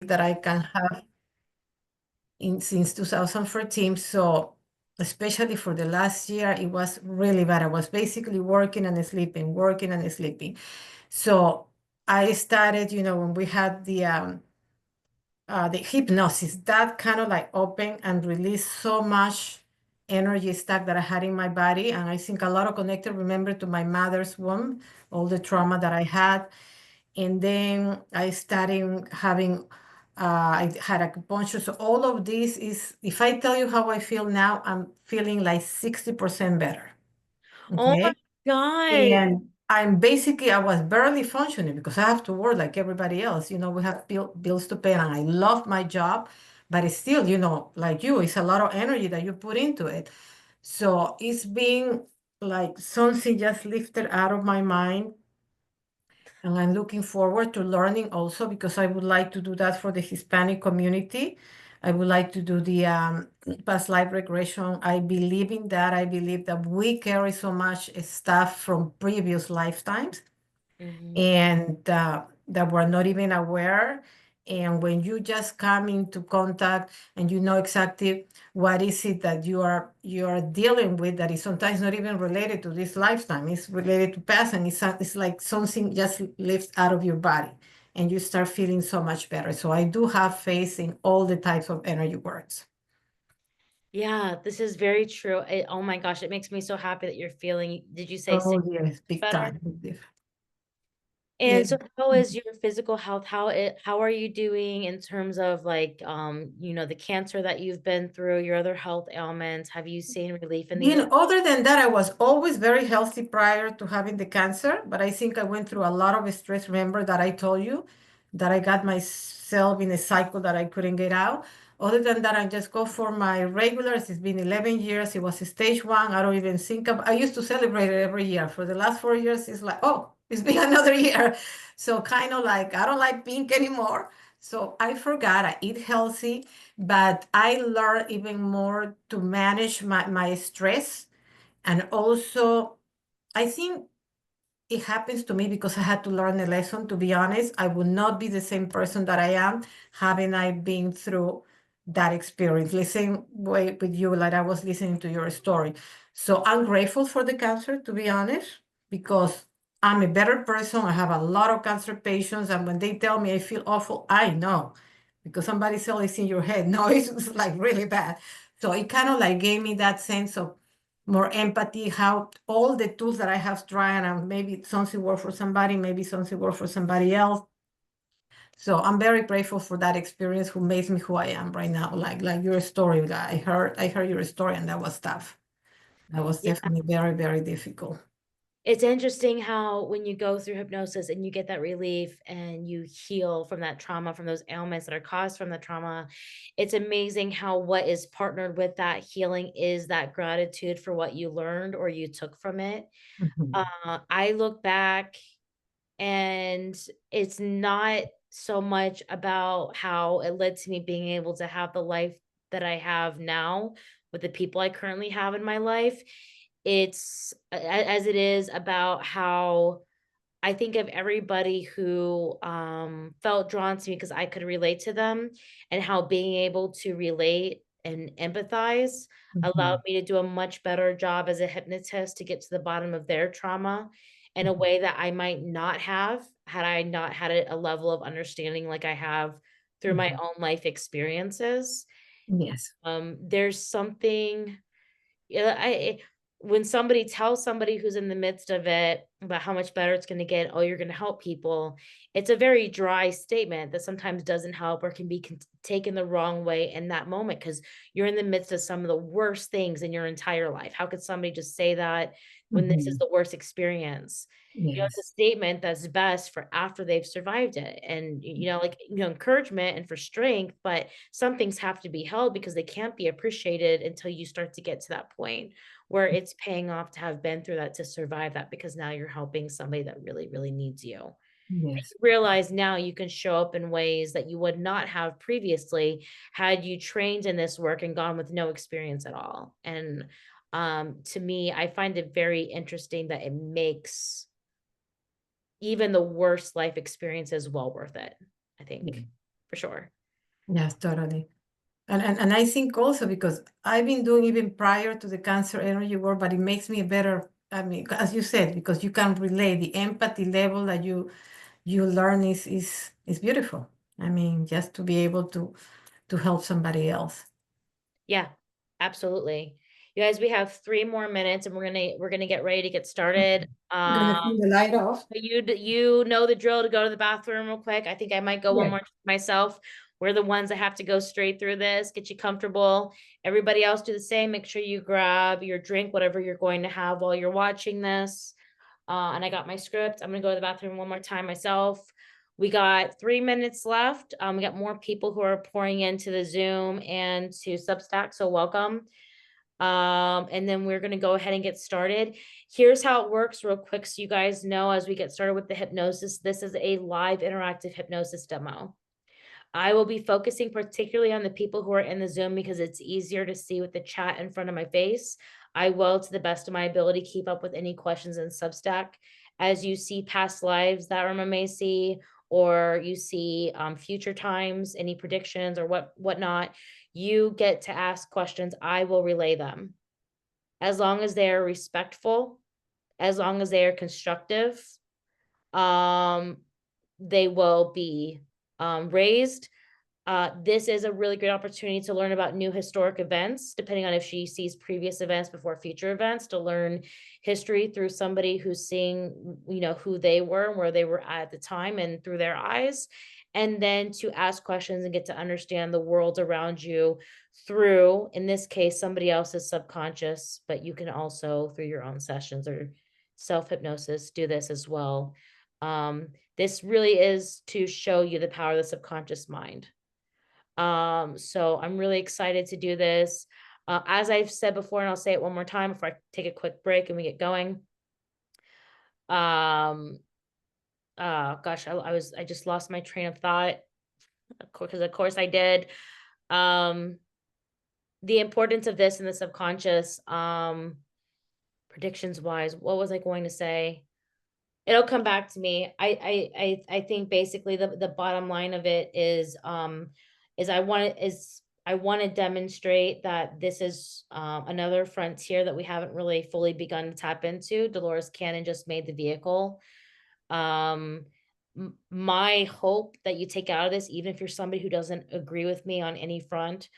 that I can have since 2014. So especially for the last year, it was really bad. I was basically working and sleeping, working and sleeping. So I started, when we had the hypnosis, that kind of like opened and released so much energy stuck that I had in my body. And I think a lot of connected, remember, to my mother's womb, all the trauma that I had. And then I started having, I had acupuncture. So all of this is, if I tell you how I feel now, I'm feeling like 60% better. Oh my Okay. God. And I was barely functioning because I have to work like everybody else. We have bills to pay, and I love my job, but it's still, like you, it's a lot of energy that you put into it. So it's been like something just lifted out of my mind. And I'm looking forward to learning also because I would like to do that for the Hispanic community. I would like to do the past life regression. I believe in that. I believe that we carry so much stuff from previous lifetimes Mhm. and that we're not even aware. And when you just come into contact and you know exactly what is it that you are dealing with, that is sometimes not even related to this lifetime, it's related to past, and it's like something just lifts out of your body, and you start feeling so much better. So I do have faith in all the types of energy works. Yeah, this is very true. Oh my gosh, it makes me so happy that you're feeling, did you say Oh 6 yes, big better? time. Big diff- And Yeah. so how is your physical health? How are you doing in terms of like the cancer that you've been through, your other health ailments? Have you seen relief in these? Other than that, I was always very healthy prior to having the cancer, but I think I went through a lot of stress. Remember that I told you that I got myself in a cycle that I couldn't get out. Other than that, I just go for my regulars. It's been 11 years. It was stage one. I don't even think of, I used to celebrate it every year. For the last 4 years, it's like, oh, it's been another year. So kind of like, I don't like pink anymore. So I forgot. I eat healthy, but I learned even more to manage my stress. And also, I think it happens to me because I had to learn a lesson. To be honest, I would not be the same person that I am having I been through that experience. The same way with you, like I was listening to your story. So I'm grateful for the cancer, to be honest, because I'm a better person. I have a lot of cancer patients, and when they tell me I feel awful, I know because somebody said it's in your head. No, it's like really bad. So it kind of like gave me that sense of more empathy, how all the tools that I have tried, and maybe something work for somebody, maybe something work for somebody else. So I'm very grateful for that experience who makes me who I am right now. Like your story. I heard your story, and that was tough. That was Yeah. definitely very, very difficult. It's interesting how when you go through hypnosis and you get that relief and you heal from that trauma, from those ailments that are caused from the trauma, it's amazing how what is partnered with that healing is that gratitude for what you learned or you took from it. Mhm. I look back and it's not so much about how it led to me being able to have the life that I have now with the people I currently have in my life. It's as it is about how I think of everybody who felt drawn to me because I could relate to them, and how being able to relate and empathize allowed Mhm. me to do a much better job as a hypnotist to get to the bottom of their trauma in a Mhm. way that I might not have had I not had a level of understanding like I have through my Mhm. own life experiences. Yes. There's something, yeah, when somebody tells somebody who's in the midst of it about how much better it's gonna get, "Oh, you're gonna help people," it's a very dry statement that sometimes doesn't help or can be taken the wrong way in that moment because 'cause you're in the midst of some of the worst things in your entire life. How could somebody just say that when this is Mhm. the worst experience? It's a Yes. statement that's best for after they've survived it, and, like, encouragement and for strength, but some things have to be held because they can't be appreciated until you start to get to that point where it's paying off to have been through that to survive that because now you're helping somebody that really, really needs you. Yes. You realize now you can show up in ways that you would not have previously had you trained in this work and gone with no experience at all. And to me, I find it very interesting that it makes even the worst life experiences well worth it, I Yeah. think, for sure. Yes, totally. And I think also because I've been doing even prior to the cancer energy work, but it makes me a better, I mean, as you said, because you can relate the empathy level that you learn is beautiful. I mean, just to be able to help somebody else. Yeah, absolutely. You guys, we have 3 more minutes and we're gonna get ready to get started. I'm gonna turn the light off. You know the drill to go to the bathroom real quick. I think I might go one Yeah. more myself. We're the ones that have to go straight through this, get you comfortable. Everybody else do the same. Make sure you grab your drink, whatever you're going to have while you're watching this. And I got my script. I'm gonna go to the bathroom one more time myself. We got 3 minutes left. We got more people who are pouring into the Zoom and to Substack, so welcome. And then we're gonna go ahead and get started. Here's how it works real quick so you guys know as we get started with the hypnosis. This is a live interactive hypnosis demo. I will be focusing particularly on the people who are in the Zoom because it's easier to see with the chat in front of my face. I will, to the best of my ability, keep up with any questions in Substack. As you see past lives that Yrma may see, or you see future times, any predictions or whatnot, you get to ask questions. I will relay them. As long as they are respectful, as long as they are constructive, they will be raised. This is a really great opportunity to learn about new historic events, depending on if she sees previous events before future events, to learn history through somebody who's seeing, who they were and where they were at the time and through their eyes. And then to ask questions and get to understand the world around you through, in this case, somebody else's subconscious, but you can also, through your own sessions or self-hypnosis, do this as well. This really is to show you the power of the subconscious mind. So I'm really excited to do this. As I've said before, and I'll say it one more time before I take a quick break and we get going. Gosh, I just lost my train of thought, because of course I did. The importance of this in the subconscious, predictions wise, what was I going to say? It'll come back to me. I think basically the bottom line of it is I want to demonstrate that this is another frontier that we haven't really fully begun to tap into. Dolores Cannon just made the vehicle. My hope that you take out of this, even if you're somebody who doesn't agree with me on any front,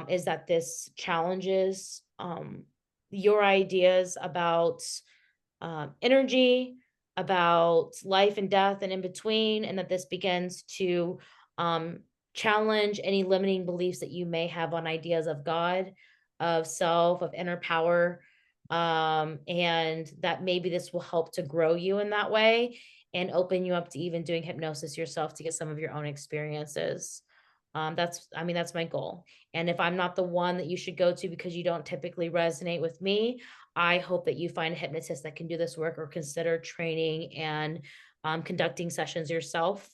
is that this challenges your ideas about energy, about life and death and in between, and that this begins to challenge any limiting beliefs that you may have on ideas of God, of self, of inner power, and that maybe this will help to grow you in that way and open you up to even doing hypnosis yourself to get some of your own experiences. That's my goal. And if I'm not the one that you should go to because you don't typically resonate with me, I hope that you find a hypnotist that can do this work or consider training and conducting sessions yourself.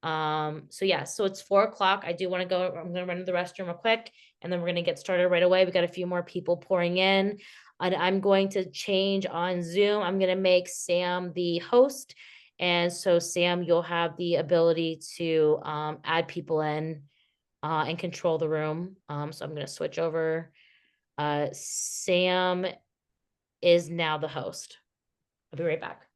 So it's 4 o'clock. I do want to go. I'm going to run to the restroom real quick and then we're going to get started right away. We got a few more people pouring in and I'm going to change on Zoom. I'm going to make Sam the host. And so Sam, you'll have the ability to add people in and control the room. So I'm going to switch over. Sam is now the host. I'll be right back.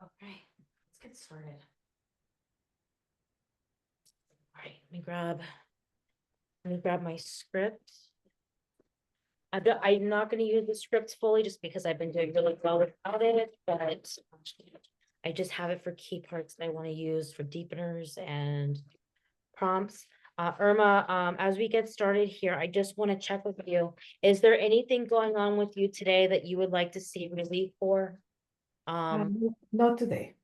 Okay, let's get started. All right, let me grab my script. I'm not going to use the script fully just because I've been doing really well without it, but I just have it for key parts that I want to use for deepeners and prompts. Yrma, as we get started here, I just want to check with you. Is there anything going on with you today that you would like to see relief for? Not today.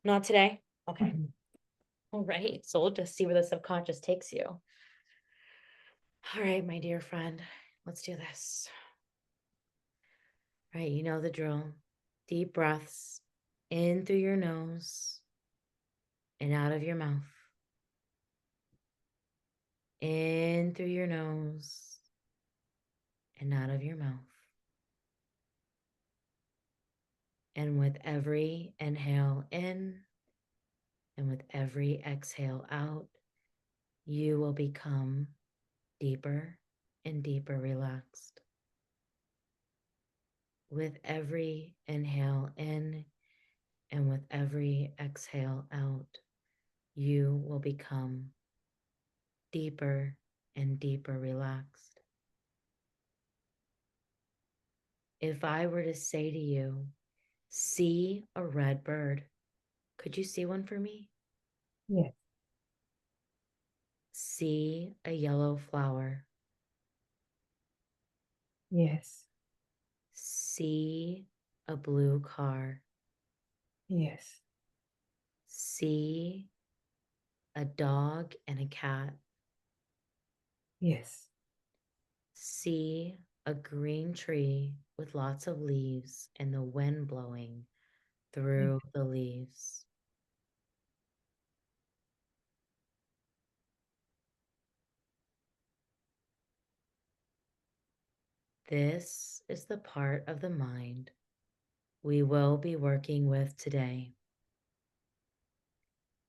Not today? Okay. Mhm. All right. So we'll just see where the subconscious takes you. All right, my dear friend, let's do this. All right, you know the drill. Deep breaths in through your nose and out of your mouth. In through your nose and out of your mouth. And with every inhale in and with every exhale out, you will become deeper and deeper relaxed. With every inhale in and with every exhale out, you will become deeper and deeper relaxed. If I were to say to you, see a red bird, could you see one for me? Yes. See a yellow flower. Yes. See a blue car. Yes. See a dog and a cat. Yes. See a green tree with lots of leaves and the wind blowing through the leaves. This is the part of the mind we will be working with today.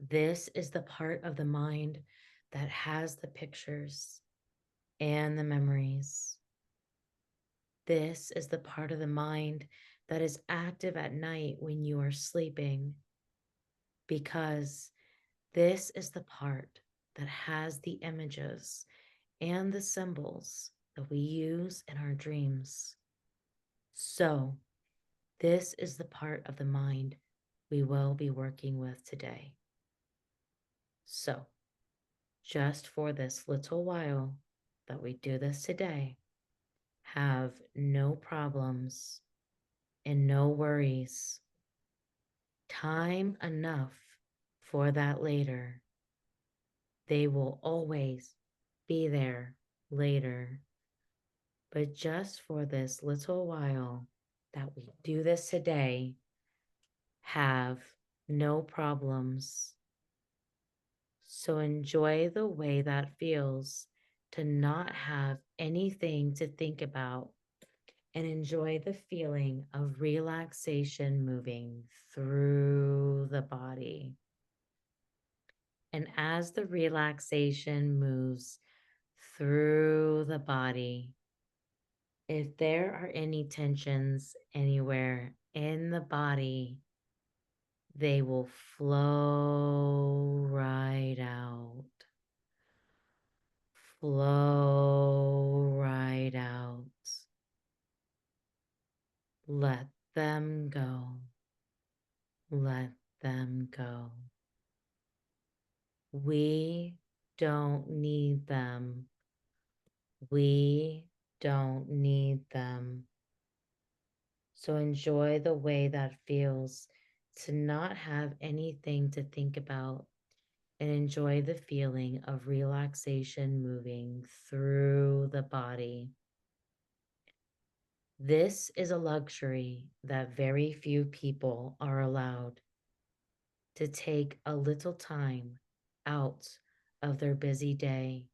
This is the part of the mind that has the pictures and the memories. This is the part of the mind that is active at night when you are sleeping, because this is the part that has the images and the symbols that we use in our dreams. So, this is the part of the mind we will be working with today. So, just for this little while that we do this today, have no problems and no worries. Time enough for that later. They will always be there later. But just for this little while that we do this today, have no problems. So enjoy the way that feels to not have anything to think about, and enjoy the feeling of relaxation moving through the body. And as the relaxation moves through the body, if there are any tensions anywhere in the body, they will flow right out. Flow right out. Let them go. Let them go. We don't need them. We don't need them. So enjoy the way that feels to not have anything to think about, and enjoy the feeling of relaxation moving through the body. This is a luxury that very few people are allowed, to take a little time out of their busy day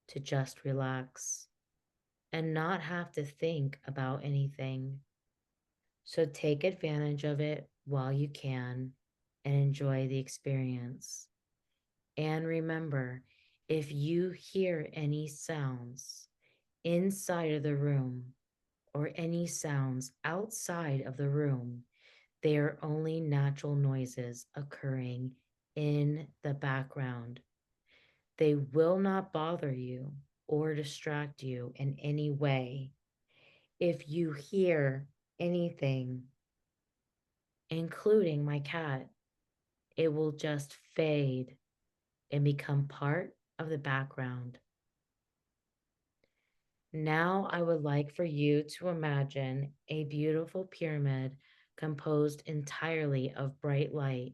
to just relax and not have to think about anything. So take advantage of it while you can and enjoy the experience. And remember, if you hear any sounds inside of the room or any sounds outside of the room, they are only natural noises occurring in the background. They will not bother you or distract you in any way. If you hear anything including my cat. It will just fade and become part of the background. Now I would like for you to imagine a beautiful pyramid composed entirely of bright light,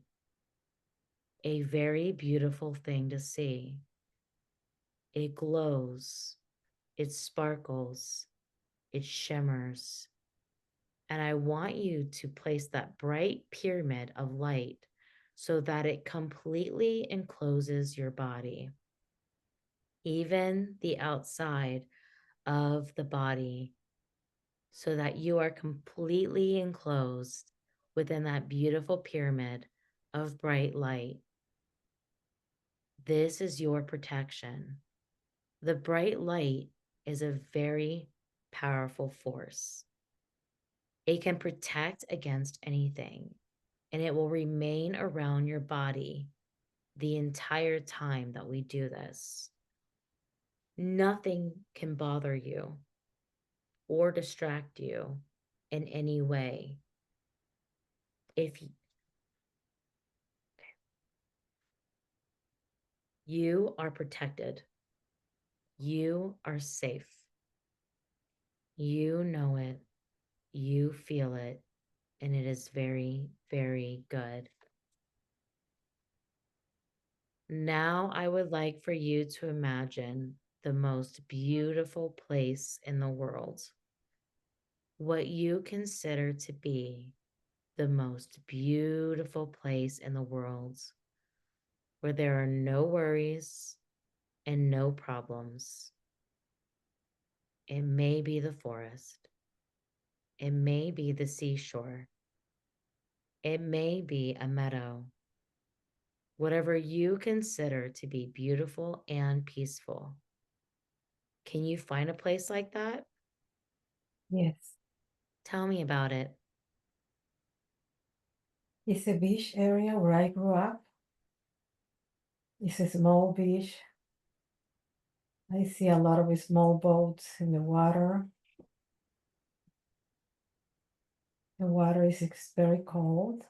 a very beautiful thing to see. It glows, it sparkles, it shimmers. And I want you to place that bright pyramid of light so that it completely encloses your body, even the outside of the body, so that you are completely enclosed within that beautiful pyramid of bright light. This is your protection. The bright light is a very powerful force. It can protect against anything, and it will remain around your body the entire time that we do this. Nothing can bother you or distract you in any way. If you are protected, you are safe. You know it, you feel it, and it is very, very good. Now, I would like for you to imagine the most beautiful place in the world, what you consider to be the most beautiful place in the world, where there are no worries and no problems. It may be the forest, it may be the seashore, it may be a meadow, whatever you consider to be beautiful and peaceful. Can you find a place like that? Yes. Tell me about it. It's a beach area where I grew up. It's a small beach. I see a lot of small boats in the water. The water is very cold.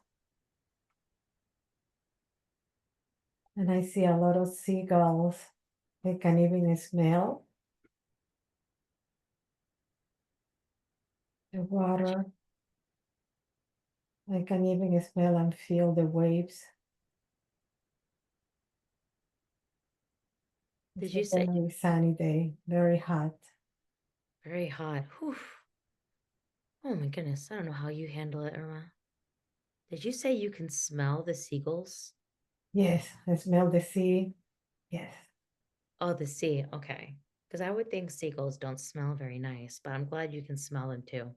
And I see a lot of seagulls. I can even smell the water. I can even smell and feel the waves. Did It's a you say very sunny day, very hot. very hot? Whew. Oh my goodness. I don't know how you handle it, Irma. Did you say you can smell the seagulls? Yes, I smell the sea. Yes. Oh, the sea. Okay. Because I would think seagulls don't smell very nice, but I'm glad you can smell them too.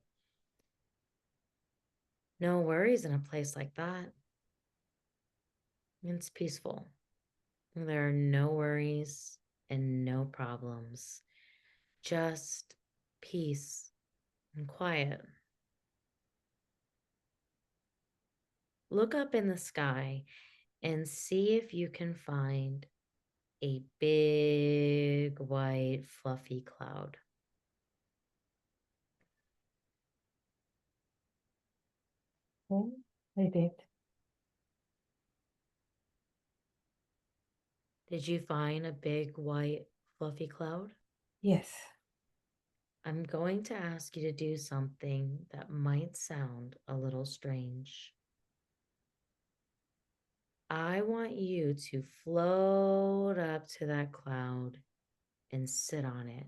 No worries in a place like that. It's peaceful. There are no worries and no problems, just peace and quiet. Look up in the sky and see if you can find a big white fluffy cloud. Oh, I did. Did you find a big white fluffy cloud? Yes. I'm going to ask you to do something that might sound a little strange. I want you to float up to that cloud and sit on it.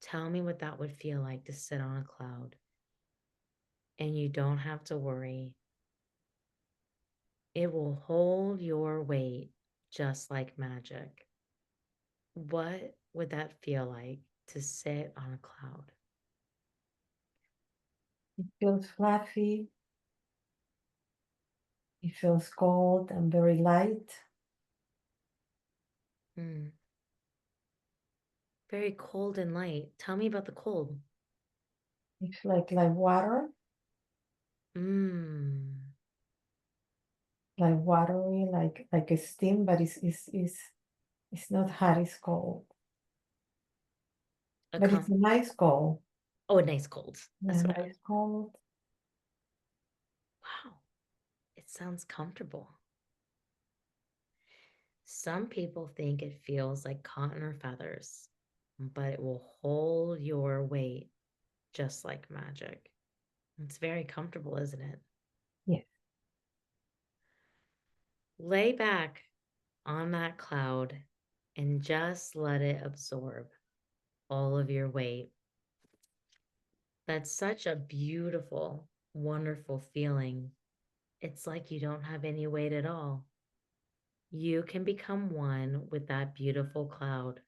Tell me what that would feel like to sit on a cloud. And you don't have to worry. It will hold your weight just like magic. What would that feel like to sit on a cloud? It feels fluffy. It feels cold and very light. Mm, very cold and light. Tell me about the cold. It's like water, Mmm. like watery, like a steam, but it's not hot, it's cold. A But it's comf- a nice cold. oh, a nice cold. Yeah, That's what I nice cold. It sounds comfortable. Some people think it feels like cotton or feathers, but it will hold your weight just like magic. It's very comfortable, isn't it? Yes. Lay back on that cloud and just let it absorb all of your weight. That's such a beautiful, wonderful feeling. It's like you don't have any weight at all. You can become one with that beautiful cloud.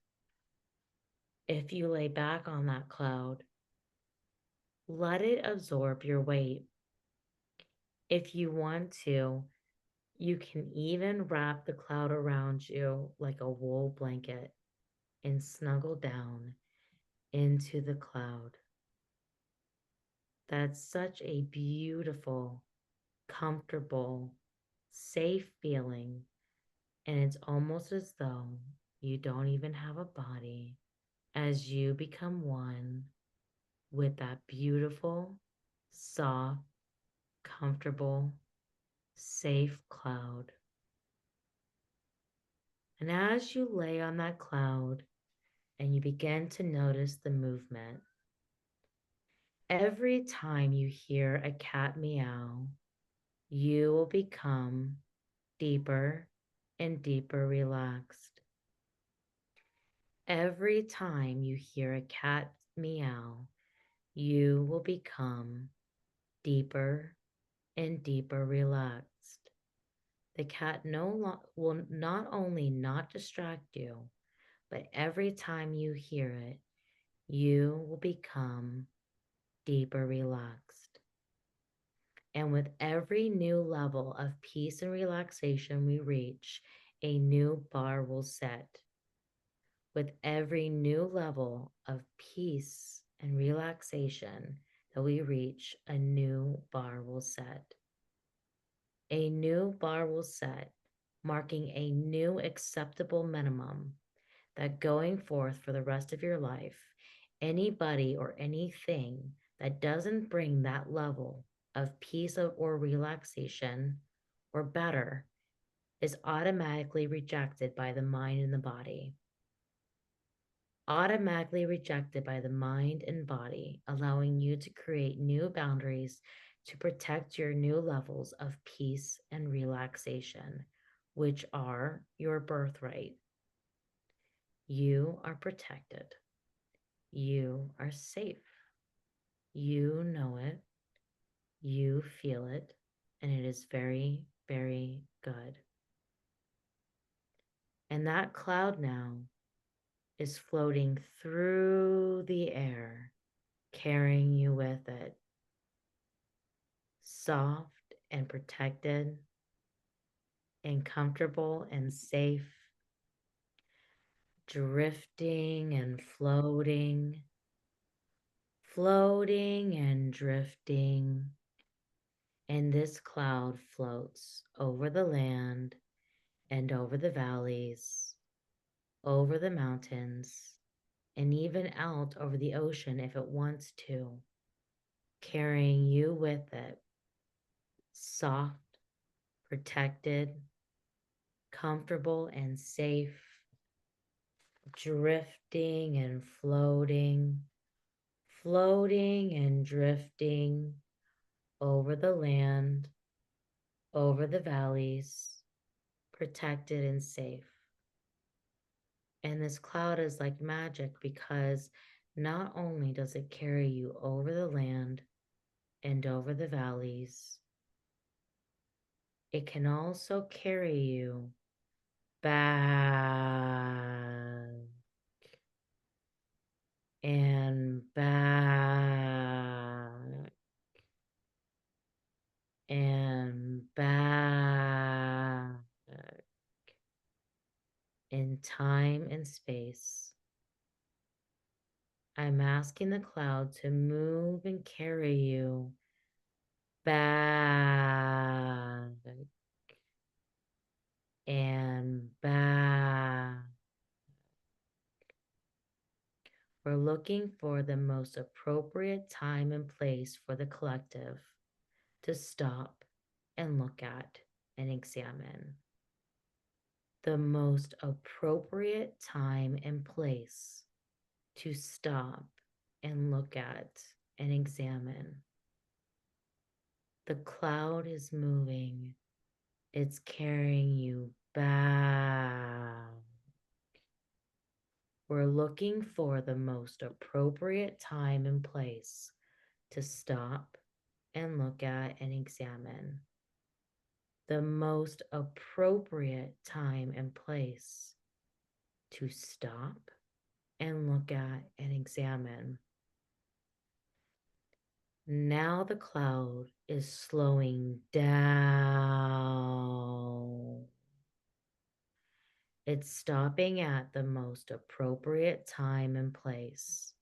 If you lay back on that cloud, let it absorb your weight. If you want to, you can even wrap the cloud around you like a wool blanket and snuggle down into the cloud. That's such a beautiful, comfortable, safe feeling. And it's almost as though you don't even have a body as you become one with that beautiful, soft, comfortable, safe cloud. And as you lay on that cloud and you begin to notice the movement, every time you hear a cat meow, you will become deeper and deeper relaxed. Every time you hear a cat meow, you will become deeper and deeper relaxed. The cat will not only not distract you, but every time you hear it, you will become deeper relaxed. And with every new level of peace and relaxation we reach, a new bar will set. With every new level of peace and relaxation that we reach, a new bar will set. A new bar will set, marking a new acceptable minimum that going forth for the rest of your life, anybody or anything that doesn't bring that level of peace or relaxation or better is automatically rejected by the mind and the body. Automatically rejected by the mind and body, allowing you to create new boundaries to protect your new levels of peace and relaxation, which are your birthright. You are protected. You are safe. You know it. You feel it. And it is very, very good. And that cloud now is floating through the air, carrying you with it. Soft and protected and comfortable and safe, drifting and floating, floating and drifting. And this cloud floats over the land and over the valleys, over the mountains, and even out over the ocean if it wants to, carrying you with it, soft, protected, comfortable, and safe, drifting and floating, floating and drifting over the land, over the valleys, protected and safe. And this cloud is like magic because not only does it carry you over the land and over the valleys, it can also carry you back and back and back in time and space. I'm asking the cloud to move and carry you back and back. We're looking for the most appropriate time and place for the collective to stop and look at and examine. The most appropriate time and place to stop and look at and examine. The cloud is moving. It's carrying you back. We're looking for the most appropriate time and place to stop and look at and examine. The most appropriate time and place to stop and look at and examine. Now the cloud is slowing down. It's stopping at the most appropriate time and place.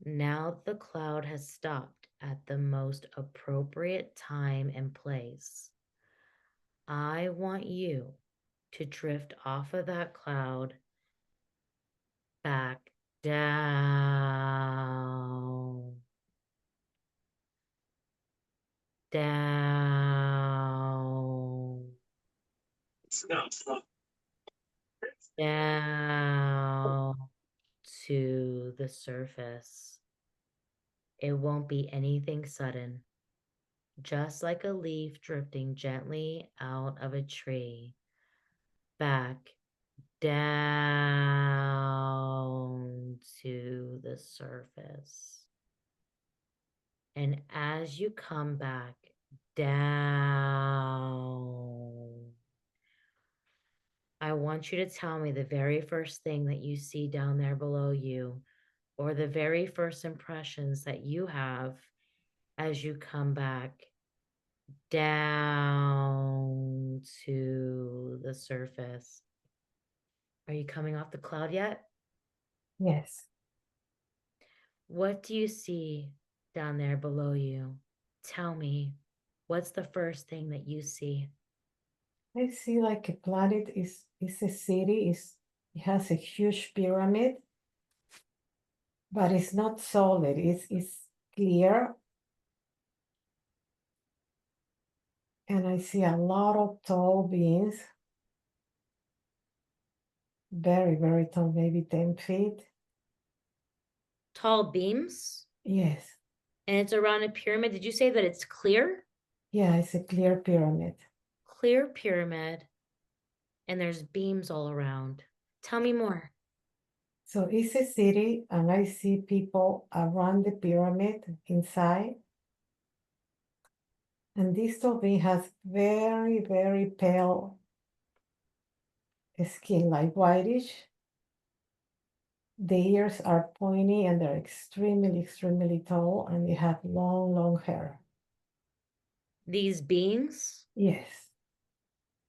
Now the cloud has stopped at the most appropriate time and place. I want you to drift off of that cloud back down, down, down to the surface. It won't be anything sudden, just like a leaf drifting gently out of a tree, back down to the surface. And as you come back down, I want you to tell me the very first thing that you see down there below you, or the very first impressions that you have as you come back down to the surface. Are you coming off the cloud yet? Yes. What do you see down there below you? Tell me, what's the first thing that you see? I see like a planet is a city, it has a huge pyramid, but it's not solid, it's clear. And I see a lot of tall beings, very, very tall, maybe 10 feet. Tall beams, Yes. and it's around a pyramid. Did you say that it's clear? Yeah, it's a clear pyramid. Clear pyramid, and there's beams all around. Tell me more. So it's a city, and I see people around the pyramid inside. And this tall being has very, very pale skin, like whitish. The ears are pointy and they're extremely, extremely tall, and they have long, long hair. These beings? Yes,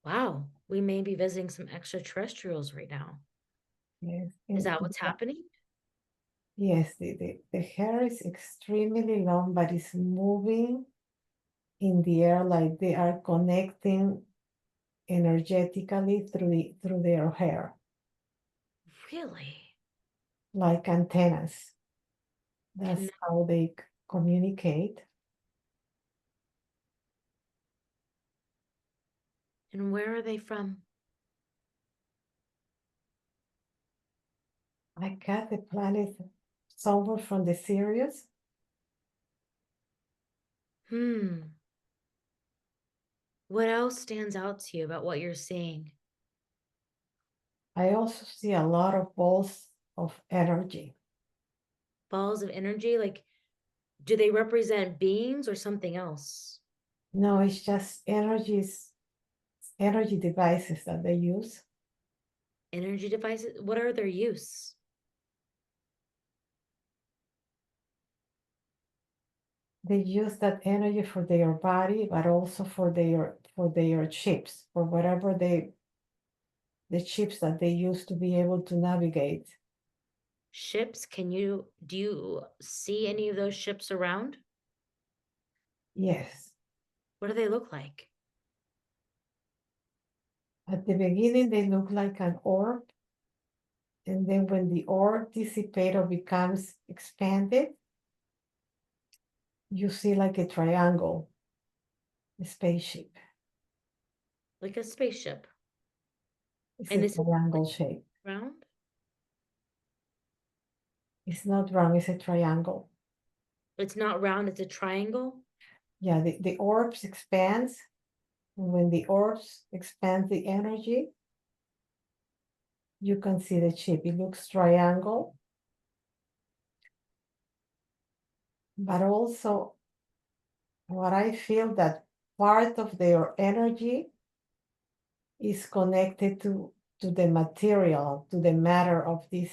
Wow, we may be visiting some extraterrestrials right now. yes. Is that what's happening? Yes, the hair is extremely long, but it's moving in the air like they are connecting energetically through their hair, Really? like antennas. That's Can, how they communicate. and where are they from? I got the planet somewhere from the Sirius. What else stands out to you about what you're seeing? I also see a lot of balls of energy. Balls of energy? Like, do they represent beings or something else? No, it's just energy devices that they use. Energy devices? What are their use? They use that energy for their body, but also for their chips, for whatever the chips that they use to be able to navigate. Ships? Do you see any of those ships around? Yes. What do they look like? At the beginning, they look like an orb. And then when the orb dissipates or becomes expanded, you see like a triangle. A spaceship. Like a spaceship. It's And a this is triangle shape. round? It's not round, it's a triangle. It's not round, it's a triangle? Yeah, the orbs expands. And when the orbs expand the energy, you can see the chip. It looks triangle. But also what I feel that part of their energy is connected to the material, to the matter of this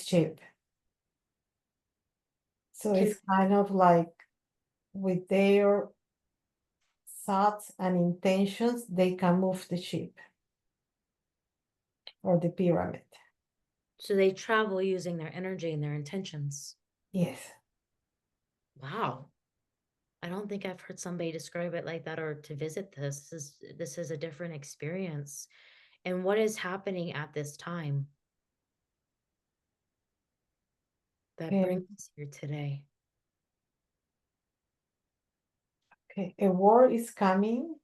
chip. So Can it's kind of like with their thoughts and intentions, they can move the chip or the pyramid. so they travel using their energy and their intentions. Yes. Wow. I don't think I've heard somebody describe it like that or to visit this. This is a different experience. And what is happening at this time that brings And us here today? okay, a war is coming,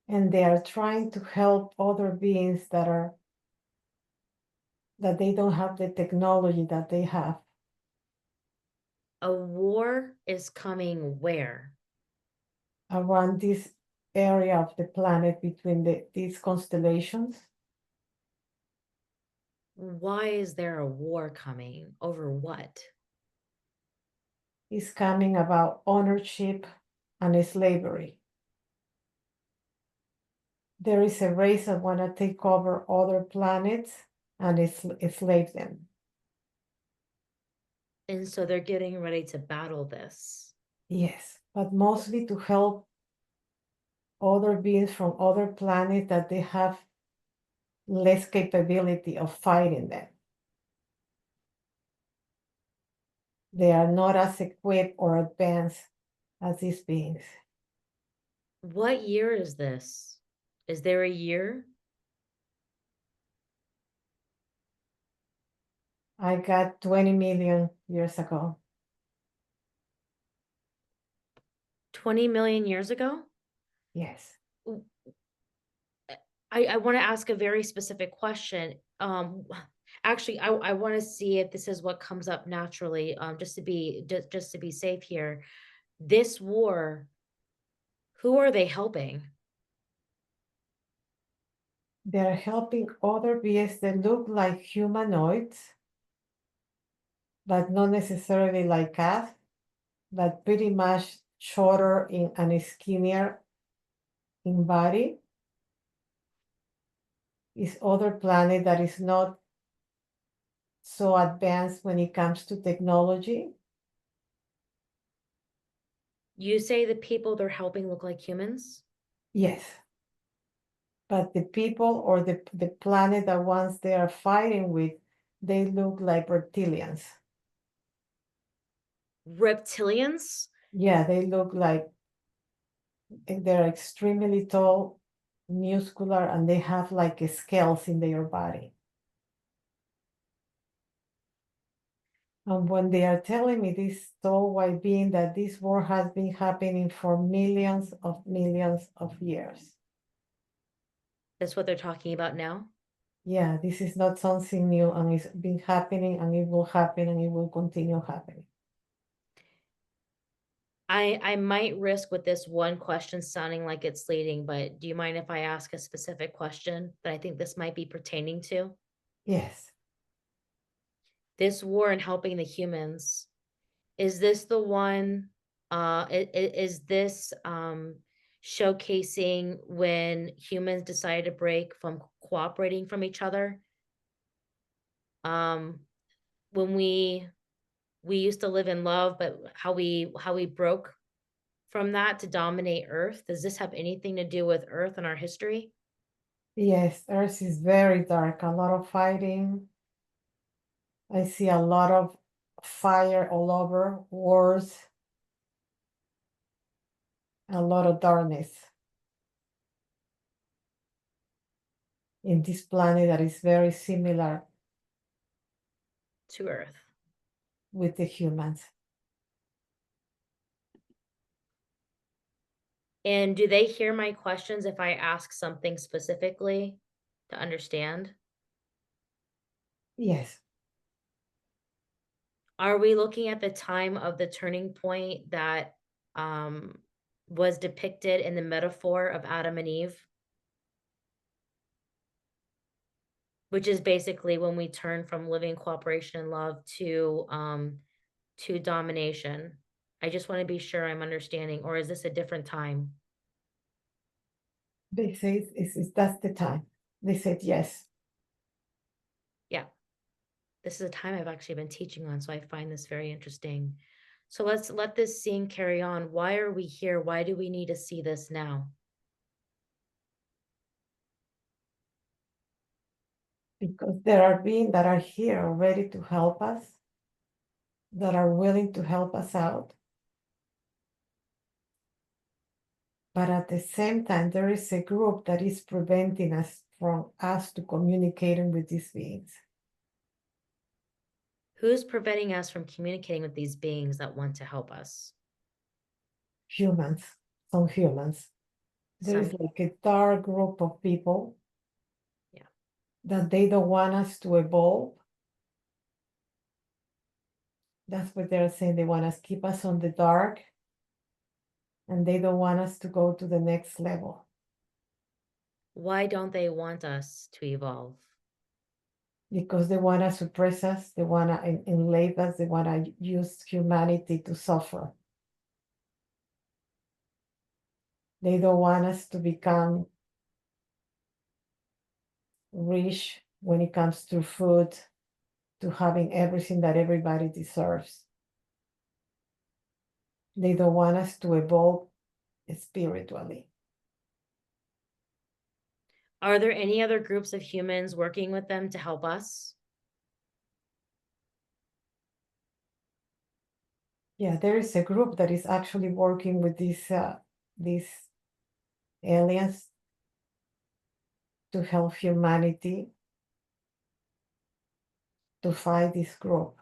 and they are trying to help other beings that they don't have the technology that they have. A war is coming where? Around this area of the planet between these constellations. Why is there a war coming? Over what? Is coming about ownership and slavery. There is a race that want to take over other planets and enslave them. And so they're getting ready to battle this. Yes, but mostly to help other beings from other planets that they have less capability of fighting them. They are not as equipped or advanced as these beings. What year is this? Is there a year? I got 20 million years ago. 20 million years ago? Yes. I want to ask a very specific question. Actually, I want to see if this is what comes up naturally. Just to be safe here. This war, who are they helping? They're helping other beings that look like humanoids, but not necessarily like us, but pretty much shorter in and skinnier in body. Is other planet that is not so advanced when it comes to technology. You say the people they're helping look like humans? Yes. But the people or the planet that ones they are fighting with, they look like reptilians. Reptilians? Yeah, they look like they're extremely tall, muscular, and they have like scales in their body. And when they are telling me this tall white being that this war has been happening for millions of years. That's what they're talking about now? Yeah, this is not something new, and it's been happening, and it will happen, and it will continue happening. I might risk with this one question sounding like it's leading, but do you mind if I ask a specific question that I think this might be pertaining to? Yes, This war and helping the humans, is this the one, is this, showcasing when humans decided to break from cooperating from each other? Um, when we used to live in love, but how we broke from that to dominate Earth? Does this have anything to do with Earth and our history? yes, Earth is very dark, a lot of fighting. I see a lot of fire all over, wars, a lot of darkness in this planet that is very similar To Earth. with the humans. And do they hear my questions if I ask something specifically to understand? Yes, Are we looking at the time of the turning point that um, was depicted in the metaphor of Adam and Eve? Which is basically when we turn from living cooperation and love to domination. I just wanna be sure I'm understanding, or is this a different time? they say that's the time. They said yes. Yeah, this is a time I've actually been teaching on, so I find this very interesting. So let's let this scene carry on. Why are we here? Why do we need to see this now? Because there are beings that are here ready to help us, that are willing to help us out. But at the same time, there is a group that is preventing us from us to communicating with these beings. Who's preventing us from communicating with these beings that want to help us? Humans, some humans. There Some, is like a dark group of people yeah. that they don't want us to evolve. That's what they're saying. They want us keep us on the dark, and they don't want us to go to the next level Why don't they want us to evolve? because they want to suppress us. They want to enslave us. They want to use humanity to suffer. They don't want us to become rich when it comes to food, to having everything that everybody deserves. They don't want us to evolve spiritually. Are there any other groups of humans working with them to help us? Yeah, there is a group that is actually working with these aliens to help humanity to fight this group.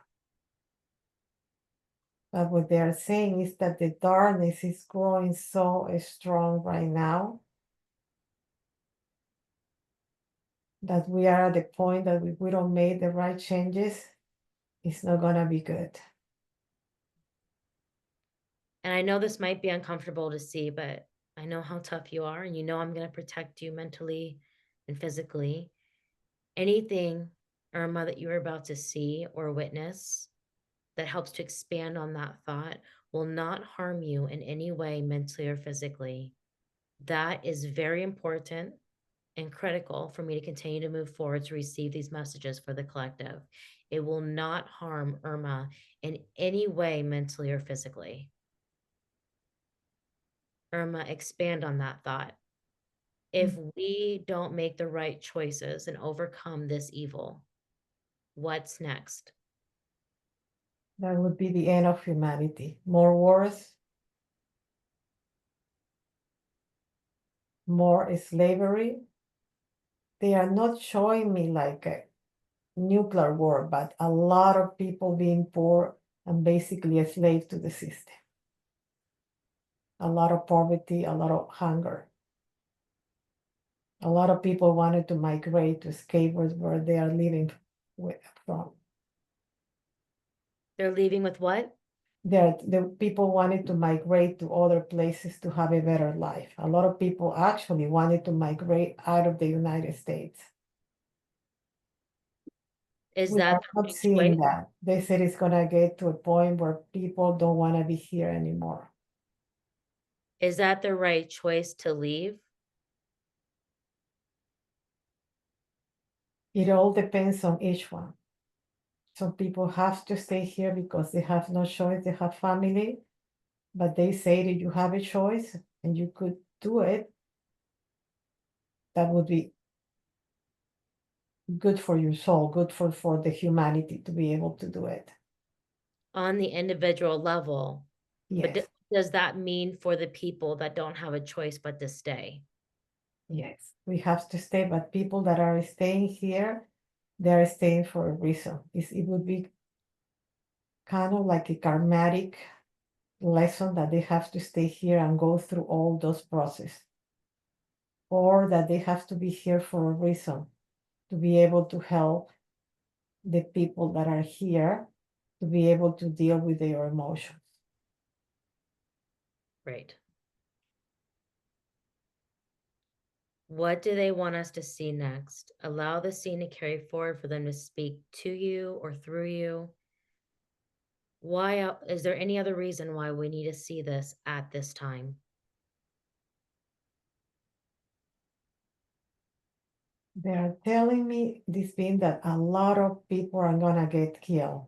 But what they are saying is that the darkness is growing so strong right now that we are at the point that if we don't make the right changes, it's not gonna be good. And I know this might be uncomfortable to see, but I know how tough you are, and you know I'm going to protect you mentally and physically. Anything, Irma, that you're about to see or witness that helps to expand on that thought will not harm you in any way, mentally or physically. That is very important and critical for me to continue to move forward to receive these messages for the collective. It will not harm Irma in any way, mentally or physically. Irma, expand on that thought. If we don't make the right choices and overcome this evil, what's next? That would be the end of humanity. More wars, more slavery. They are not showing me like a nuclear war, but a lot of people being poor and basically a slave to the system. A lot of poverty, a lot of hunger. A lot of people wanted to migrate to escape where they are living from. They're leaving with what? The people wanted to migrate to other places to have a better life. A lot of people actually wanted to migrate out of the United States. Is We that are the not right choice? seeing that. They said it's going to get to a point where people don't want to be here anymore. Is that the right choice to leave? It all depends on each one. Some people have to stay here because they have no choice, they have family, but they say that you have a choice and you could do it. That would be good for your soul, good for the humanity to be able to do it. On the individual level, but Yes, does that mean for the people that don't have a choice but to stay? yes, we have to stay, but people that are staying here, they are staying for a reason. It would be kind of like a karmatic lesson that they have to stay here and go through all those processes, or that they have to be here for a reason, to be able to help the people that are here to be able to deal with their emotions. Right. What do they want us to see next? Allow the scene to carry forward for them to speak to you or through you. Why is there any other reason why we need to see this at this time? They are telling me this being that a lot of people are gonna get killed.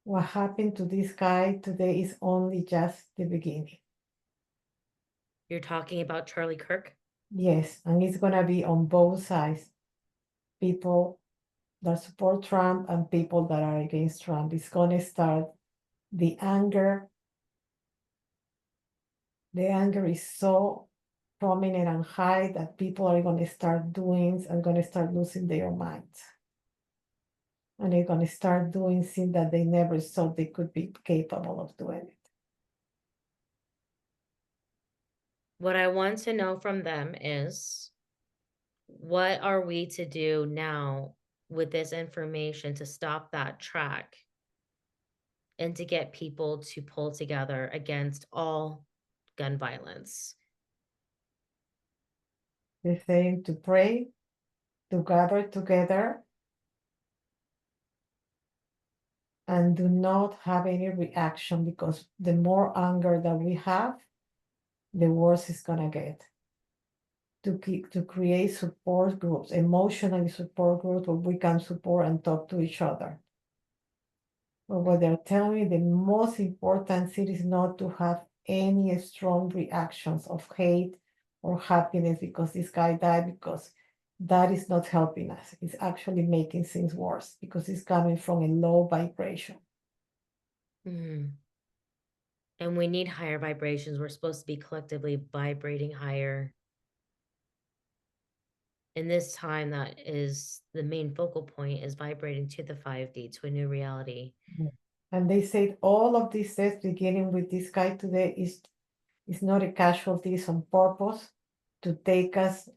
What happened to this guy today is only just the beginning. You're talking about Charlie Kirk? Yes, and it's gonna be on both sides. People that support Trump and people that are against Trump. It's gonna start the anger. The anger is so prominent and high that people are gonna start doing and gonna start losing their minds. And they're gonna start doing things that they never thought they could be capable of doing it. What I want to know from them is what are we to do now with this information to stop that track and to get people to pull together against all gun violence? They're saying to pray, to gather together, and do not have any reaction, because the more anger that we have, the worse it's gonna get. To create support groups, emotionally support groups where we can support and talk to each other. But what they're telling me, the most important thing is not to have any strong reactions of hate or happiness because this guy died, because that is not helping us. It's actually making things worse because it's coming from a low vibration. Mhm. And we need higher vibrations. We're supposed to be collectively vibrating higher. In this time, that is the main focal point, is vibrating to the 5D, to a new reality. And they said all of these steps, beginning with this guy today, is not a casualty, it's on purpose to take us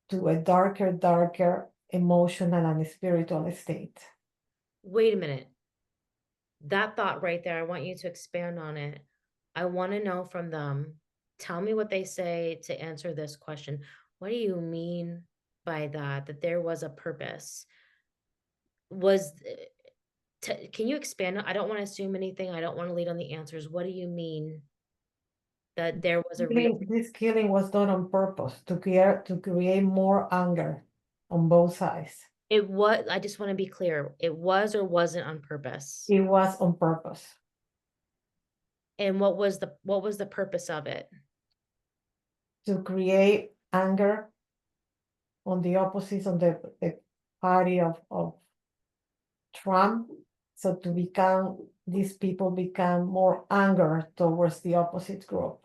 to a darker emotional and spiritual state. Wait a minute. That thought right there, I want you to expand on it. I want to know from them. Tell me what they say to answer this question. What do you mean by that? That there was a purpose? Was can you expand? I don't want to assume anything. I don't want to lead on the answers. What do you mean that there was a real? This killing was done on purpose to create more anger on both sides. It was. I just want to be clear. It was or wasn't on purpose. It was on purpose And what was the purpose of it? to create anger on the opposites on the party of Trump. So to become these people become more anger towards the opposite group.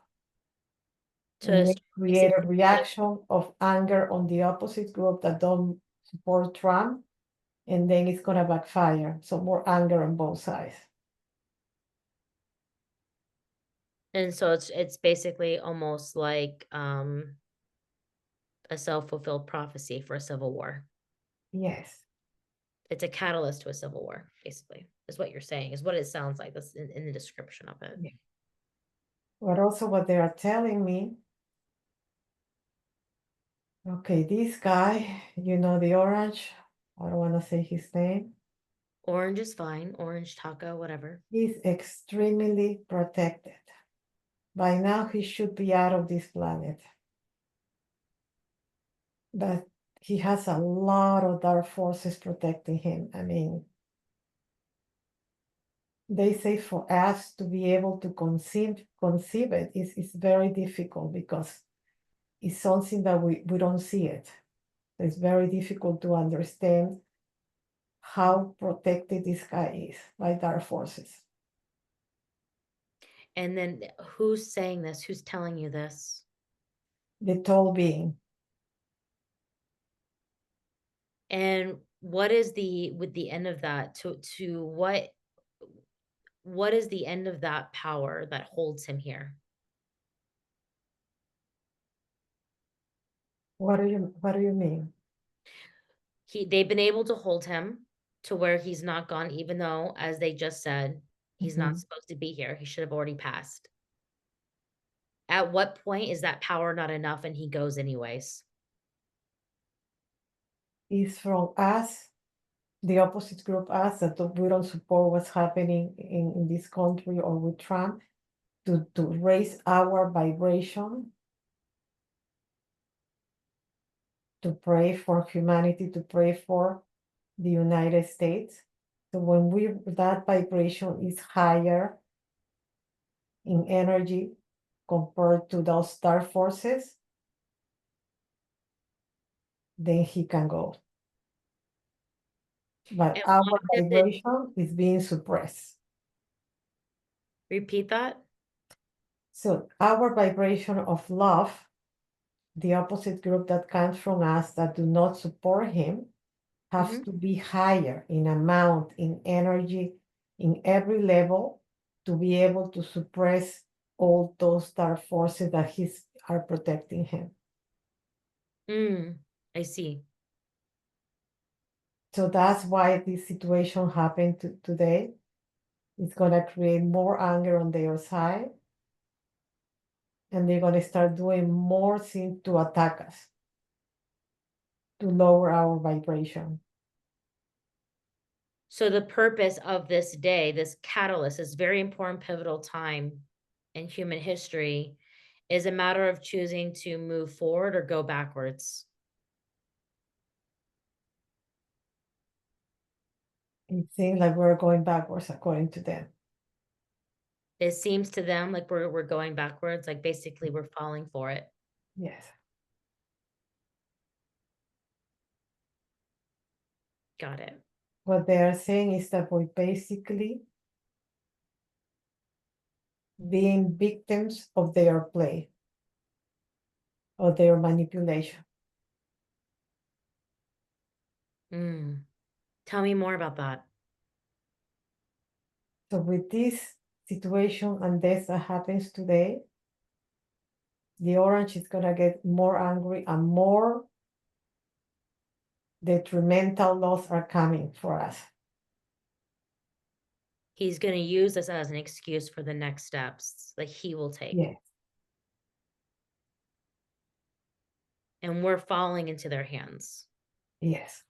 And To they create a reaction of anger on the opposite group that don't support Trump, and then it's gonna backfire. So more anger on both sides. And so it's basically almost like a self-fulfilled prophecy for a civil war. Yes. It's a catalyst to a civil war, basically, is what you're saying, is what it sounds like. That's in the description of it. Yeah. But also what they are telling me, okay, this guy, the orange, I don't want to say his name, Orange is fine. Orange taco, whatever. he's extremely protected. By now, he should be out of this planet. But he has a lot of dark forces protecting him. I mean, they say for us to be able to conceive it is very difficult because it's something that we don't see it. It's very difficult to understand how protected this guy is by dark forces. And then who's saying this? Who's telling you this? The tall being. And what is the with the end of that to what is the end of that power that holds him here? What do you mean? They've been able to hold him to where he's not gone, even though, as they just said, he's not Mhm. supposed to be here. He should have already passed. At what point is that power not enough and he goes anyways? Is from us, the opposite group, us, that we don't support what's happening in this country or with Trump, to raise our vibration, to pray for humanity, to pray for the United States. So when that vibration is higher in energy compared to those star forces, then he can go. But And our why does it vibration is being suppressed. repeat that? So our vibration of love, the opposite group that comes from us that do not support him, has Mhm. to be higher in amount, in energy, in every level to be able to suppress all those dark forces that are protecting him. I see. So that's why this situation happened today. It's going to create more anger on their side, and they're going to start doing more things to attack us, to lower our vibration. So the purpose of this day, this catalyst, this very important pivotal time in human history is a matter of choosing to move forward or go backwards. It seems like we're going backwards according to them. It seems to them like we're going backwards, like basically we're falling for it. Yes. Got it. What they are saying is that we're basically being victims of their play, of their manipulation. Mm. Tell me more about that. So with this situation and this that happens today, the orange is gonna get more angry and more detrimental laws are coming for us. He's going to use this as an excuse for the next steps that he will take. Yes, And we're falling into their hands. yes.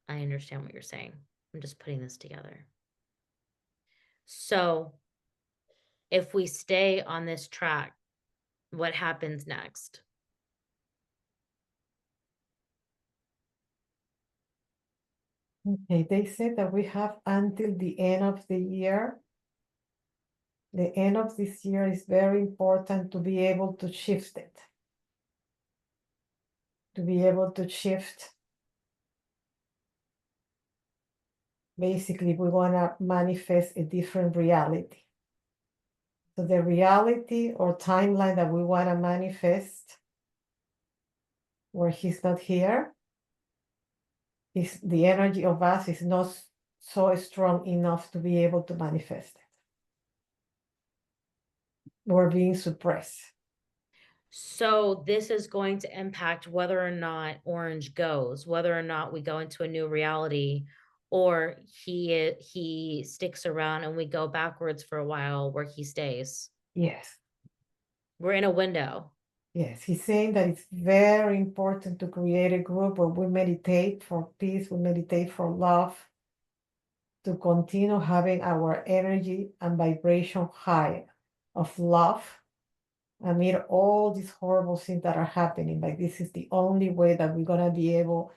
I understand what you're saying. I'm just putting this together. So, if we stay on this track, what happens next? Okay, they said that we have until the end of the year. The end of this year is very important to be able to shift it. To be able to shift. Basically, we want to manifest a different reality. So the reality or timeline that we want to manifest, where he's not here, is the energy of us is not so strong enough to be able to manifest it. We're being suppressed. So, this is going to impact whether or not Orange goes, whether or not we go into a new reality, or he sticks around and we go backwards for a while where he stays. Yes, We're in a window. yes. He's saying that it's very important to create a group where we meditate for peace, we meditate for love, to continue having our energy and vibration high of love amid all these horrible things that are happening. Like this is the only way that we're gonna be able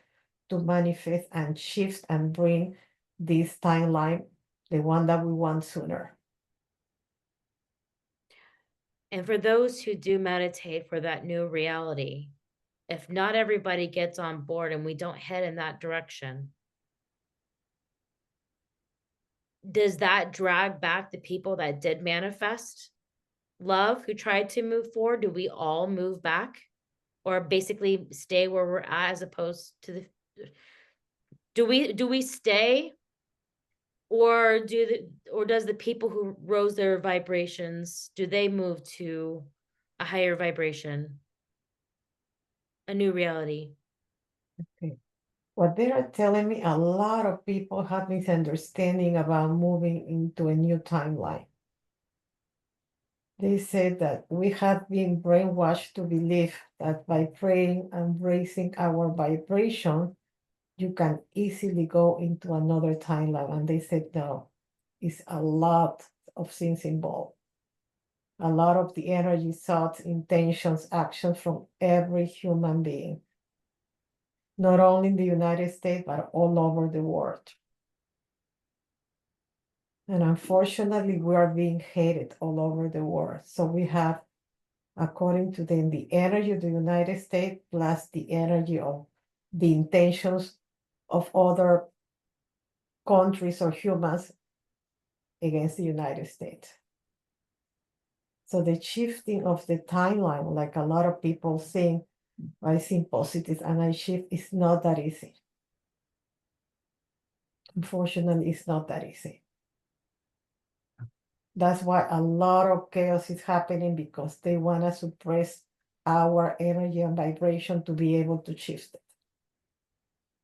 to manifest and shift and bring this timeline, the one that we want sooner. And for those who do meditate for that new reality, if not everybody gets on board and we don't head in that direction, does that drag back the people that did manifest love, who tried to move forward? Do we all move back or basically stay where we're at, as opposed to the do we stay Or does the people who rose their vibrations, do they move to a higher vibration, a new reality? Okay. What they are telling me, a lot of people have misunderstanding about moving into a new timeline. They said that we have been brainwashed to believe that by praying and raising our vibration, you can easily go into another timeline. And they said, no, it's a lot of things involved. A lot of the energy, thoughts, intentions, actions from every human being, not only in the United States, but all over the world. And unfortunately, we are being hated all over the world. So we have, according to them, the energy of the United States plus the energy of the intentions of other countries or humans against the United States. So the shifting of the timeline, like a lot of people saying, I think positive and I shift, is not that easy. Unfortunately, it's not that easy. That's why a lot of chaos is happening, because they want to suppress our energy and vibration to be able to shift it.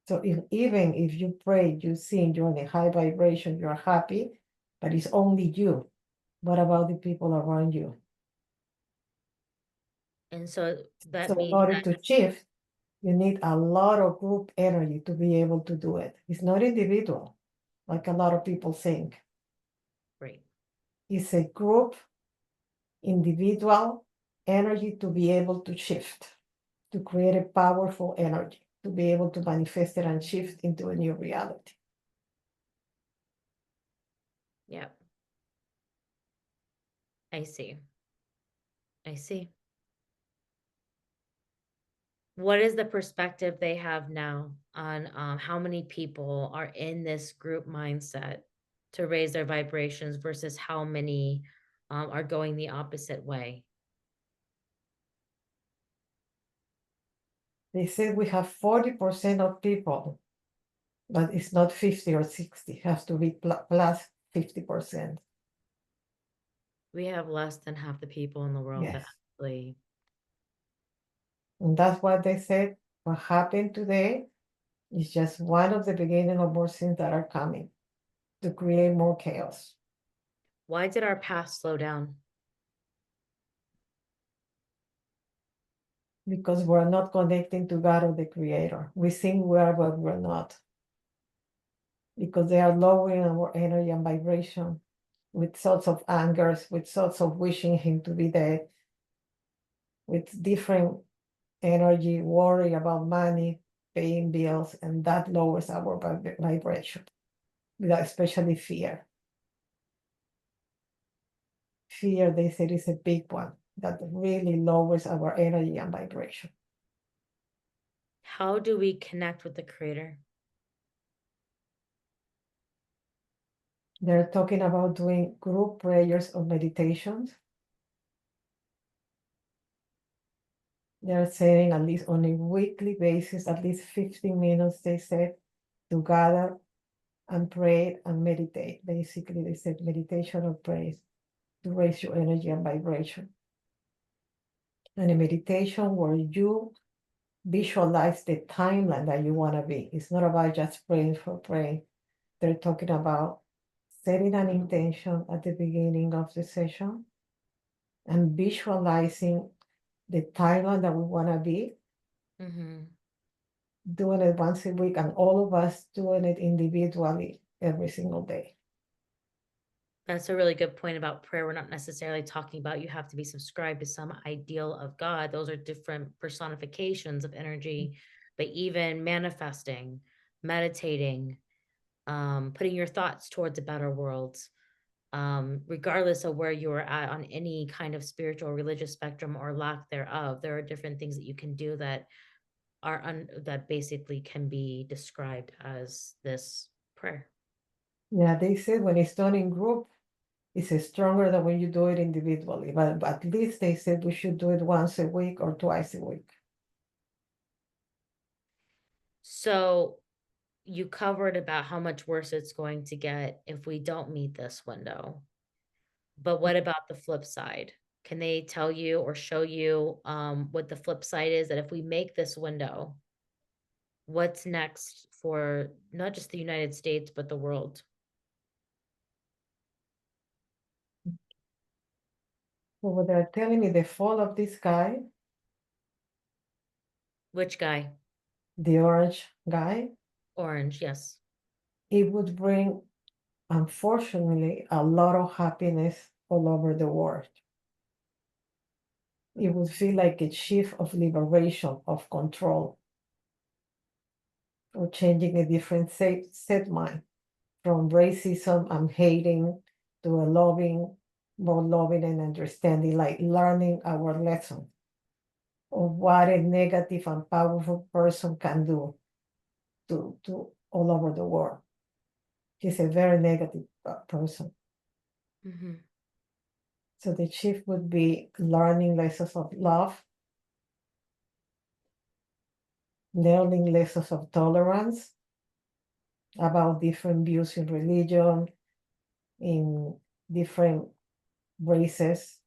So even if you pray, you sing, you're in a high vibration, you're happy, but it's only you. What about the people around you? And so that So in means order that, to shift, you need a lot of group energy to be able to do it. It's not individual, like a lot of people think. right. It's a group, individual energy to be able to shift, to create a powerful energy, to be able to manifest it and shift into a new reality. Yeah. I see. I see. What is the perspective they have now on how many people are in this group mindset to raise their vibrations versus how many are going the opposite way? They said we have 40% of people, but it's not 50 or 60, it has to be plus 50%. We have less than half the people in the world that Yes. actually. And that's what they said. What happened today is just one of the beginning of more things that are coming to create more chaos. Why did our past slow down? Because we're not connecting to God or the Creator. We think we are, but we're not. Because they are lowering our energy and vibration with thoughts of angers, with thoughts of wishing Him to be dead, with different energy, worry about money, paying bills, and that lowers our vibration, especially fear. Fear, they said, is a big one that really lowers our energy and vibration. How do we connect with the creator? They're talking about doing group prayers or meditations. They're saying at least on a weekly basis, at least 15 minutes, they said, to gather and pray and meditate. Basically, they said meditation or praise to raise your energy and vibration. And a meditation where you visualize the timeline that you want to be. It's not about just praying for praying. They're talking about setting an intention at the beginning of the session and visualizing the timeline that we want to be, doing it once a week, and all of us doing it individually every single day. That's a really good point about prayer. We're not necessarily talking about you have to be subscribed to some ideal of God. Those are different personifications of energy, but even manifesting, meditating, putting your thoughts towards a better world, regardless of where you are at on any kind of spiritual or religious spectrum or lack thereof, there are different things that you can do that that basically can be described as this prayer. Yeah, they said when it's done in group, it's stronger than when you do it individually. But at least they said we should do it once a week or twice a week. So you covered about how much worse it's going to get if we don't meet this window. But what about the flip side? Can they tell you or show you what the flip side is, that if we make this window, what's next for not just the United States, but the world? Well, they're telling me the fall of this guy, Which guy? the orange guy, Orange, yes. it would bring, unfortunately, a lot of happiness all over the world. It would feel like a shift of liberation, of control, or changing a different set mind from racism and hating to a loving, more loving and understanding, like learning our lesson of what a negative and powerful person can do to all over the world. He's a very negative person. Hmm. So the shift would be learning lessons of love, learning lessons of tolerance about different views in religion, in different races,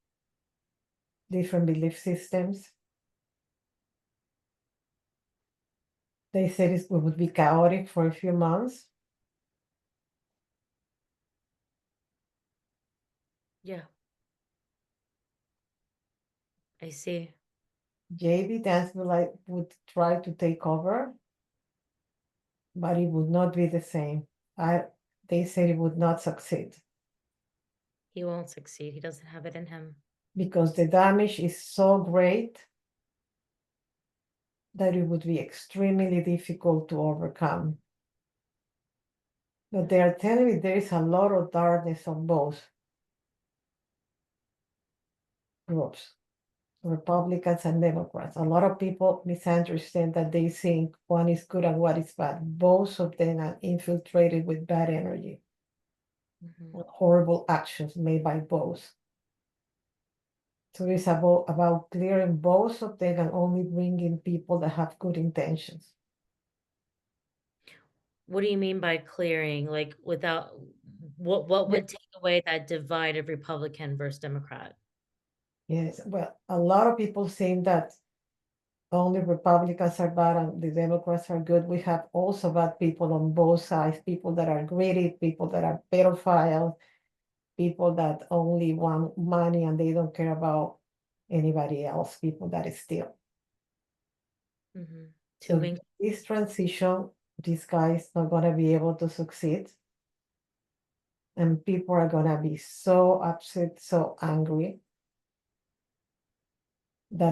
different belief systems. They said it would be chaotic for a few months. Yeah, I see. JD Dance would try to take over, but it would not be the same. They said it would not succeed He won't succeed. He doesn't have it in him. because the damage is so great that it would be extremely difficult to overcome. But they are telling me there is a lot of darkness on both groups, Republicans and Democrats. A lot of people misunderstand that they think one is good and one is bad. Both of them are infiltrated with bad energy, Mhm. with horrible actions made by both. So it's about clearing both of them and only bringing people that have good intentions. What do you mean by clearing? Like, without what Yeah. would take away that divide of Republican versus Democrat? Yes, well, a lot of people saying that only Republicans are bad and the Democrats are good. We have also bad people on both sides, people that are greedy, people that are pedophiles, people that only want money and they don't care about anybody else, people that steal. Mhm. Two So wings. this transition, this guy is not gonna be able to succeed. And people are gonna be so upset, so angry that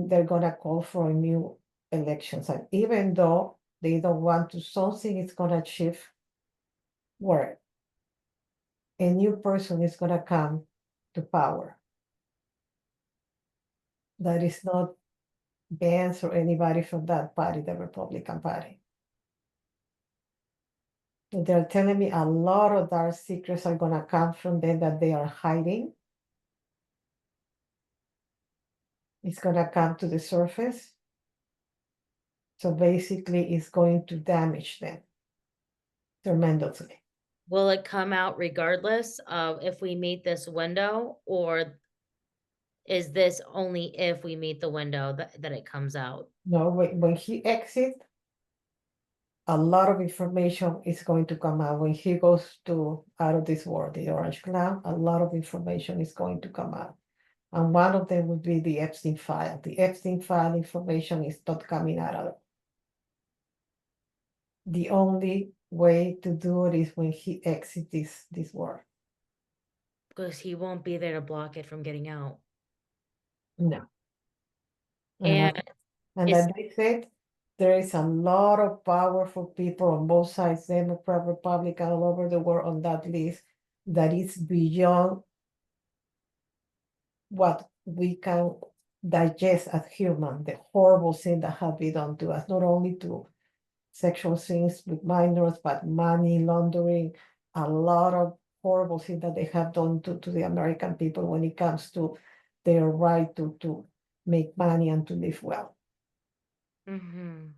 they're gonna call for a new elections. And even though they don't want to, something is gonna shift where a new person is gonna come to power. That is not Vance or anybody from that party, the Republican Party. They're telling me a lot of dark secrets are gonna come from them that they are hiding. It's gonna come to the surface. So basically, it's going to damage them tremendously. Will it come out regardless of if we meet this window, or is this only if we meet the window that it comes out? No, when he exits, a lot of information is going to come out. When he goes to out of this world, the orange cloud, a lot of information is going to come out. And one of them would be the Epstein file. The Epstein file information is not coming out at all. The only way to do it is when he exits this world. Because he won't be there to block it from getting out. No. And And is that they said there is a lot of powerful people on both sides, Democrat, Republican, all over the world on that list that is beyond what we can digest as human, the horrible thing that have been done to us, not only to sexual things with minors, but money laundering, a lot of horrible things that they have done to the American people when it comes to their right to make money and to live well. Mhm.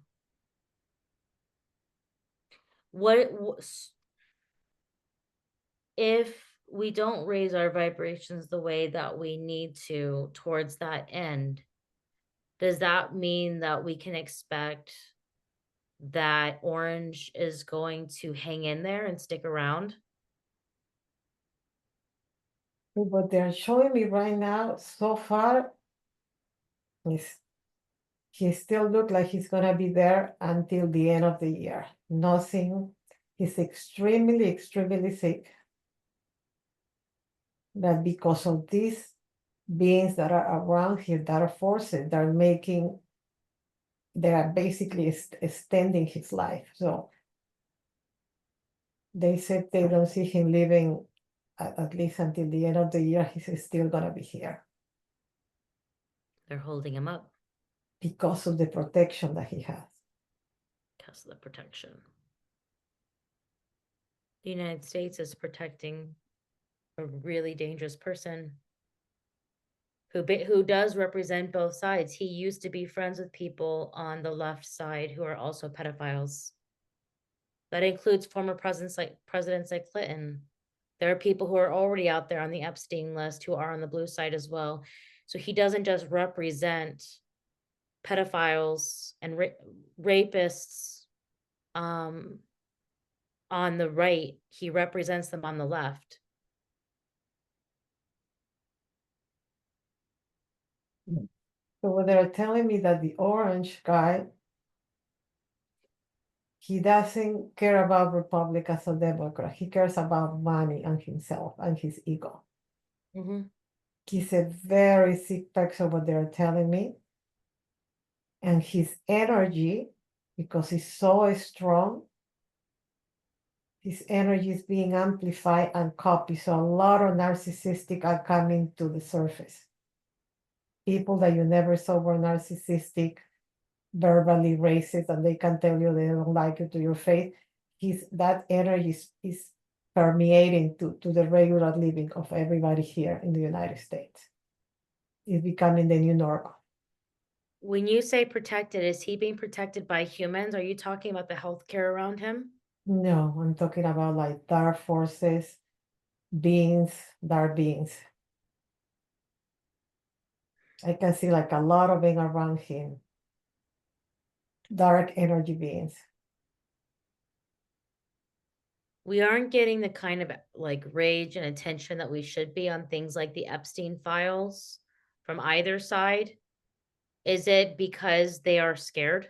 if we don't raise our vibrations the way that we need to towards that end, does that mean that we can expect that Orange is going to hang in there and stick around? What they're showing me right now, so far, is he still look like he's gonna be there until the end of the year. Nothing. He's extremely, extremely sick. That because of these beings that are around here, that are forces, that are making, they are basically extending his life. So they said they don't see him living at least until the end of the year. He's still gonna be here They're holding him up because of the protection that he has. because of the protection. The United States is protecting a really dangerous person who does represent both sides. He used to be friends with people on the left side who are also pedophiles. That includes former presidents like Clinton. There are people who are already out there on the Epstein list who are on the blue side as well. So he doesn't just represent pedophiles and rapists on the right, he represents them on the left. So when they're telling me that the orange guy, he doesn't care about Republicans or Democrats. He cares about money and himself and his ego. Mm-hmm. He's a very sick person, what they're telling me. And his energy, because he's so strong, his energy is being amplified and copied. So a lot of narcissistic are coming to the surface. People that you never saw were narcissistic, verbally racist, and they can tell you they don't like you to your face. That energy is permeating to the regular living of everybody here in the United States. It's becoming the new normal. When you say protected, is he being protected by humans? Are you talking about the healthcare around him? No, I'm talking about like dark forces, beings, dark beings. I can see like a lot of them around him. Dark energy beings. We aren't getting the kind of like rage and attention that we should be on things like the Epstein files from either side. Is it because they are scared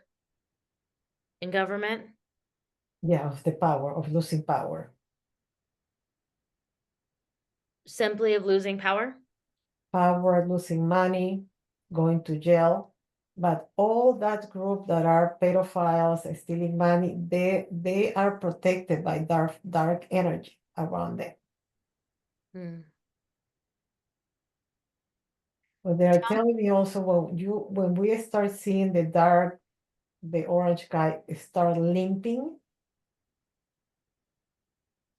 in government? Yeah, of the power, of losing power. Simply of losing power? Power, losing money, going to jail. But all that group that are pedophiles and stealing money, they are protected by dark energy around them. Hmm. But they are telling me also when we start seeing the orange guy start limping,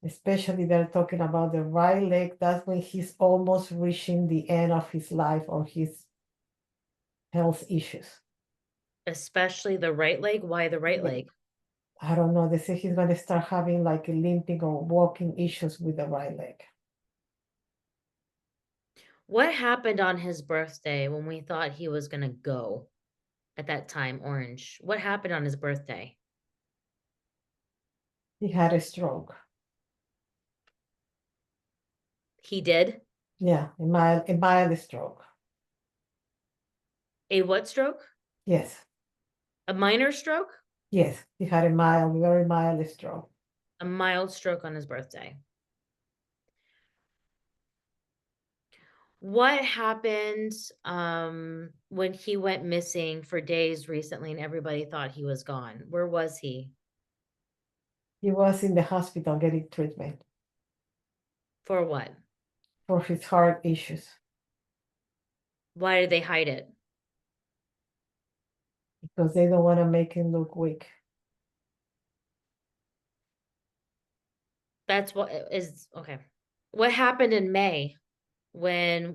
especially they're talking about the right leg, that's when he's almost reaching the end of his life or his health issues. Especially the right leg? Why the right Yeah. leg? I don't know. They say he's going to start having like a limping or walking issues with the right leg. What happened on his birthday when we thought he was going to go at that time, Orange? What happened on his birthday? He had a stroke. He did? Yeah, a mild stroke. A what stroke? Yes, A minor stroke? yes, he had a mild, very mild stroke. A mild stroke on his birthday. What happened when he went missing for days recently and everybody thought he was gone? Where was he? He was in the hospital getting treatment For what? for his heart issues Why did they hide it? because they don't want to make him look weak. That's what is okay. What happened in May when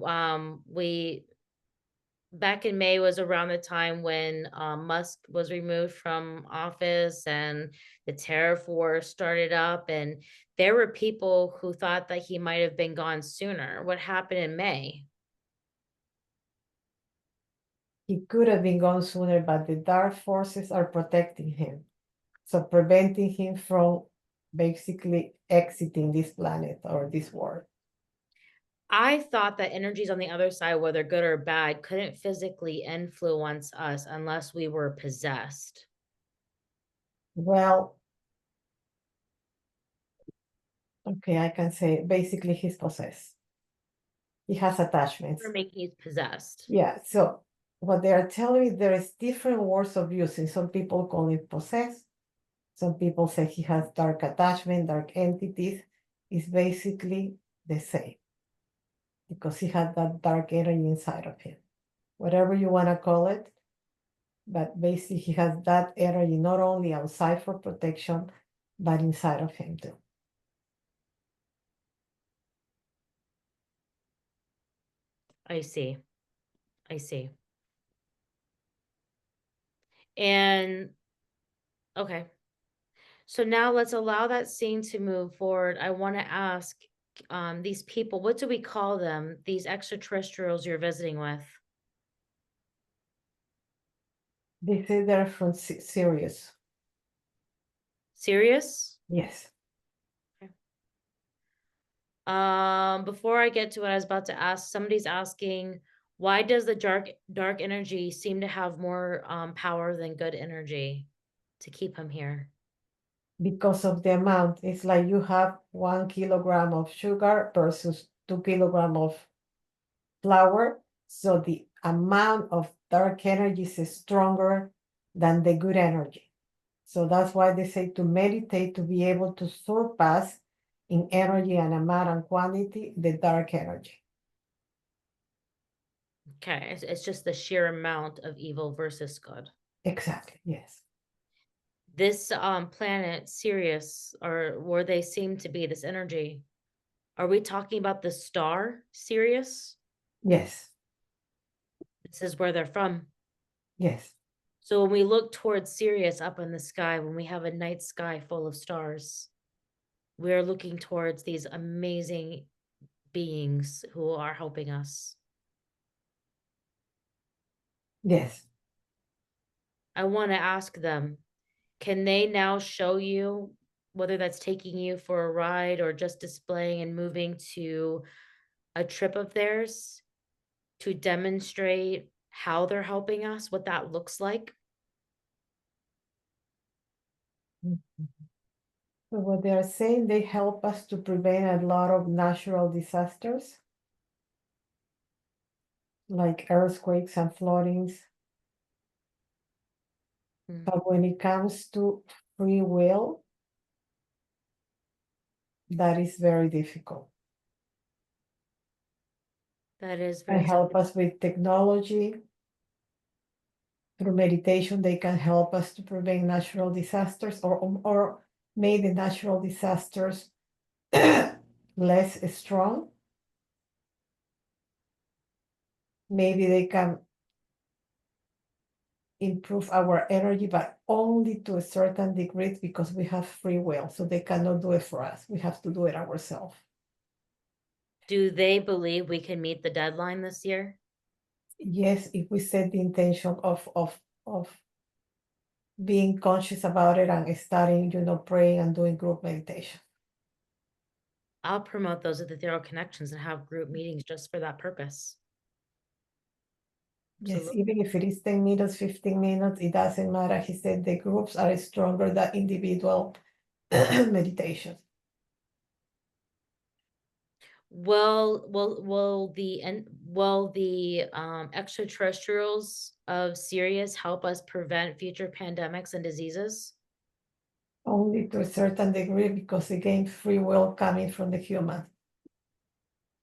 back in May was around the time when Musk was removed from office and the tariff war started up, and there were people who thought that he might have been gone sooner. What happened in May? He could have been gone sooner, but the dark forces are protecting him. So preventing him from basically exiting this planet or this world. I thought that energies on the other side, whether good or bad, couldn't physically influence us unless we were possessed. Well, okay, I can say basically he's possessed. He has attachments. We're making you possessed. Yeah, so what they are telling me, there is different words of using. Some people call it possessed. Some people say he has dark attachment, dark entities. It's basically the same because he had that dark energy inside of him. Whatever you want to call it, but basically he has that energy not only outside for protection, but inside of him too. I see. I see. And okay. So now let's allow that scene to move forward. I want to ask these people, what do we call them? These extraterrestrials you're visiting with? They say they're from Sirius. Serious? Yes. Before I get to what I was about to ask, somebody's asking, why does the dark energy seem to have more power than good energy to keep him here? Because of the amount. It's like you have 1 kilogram of sugar versus 2 kilogram of flour. So the amount of dark energy is stronger than the good energy. So that's why they say to meditate to be able to surpass in energy and amount and quantity the dark energy. Okay, it's just the sheer amount of evil versus good. Exactly. Yes. This planet, Sirius, or where they seem to be, this energy, are we talking about the star Sirius? Yes. This is where they're from. Yes. So when we look towards Sirius up in the sky, when we have a night sky full of stars, we are looking towards these amazing beings who are helping us. Yes. I want to ask them, can they now show you, whether that's taking you for a ride or just displaying and moving to a trip of theirs, to demonstrate how they're helping us, what that looks like? Mhm. So what they are saying, they help us to prevent a lot of natural disasters like earthquakes and floodings. Mm, But when it comes to free will, that is very difficult. that is And very help difficult. us with technology. Through meditation, they can help us to prevent natural disasters or make the natural disasters less strong. Maybe they can improve our energy, but only to a certain degree because we have free will. So they cannot do it for us. We have to do it ourselves. Do they believe we can meet the deadline this year? Yes, if we set the intention of being conscious about it and starting, praying and doing group meditation. I'll promote those at the Ethereal Connections and have group meetings just for that purpose. Yes, Absolutely. even if it is 10 minutes, 15 minutes, it doesn't matter. He said the groups are stronger than individual meditations. Will the extraterrestrials of Sirius help us prevent future pandemics and diseases? Only to a certain degree because again, free will coming from the human.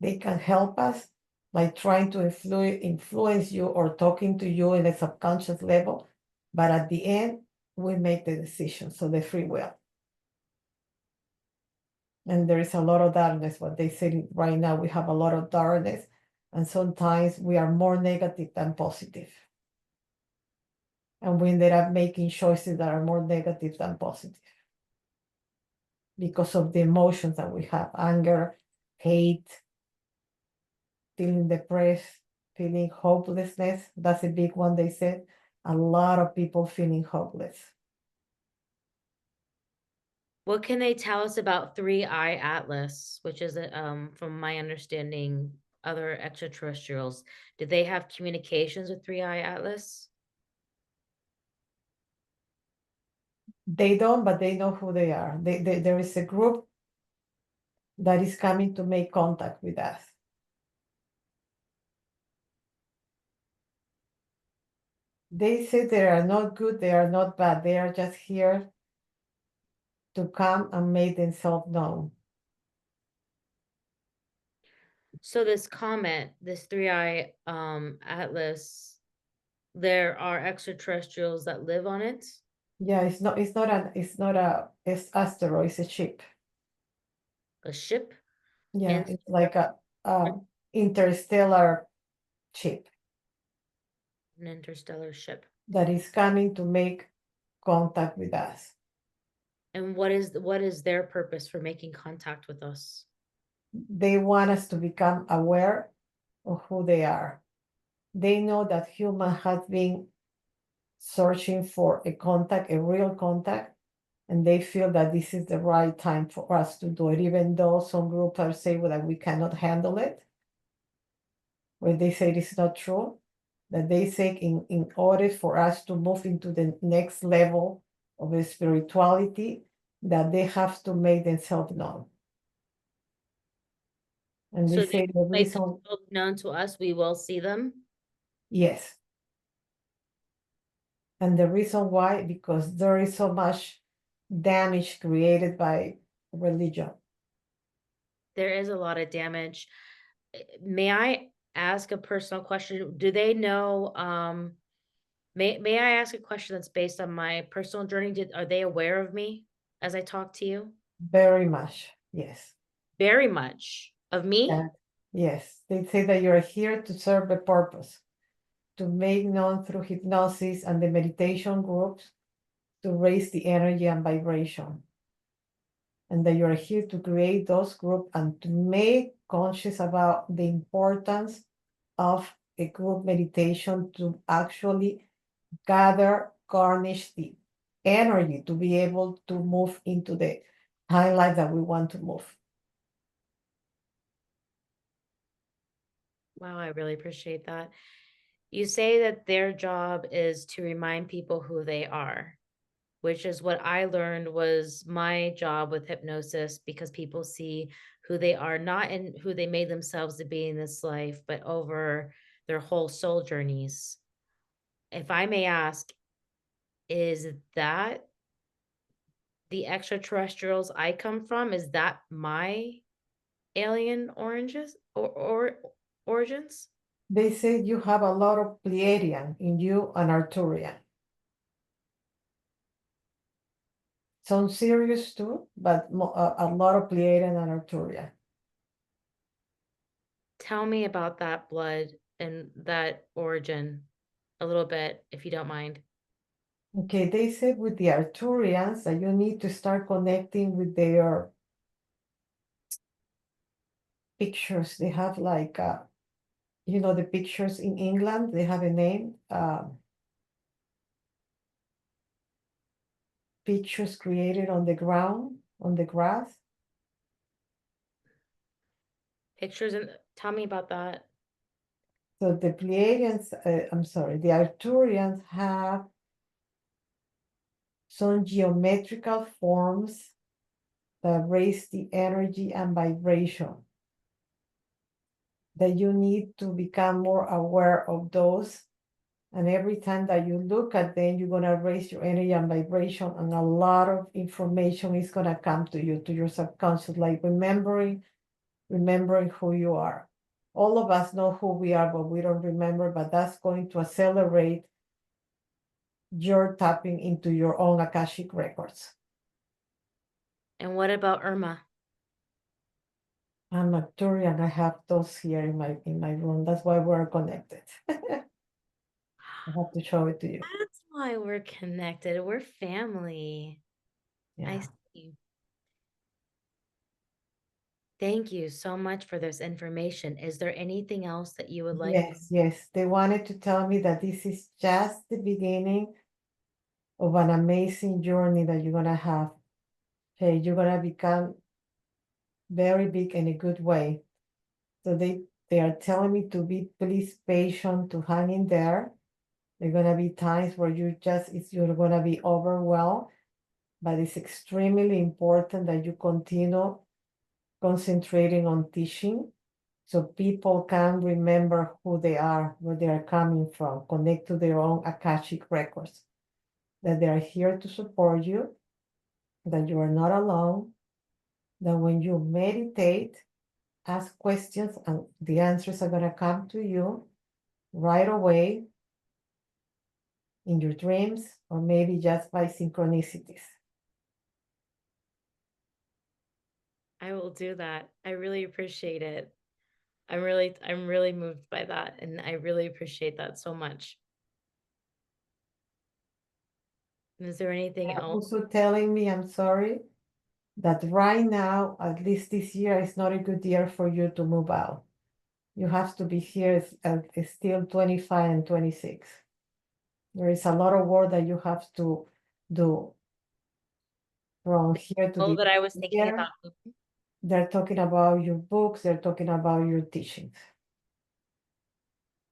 They can help us by trying to influence you or talking to you in a subconscious level. But at the end, we make the decision. So the free will. And there is a lot of darkness. What they say right now, we have a lot of darkness. And sometimes we are more negative than positive. And we ended up making choices that are more negative than positive because of the emotions that we have: anger, hate, feeling depressed, feeling hopelessness. That's a big one, they said. A lot of people feeling hopeless. What can they tell us about Three Eye Atlas, which is, from my understanding, other extraterrestrials? Do they have communications with Three Eye Atlas? They don't, but they know who they are. There is a group that is coming to make contact with us. They say they are not good, they are not bad, they are just here to come and make themselves known. So this comet, this Three Eye Atlas, there are extraterrestrials that live on it. Yeah, it's not it's asteroid, it's a ship. A ship Yeah, and it's like a interstellar ship an interstellar ship. that is coming to make contact with us. And what is their purpose for making contact with us? They want us to become aware of who they are. They know that human has been searching for a contact, a real contact, and they feel that this is the right time for us to do it, even though some groups are saying that we cannot handle it, where they say it's not true, that they say in order for us to move into the next level of the spirituality, that they have to make themselves known. And So they they say the make reason, themselves known to us, we will see them. yes. And the reason why, because there is so much damage created by religion. There is a lot of damage. May I ask a personal question? Do they know, may I ask a question that's based on my personal journey? Are they aware of me as I talk to you? Very much, yes. Very much. Of me? And yes, they say that you're here to serve a purpose, to make known through hypnosis and the meditation groups to raise the energy and vibration. And that you're here to create those groups and to make conscious about the importance of a group meditation to actually gather, garnish the energy to be able to move into the high life that we want to move. Wow, I really appreciate that. You say that their job is to remind people who they are, which is what I learned was my job with hypnosis, because people see who they are, not in who they made themselves to be in this life, but over their whole soul journeys. If I may ask, is that the extraterrestrials I come from? Is that my alien oranges or origins? They say you have a lot of Pleiadian in you and Arcturian. Some serious too, but a lot of Pleiadian and Arcturian. Tell me about that blood and that origin a little bit, if you don't mind. Okay, they said with the Arcturians that you need to start connecting with their pictures. They have like, the pictures in England, they have a name, pictures created on the ground, on the grass. Pictures and tell me about that. So the Pleiadians, the Arcturians have some geometrical forms that raise the energy and vibration, that you need to become more aware of those. And every time that you look at them, you're going to raise your energy and vibration, and a lot of information is going to come to you, to your subconscious, like remembering who you are. All of us know who we are, but we don't remember, but that's going to accelerate your tapping into your own Akashic records. And what about Irma? I'm Arcturian. I have those here in my room. That's why we're connected. I have to show it to you. That's why we're connected. We're family. I Yeah. see. Thank you so much for this information. Is there anything else that you would like? Yes, yes. They wanted to tell me that this is just the beginning of an amazing journey that you're gonna have. Okay, you're gonna become very big in a good way. So they are telling me to be please patient, to hang in there. There are gonna be times where you're gonna be overwhelmed, but it's extremely important that you continue concentrating on teaching so people can remember who they are, where they are coming from, connect to their own Akashic records, that they are here to support you, that you are not alone, that when you meditate, ask questions and the answers are going to come to you right away in your dreams or maybe just by synchronicities. I will do that. I really appreciate it. I'm really moved by that, and I really appreciate that so much. Is there anything They're else? also telling me, I'm sorry, that right now, at least this year, is not a good year for you to move out. You have to be here still 25 and 26. There is a lot of work that you have to do from here to Oh, the that I was thinking year. about moving. They're talking about your books, they're talking about your teachings.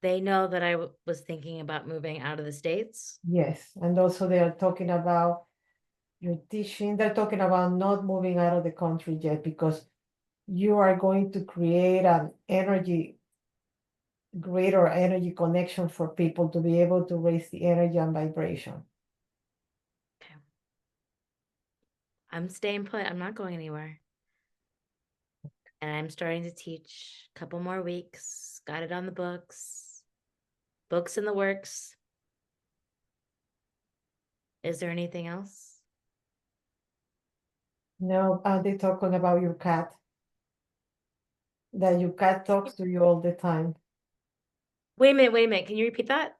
They know that I was thinking about moving out of the States. Yes, and also they are talking about your teaching. They're talking about not moving out of the country yet because you are going to create an greater energy connection for people to be able to raise the energy and vibration. Okay. I'm staying put. I'm not going anywhere. And I'm starting to teach a couple more weeks. Got it on the books. Books in the works. Is there anything else? No, they're talking about your cat, that your cat talks to you all the time, Wait a minute, wait a minute. Can you repeat that?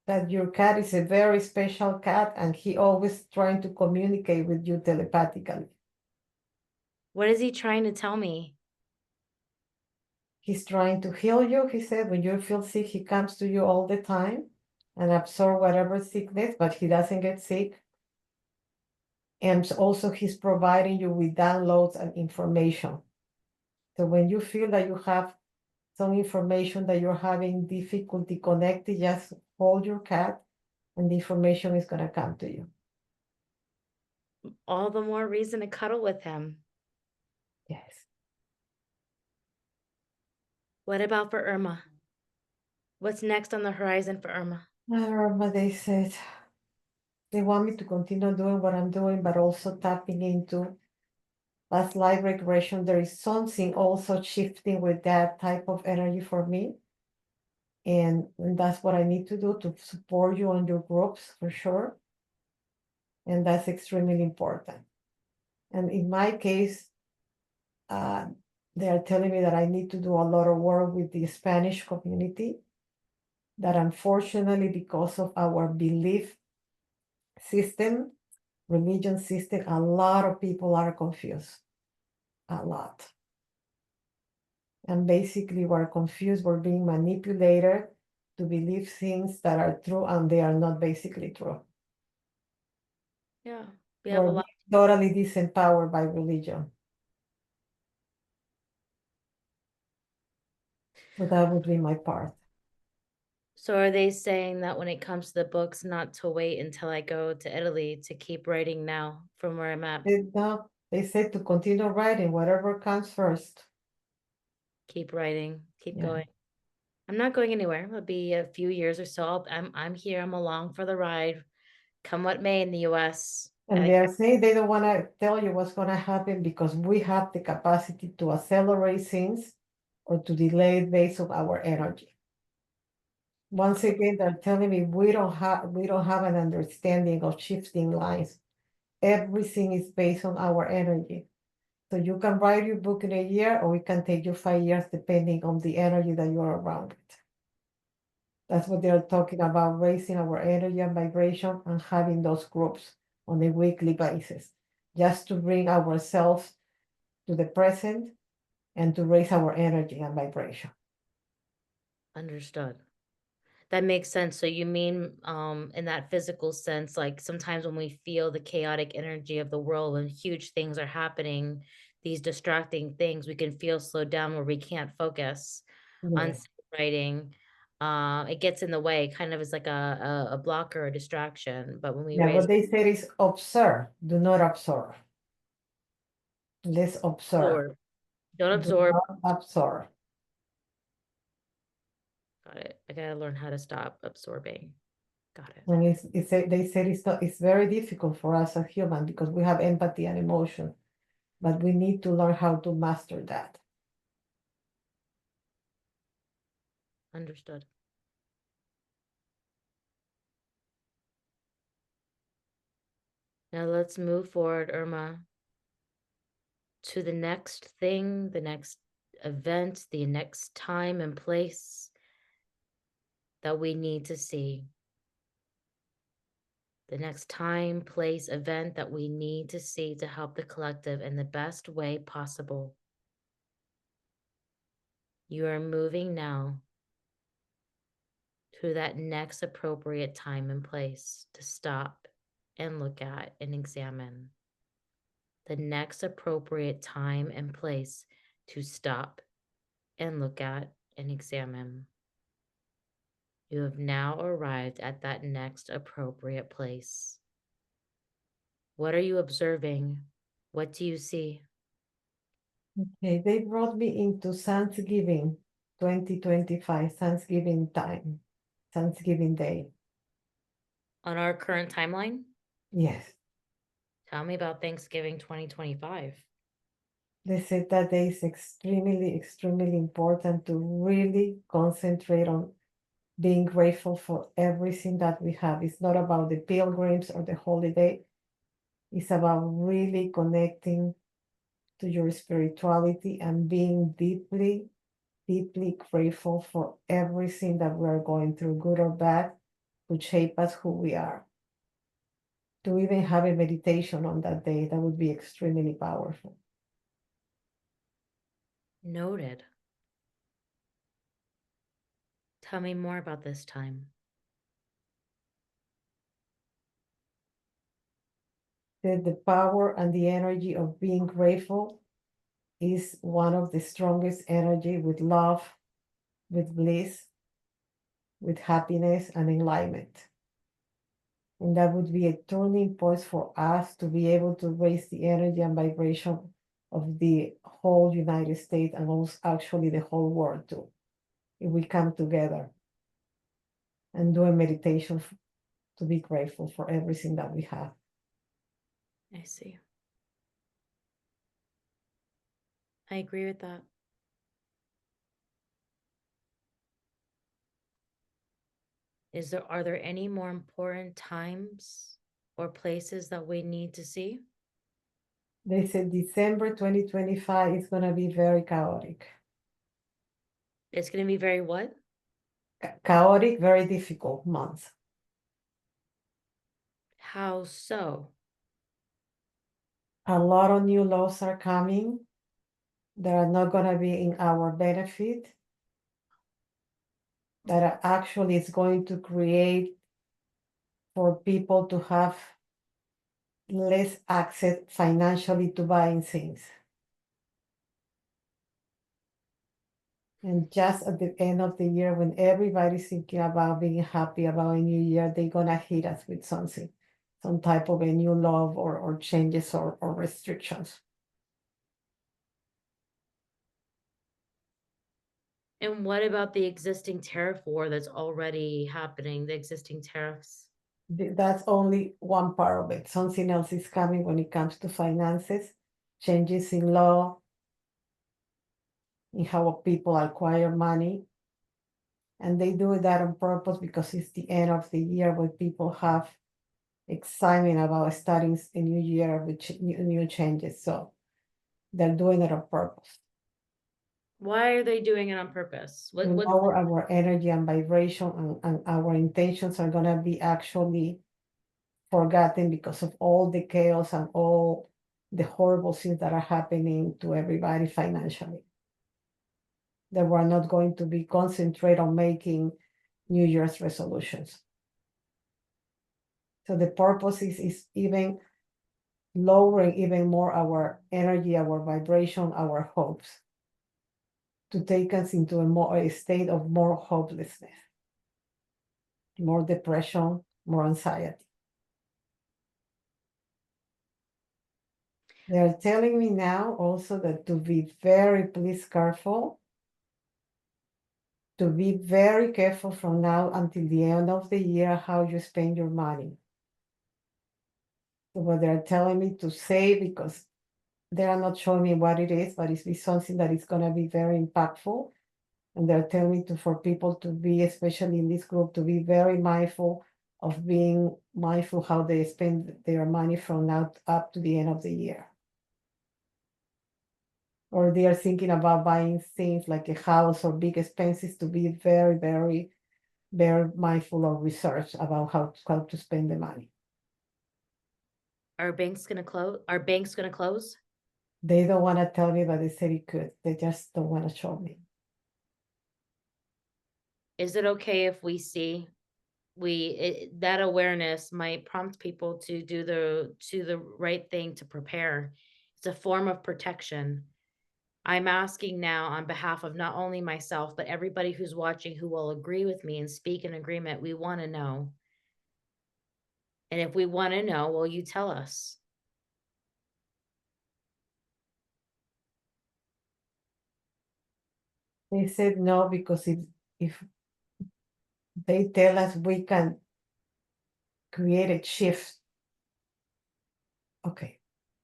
that your cat is a very special cat and he always trying to communicate with you telepathically. What is he trying to tell me? He's trying to heal you, he said. When you feel sick, he comes to you all the time and absorb whatever sickness, but he doesn't get sick. And also he's providing you with downloads and information. So when you feel that you have some information that you're having difficulty connecting, just hold your cat and the information is going to come to you. All the more reason to cuddle with him. Yes. What about for Irma? What's next on the horizon for Irma? But they said they want me to continue doing what I'm doing, but also tapping into past life regression. There is something also shifting with that type of energy for me. And that's what I need to do to support you on your groups for sure. And that's extremely important. And in my case, they are telling me that I need to do a lot of work with the Spanish community, that unfortunately, because of our belief system, religion system, a lot of people are confused. A lot. And basically, we're confused, we're being manipulated to believe things that are true and they are not basically true. Yeah, we have We're a being lot. totally disempowered by religion. So that would be my part. So are they saying that when it comes to the books, not to wait until I go to Italy to keep writing now from where I'm at? They said to continue writing, whatever comes first. Keep writing, keep Yeah. going. I'm not going anywhere. It'll be a few years or so. I'm here. I'm along for the ride. Come what may in the US. And they are saying they don't want to tell you what's going to happen because we have the capacity to accelerate things or to delay it based on our energy. Once again, they're telling me we don't have an understanding of shifting lines. Everything is based on our energy. So you can write your book in a year, or it can take you 5 years, depending on the energy that you're around it. That's what they're talking about, raising our energy and vibration and having those groups on a weekly basis, just to bring ourselves to the present and to raise our energy and vibration. Understood. That makes sense. So you mean, in that physical sense, like sometimes when we feel the chaotic energy of the world, when huge things are happening, these distracting things, we can feel slowed down where we can't focus on Yes. writing. It gets in the way, kind of as like a blocker, a distraction. But when we Yeah, raise what they said is observe, do not absorb. Let's observe, absorb, don't do absorb. not absorb. Got it. I gotta learn how to stop absorbing. Got it. And they said it's very difficult for us as human because we have empathy and emotion, but we need to learn how to master that. Understood. Now let's move forward, Irma, to the next thing, the next event, the next time and place that we need to see. The next time, place, event that we need to see to help the collective in the best way possible. You are moving now to that next appropriate time and place to stop and look at and examine. The next appropriate time and place to stop and look at and examine. You have now arrived at that next appropriate place. What are you observing? What do you see? Okay, they brought me into Thanksgiving 2025, Thanksgiving time, Thanksgiving Day. On our current timeline, Yes, tell me about Thanksgiving 2025. they said that day is extremely, extremely important to really concentrate on being grateful for everything that we have. It's not about the pilgrims or the holiday. It's about really connecting to your spirituality and being deeply, deeply grateful for everything that we're going through, good or bad, to shape us who we are. To even have a meditation on that day, that would be extremely powerful. Noted. Tell me more about this time. The power and the energy of being grateful is one of the strongest energy with love, with bliss, with happiness and enlightenment. And that would be a turning point for us to be able to raise the energy and vibration of the whole United States and also actually the whole world too. If we come together and do a meditation to be grateful for everything that we have. I see. I agree with that. Are there any more important times or places that we need to see? They said December 2025 is going to be very chaotic. It's going to be very what? Chaotic, very difficult month. How so? A lot of new laws are coming that are not going to be in our benefit, that are actually is going to create for people to have less access financially to buying things. And just at the end of the year, when everybody's thinking about being happy about a new year, they're gonna hit us with something, some type of a new law or changes or restrictions. And what about the existing tariff war that's already happening, the existing tariffs? That's only one part of it. Something else is coming when it comes to finances, changes in law, in how people acquire money. And they do that on purpose because it's the end of the year where people have excitement about starting a new year with new changes. So They're doing it on purpose Why are they doing it on purpose? to What lower our energy and vibration, and our intentions are going to be actually forgotten because of all the chaos and all the horrible things that are happening to everybody financially. That we're not going to be concentrate on making New Year's resolutions. So the purpose is even lowering even more our energy, our vibration, our hopes, to take us into a state of more hopelessness, more depression, more anxiety. They're telling me now also that to be very, please, careful, to be very careful from now until the end of the year how you spend your money. So what they're telling me to say, because they are not showing me what it is, but it's something that is going to be very impactful. And they're telling me for people to be, especially in this group, to be very mindful of being mindful how they spend their money from now up to the end of the year. Or they are thinking about buying things like a house or big expenses, to be very, very, very mindful of research about how to spend the money. are banks going to close? Are banks going to close? They don't want to tell me, but they said it could. They just don't want to show me. Is it okay if we see that awareness might prompt people to do the right thing to prepare? It's a form of protection. I'm asking now on behalf of not only myself, but everybody who's watching who will agree with me and speak in agreement. We want to know. And if we want to know, will you tell us? They said no, because if they tell us we can create a shift. Okay,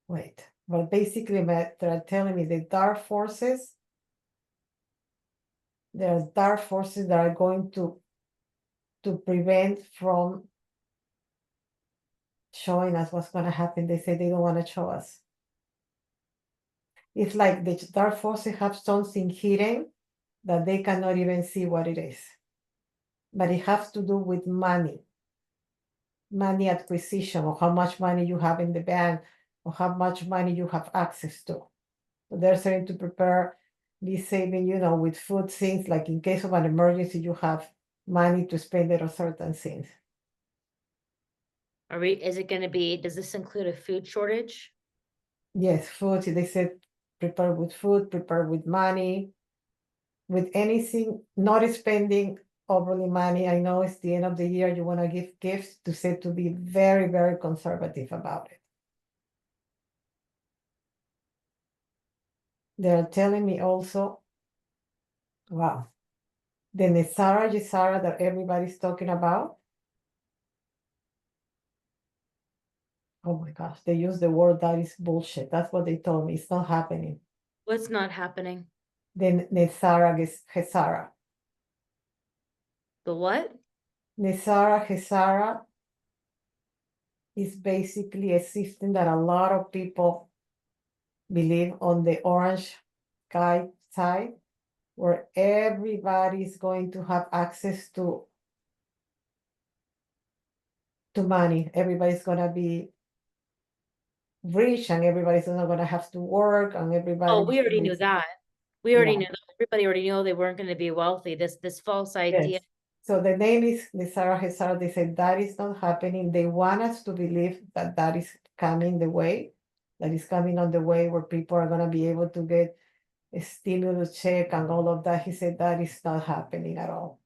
wait. But basically, they're telling me the dark forces, there's dark forces that are going to prevent from showing us what's going to happen. They say they don't want to show us. It's like the dark forces have something hidden that they cannot even see what it is. But it has to do with money acquisition, or how much money you have in the bank, or how much money you have access to. So they're trying to prepare, be saving, with food things, like in case of an emergency, you have money to spend it on certain things. Is it going to be, does this include a food shortage? Yes, food. They said prepare with food, prepare with money, with anything, not spending overly money. I know it's the end of the year, you want to give gifts, to say to be very, very conservative about it. They're telling me also, wow, the Nesara Yesara that everybody's talking about. Oh my gosh, they use the word that is bullshit. That's what they told me. It's not happening. What's not happening? The Nesara Gesara. The what? Nesara Gesara is basically a system that a lot of people believe on the orange sky side, where everybody is going to have access to money. Everybody's going to be rich, and everybody's not going to have to work, and everybody. Oh, we already knew that. We already Yeah. knew that. Everybody already knew they weren't going to be wealthy. This false idea. Yes. So the name is Nisara Hesara. They said that is not happening. They want us to believe that that is coming the way, that is coming on the way, where people are going to be able to get a stimulus check and all of that. He said that is not happening at all.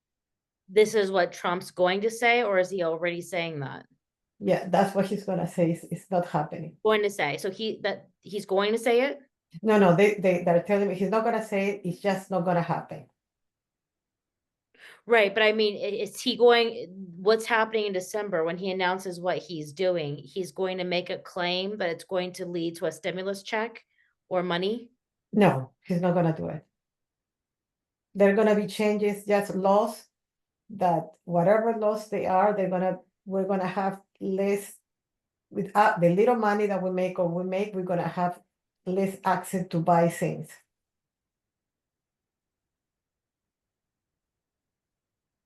This is what Trump's going to say, or is he already saying that? Yeah, that's what he's going to say. It's not happening. Going to say. So he's going to say it? No, they're telling me he's not going to say it. It's just not going to happen. Right, but I mean, is he going, what's happening in December when he announces what he's doing? He's going to make a claim that it's going to lead to a stimulus check or money? No, he's not going to do it. There are going to be changes, just laws, that whatever laws they are, we're going to have less, with the little money that we make, we're going to have less access to buy things.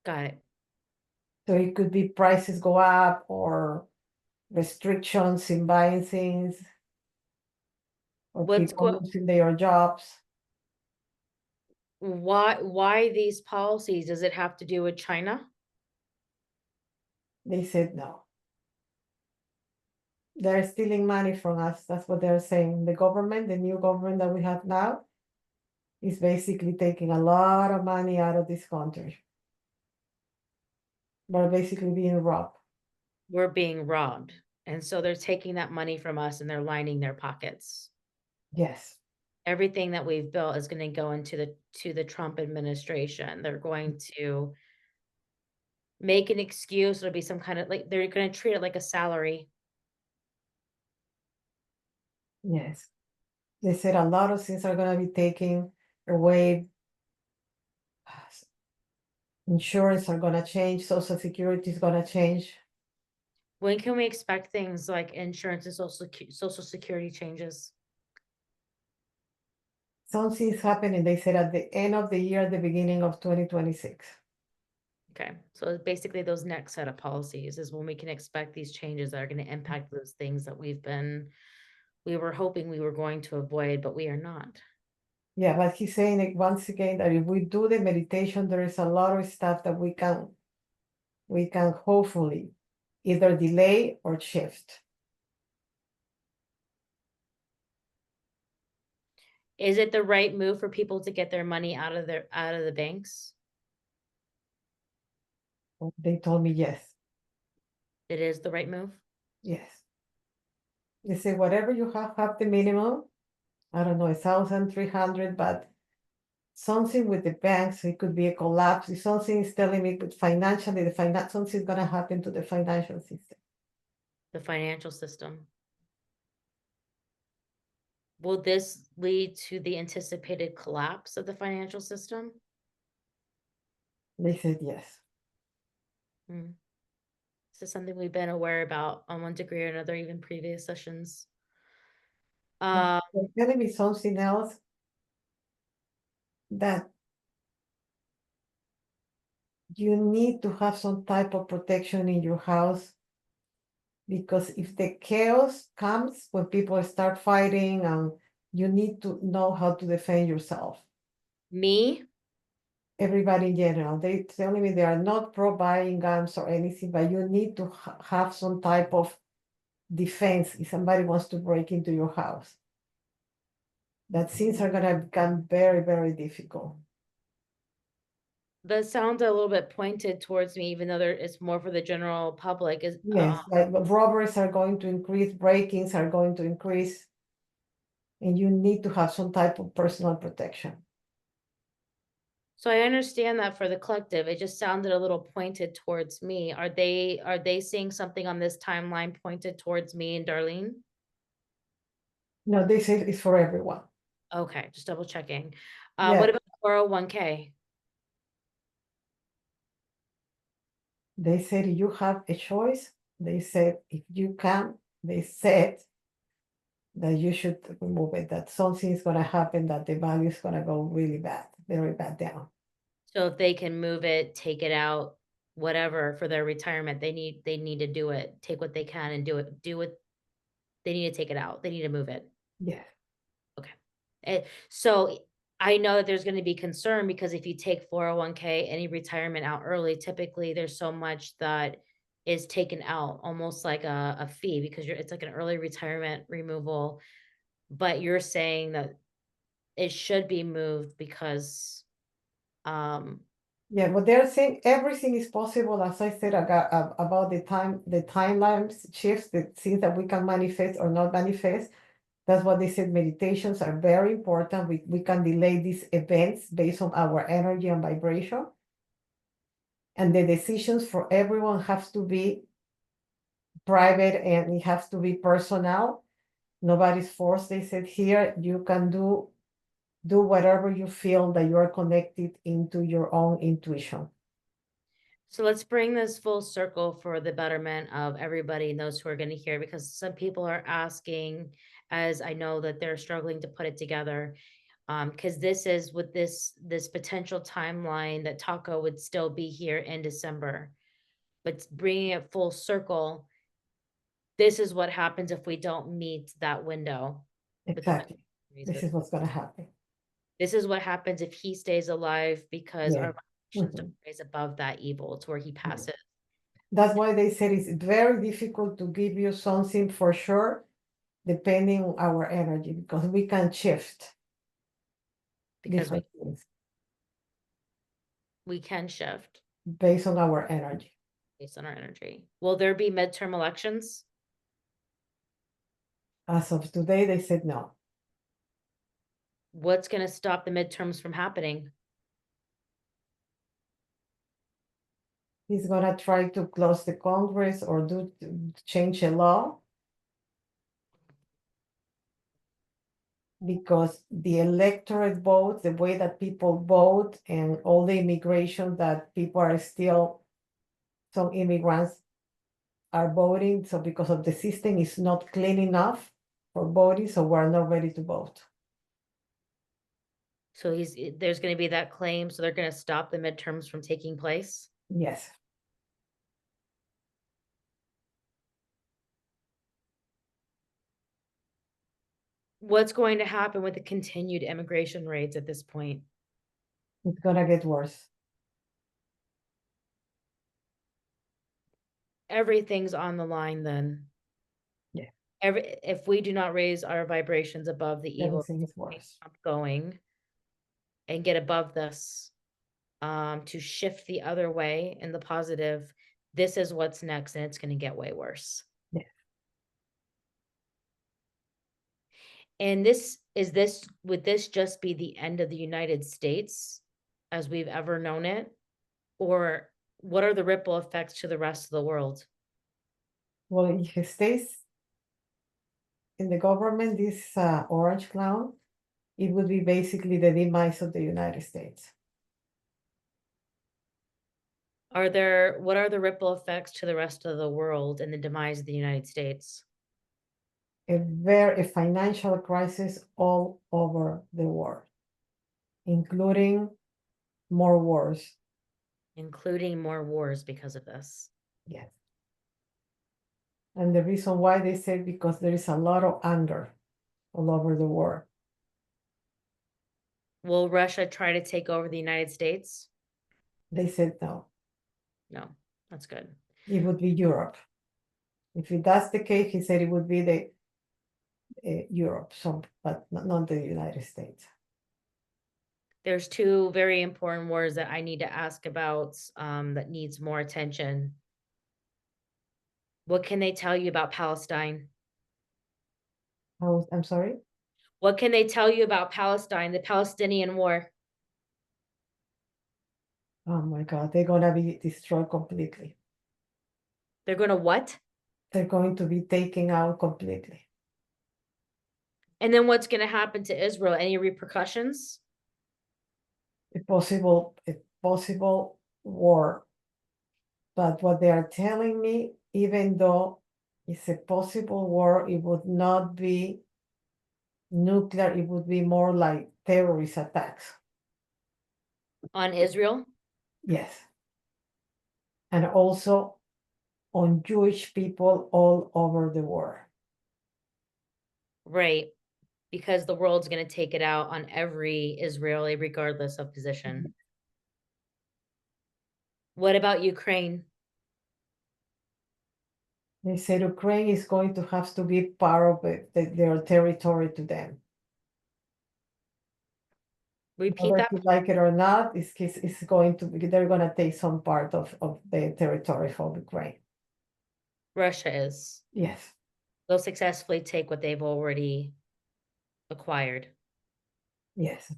Got it. So it could be prices go up or restrictions in buying things or What's people go losing their jobs. why these policies? Does it have to do with China? They said no. They're stealing money from us. That's what they're saying. The government, the new government that we have now, is basically taking a lot of money out of this country. We're basically being robbed. We're being robbed. And so they're taking that money from us and they're lining their pockets. Yes. Everything that we've built is going to go into the Trump administration. They're going to make an excuse. It'll be some kind of like they're going to treat it like a salary. Yes. They said a lot of things are going to be taken away. Insurance are going to change. Social Security is going to change. When can we expect things like insurance and social security changes? Something's happening. They said at the end of the year, the beginning of 2026. Okay, so basically those next set of policies is when we can expect these changes that are going to impact those things that we were hoping we were going to avoid, but we are not. Yeah, but he's saying it once again that if we do the meditation, there is a lot of stuff that we can hopefully either delay or shift. Is it the right move for people to get their money out of the banks? They told me yes, It is the right move. yes. They say whatever you have the minimum. I don't know, 1,300, but something with the banks, it could be a collapse. If something is telling me that financially, something's gonna happen to the financial system. The financial system. Will this lead to the anticipated collapse of the financial system? They said yes. Hmm. This is something we've been aware about on one degree or another, even previous sessions. They're telling me something else that you need to have some type of protection in your house because if the chaos comes when people start fighting and you need to know how to defend yourself. Me? Everybody in general, they telling me they are not pro buying guns or anything, but you need to have some type of defense if somebody wants to break into your house. That things are gonna become very, very difficult. That sounds a little bit pointed towards me, even though it's more for the general public. Yes, like robberies are going to increase, break-ins are going to increase, and you need to have some type of personal protection. So I understand that for the collective, it just sounded a little pointed towards me. Are they seeing something on this timeline pointed towards me and Darlene? No, this is for everyone. Okay, just double checking. Yeah. What about 401k? They said you have a choice. They said if you can, they said that you should remove it, that something is going to happen, that the value is going to go really bad, very bad down. So if they can move it, take it out, whatever for their retirement, they need to do it. Take what they can and do it. Do what they need to take it out. They need to move it. Yes. Okay. So I know that there's going to be concern because if you take 401k, any retirement out early, typically there's so much that is taken out, almost like a fee because it's like an early retirement removal. But you're saying that it should be moved because Yeah, but they're saying everything is possible, as I said, about the timelines shifts, the things that we can manifest or not manifest. That's what they said. Meditations are very important. We can delay these events based on our energy and vibration. And the decisions for everyone have to be private and it has to be personal. Nobody's forced. They said here you can do whatever you feel that you're connected into your own intuition. So let's bring this full circle for the betterment of everybody and those who are going to hear, because some people are asking, as I know that they're struggling to put it together. Because this is with this potential timeline that Taco would still be here in December, but bringing it full circle, this is what happens if we don't meet that window with the Exactly. This is what's going to happen. this is what happens if he stays alive, because Yeah. our vibrations don't raise above that evil to where he passes. That's why they said it's very difficult to give you something for sure, depending on our energy, because we can shift Because different things we can shift based on our energy. based on our energy. Will there be midterm elections? As of today, they said no. What's going to stop the midterms from happening? He's gonna try to close the Congress or do change a law, because the electorate vote, the way that people vote, and all the immigration that people are still, some immigrants are voting. So because of the system is not clean enough for voting, so we're not ready to vote. So there's going to be that claim. So they're going to stop the midterms from taking place. Yes. What's going to happen with the continued immigration rates at this point? It's gonna get worse. Everything's on the line then. Yeah. If we do not raise our vibrations above the evil Everything is worse. going and get above this, to shift the other way in the positive, this is what's next, and it's going to get way worse. Yeah. And would this just be the end of the United States as we've ever known it? Or what are the ripple effects to the rest of the world? Well, if he stays in the government, this orange clown, it would be basically the demise of the United States. What are the ripple effects to the rest of the world and the demise of the United States? A financial crisis all over the world, including more wars. Including more wars because of this. Yes. And the reason why they said, because there is a lot of anger all over the world. Will Russia try to take over the United States? They said no. No, that's good. It would be Europe. If that's the case, he said it would be the Europe, but not the United States. There's two very important wars that I need to ask about, that needs more attention. What can they tell you about Palestine? Oh, I'm sorry? What can they tell you about Palestine, the Palestinian war? Oh my God, they're gonna be destroyed completely. They're going to what? They're going to be taken out completely. And then what's going to happen to Israel? Any repercussions? A possible war. But what they are telling me, even though it's a possible war, it would not be nuclear, it would be more like terrorist attacks. On Israel? Yes. And also on Jewish people all over the world. Right. Because the world's going to take it out on every Israeli, regardless of position. What about Ukraine? They said Ukraine is going to have to be part of their territory to them. Repeat Whether that. you like it or not, it's going to be, they're going to take some part of the territory from Ukraine. Russia is. Yes. They'll successfully take what they've already acquired. Yes.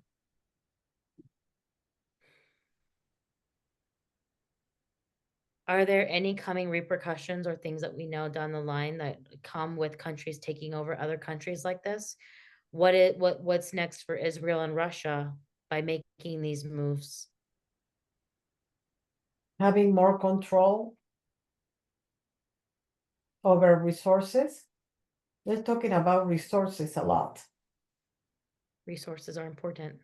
Are there any coming repercussions or things that we know down the line that come with countries taking over other countries like this? What's next for Israel and Russia by making these moves? having more control over resources. They're talking about resources a lot. Resources are important.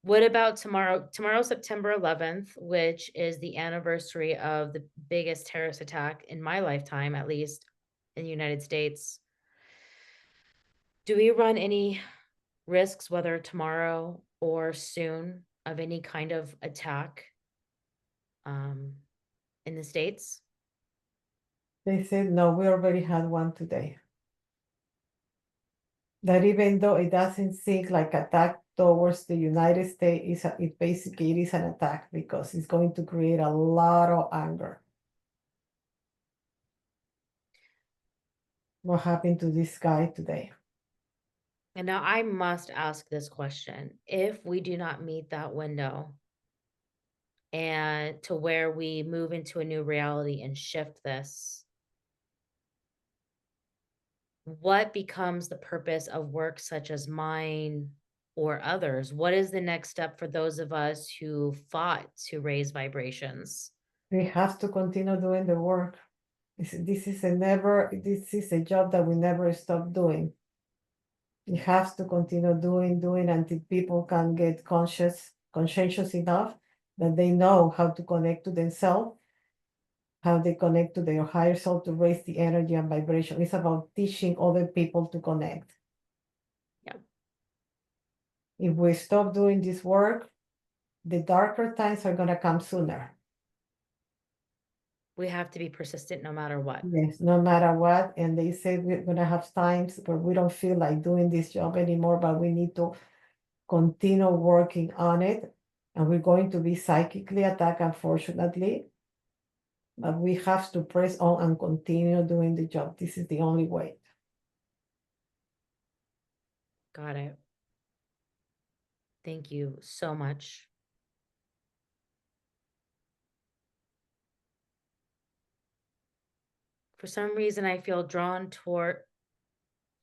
What about tomorrow? Tomorrow, September 11th, which is the anniversary of the biggest terrorist attack in my lifetime, at least in the United States. Do we run any risks, whether tomorrow or soon, of any kind of attack um, in the States? They said, no, we already had one today. That even though it doesn't seem like attack towards the United States, it basically is an attack because it's going to create a lot of anger. What happened to this guy today? And now I must ask this question. If we do not meet that window and to where we move into a new reality and shift this, what becomes the purpose of work such as mine or others? What is the next step for those of us who fought to raise vibrations? We have to continue doing the work. This is a job that we never stop doing. You have to continue doing until people can get conscientious enough that they know how to connect to themselves, how they connect to their higher self to raise the energy and vibration. It's about teaching other people to connect. Yeah. If we stop doing this work, the darker times are going to come sooner. We have to be persistent no matter what. Yes, no matter what. And they say we're going to have times where we don't feel like doing this job anymore, but we need to continue working on it. And we're going to be psychically attacked, unfortunately. But we have to press on and continue doing the job. This is the only way. Got it. Thank you so much. For some reason, I feel drawn toward,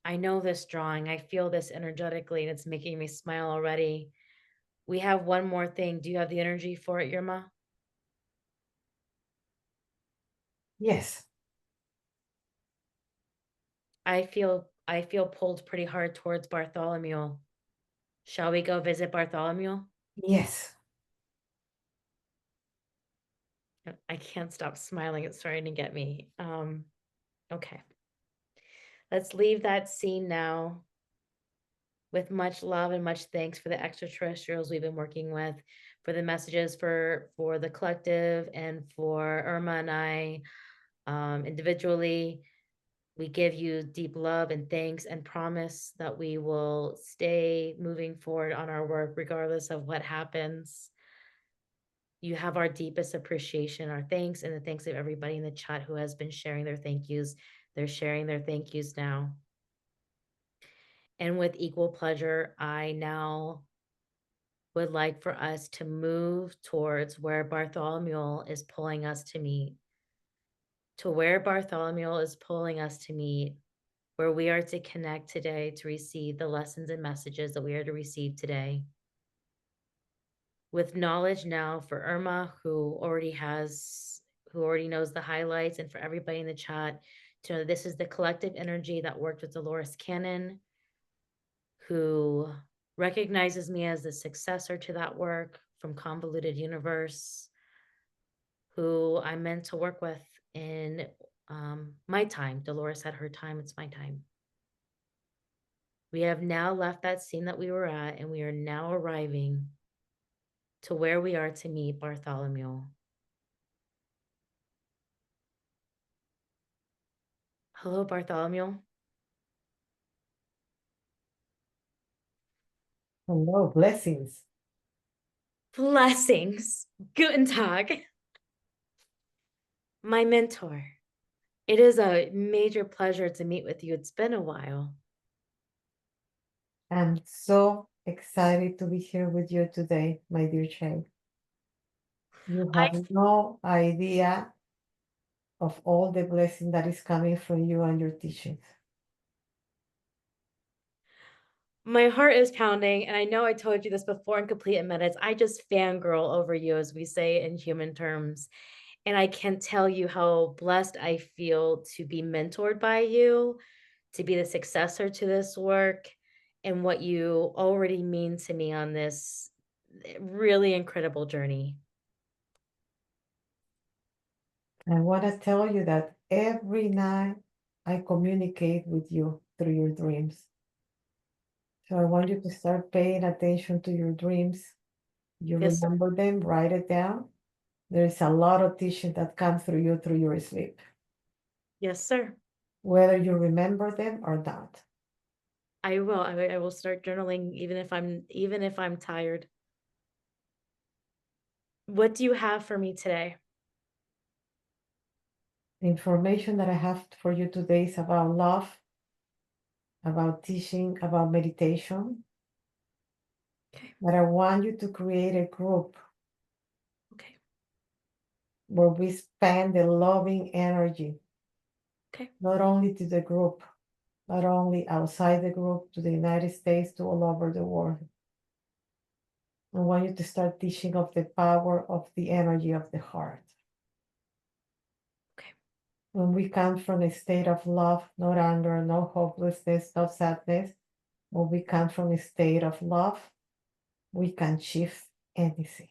I know this drawing, I feel this energetically, and it's making me smile already. We have one more thing. Do you have the energy for it, Yrma? Yes, I feel pulled pretty hard towards Bartholomew. Shall we go visit Bartholomew? yes. I can't stop smiling. It's starting to get me. Okay. Let's leave that scene now with much love and much thanks for the extraterrestrials we've been working with, for the messages for the collective and for Irma and I individually. We give you deep love and thanks and promise that we will stay moving forward on our work regardless of what happens. You have our deepest appreciation, our thanks, and the thanks of everybody in the chat who has been sharing their thank yous. They're sharing their thank yous now. And with equal pleasure, I now would like for us to move towards where Bartholomew is pulling us to meet. To where Bartholomew is pulling us to meet, where we are to connect today to receive the lessons and messages that we are to receive today. With knowledge now for Irma, who already knows the highlights, and for everybody in the chat to know this is the collective energy that worked with Dolores Cannon, who recognizes me as the successor to that work from Convoluted Universe, who I'm meant to work with in my time. Dolores had her time, it's my time. We have now left that scene that we were at, and we are now arriving to where we are to meet Bartholomew. Hello, Bartholomew. Hello, blessings. Blessings. Guten Tag. My mentor. It is a major pleasure to meet with you. It's been a while. I'm so excited to be here with you today, my dear child. You have no idea of all the blessing that is coming from you and your teachings. My heart is pounding, and I know I told you this before in Complete Minutes. I just fangirl over you, as we say in human terms. And I can't tell you how blessed I feel to be mentored by you, to be the successor to this work, and what you already mean to me on this really incredible journey. I want to tell you that every night I communicate with you through your dreams. So I want you to start paying attention to your dreams. You Yes, sir. remember them, write it down. There is a lot of teaching that comes through you through your sleep, Yes, sir. whether you remember them or not. I will. I will start journaling even if I'm tired. What do you have for me today? The information that I have for you today is about love, about teaching, about meditation. Okay. But I want you to create a group Okay. where we spend the loving energy, Okay. not only to the group, not only outside the group, to the United States, to all over the world. I want you to start teaching of the power of the energy of the heart. Okay. When we come from a state of love, not anger, no hopelessness, no sadness, when we come from a state of love, we can shift anything.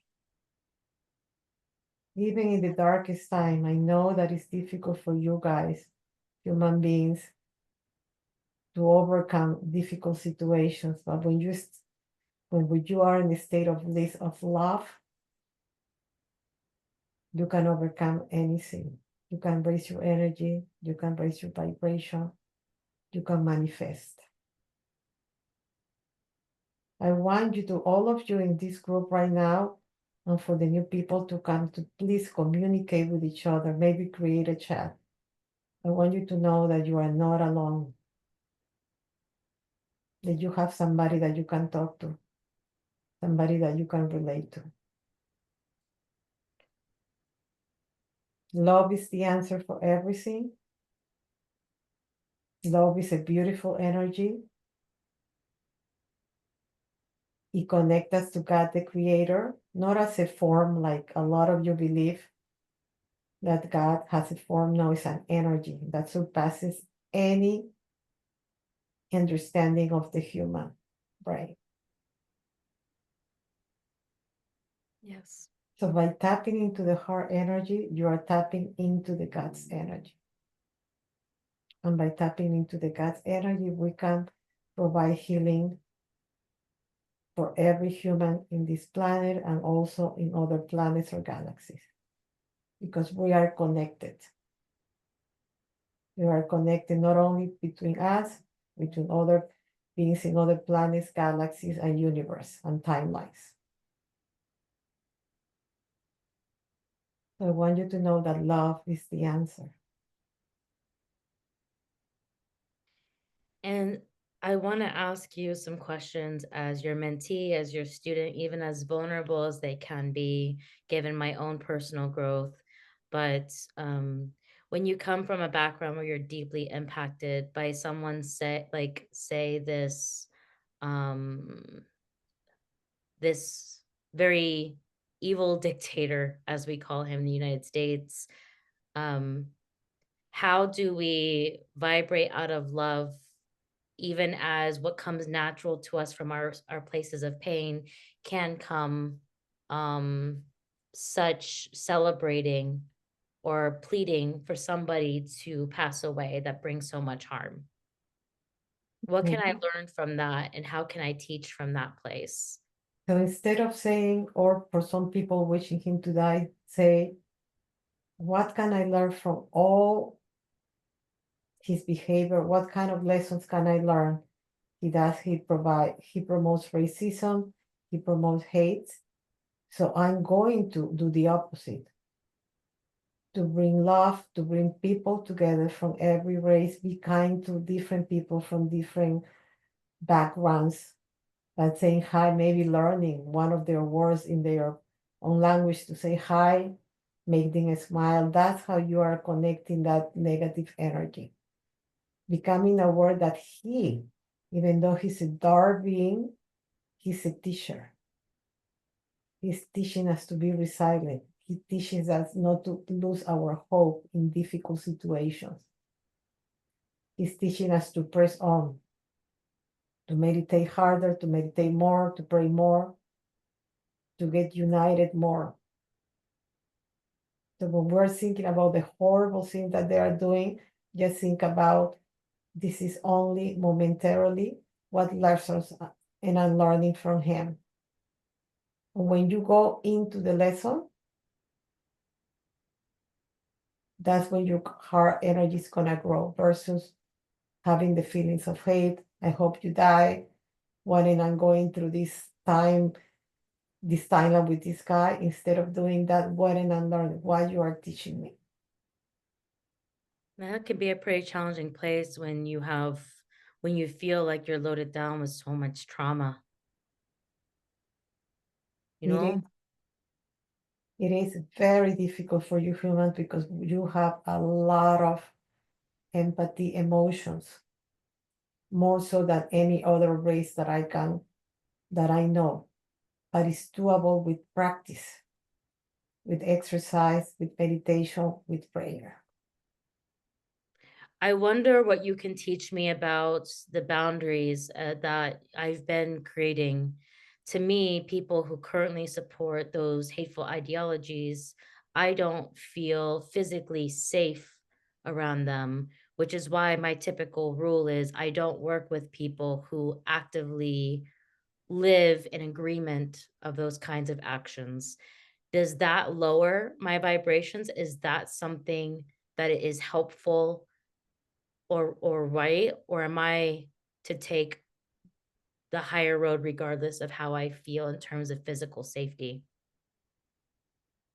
Even in the darkest time, I know that it's difficult for you guys, human beings, to overcome difficult situations. But when you are in a state of bliss of love, you can overcome anything. You can raise your energy, you can raise your vibration, you can manifest. I want you to, all of you in this group right now, and for the new people to come to please communicate with each other, maybe create a chat. I want you to know that you are not alone, that you have somebody that you can talk to, somebody that you can relate to. Love is the answer for everything. Love is a beautiful energy. It connects us to God the Creator, not as a form like a lot of you believe that God has a form. No, it's an energy that surpasses any understanding of the human brain. Yes. So by tapping into the heart energy, you are tapping into the God's energy. And by tapping into the God's energy, we can provide healing for every human in this planet and also in other planets or galaxies, because we are connected. We are connected not only between us, between other beings in other planets, galaxies, and universe and timelines. So I want you to know that love is the answer. And I want to ask you some questions as your mentee, as your student, even as vulnerable as they can be, given my own personal growth. But when you come from a background where you're deeply impacted by someone say um, this very evil dictator, as we call him in the United States, um, how do we vibrate out of love even as what comes natural to us from our places of pain can come such celebrating or pleading for somebody to pass away that brings so much harm? What can I Mhm. learn from that and how can I teach from that place? So instead of saying, or for some people wishing him to die, say, what can I learn from all his behavior? What kind of lessons can I learn? He promotes racism, he promotes hate. So I'm going to do the opposite, to bring love, to bring people together from every race, be kind to different people from different backgrounds, and saying hi, maybe learning one of their words in their own language to say hi, make them smile. That's how you are connecting that negative energy, becoming aware that he Even though he's a dark being, he's a teacher. He's teaching us to be resilient. He teaches us not to lose our hope in difficult situations. He's teaching us to press on, to meditate harder, to meditate more, to pray more, to get united more. So when we're thinking about the horrible things that they are doing, just think about this is only momentarily what lessons and I'm learning from him. And when you go into the lesson, that's when your heart energy is gonna grow versus having the feelings of hate. I hope you die. When I'm going through this timeline with this guy, instead of doing that, what and unlearn what you are teaching me. That could be a pretty challenging place when you feel like you're loaded down with so much trauma, you It is know? it is very difficult for you humans because you have a lot of empathy emotions, more so than any other race that I know. But it's doable with practice, with exercise, with meditation, with prayer. I wonder what you can teach me about the boundaries that I've been creating. To me, people who currently support those hateful ideologies, I don't feel physically safe around them, which is why my typical rule is I don't work with people who actively live in agreement of those kinds of actions. Does that lower my vibrations? Is that something that is helpful or right? Or am I to take the higher road regardless of how I feel in terms of physical safety?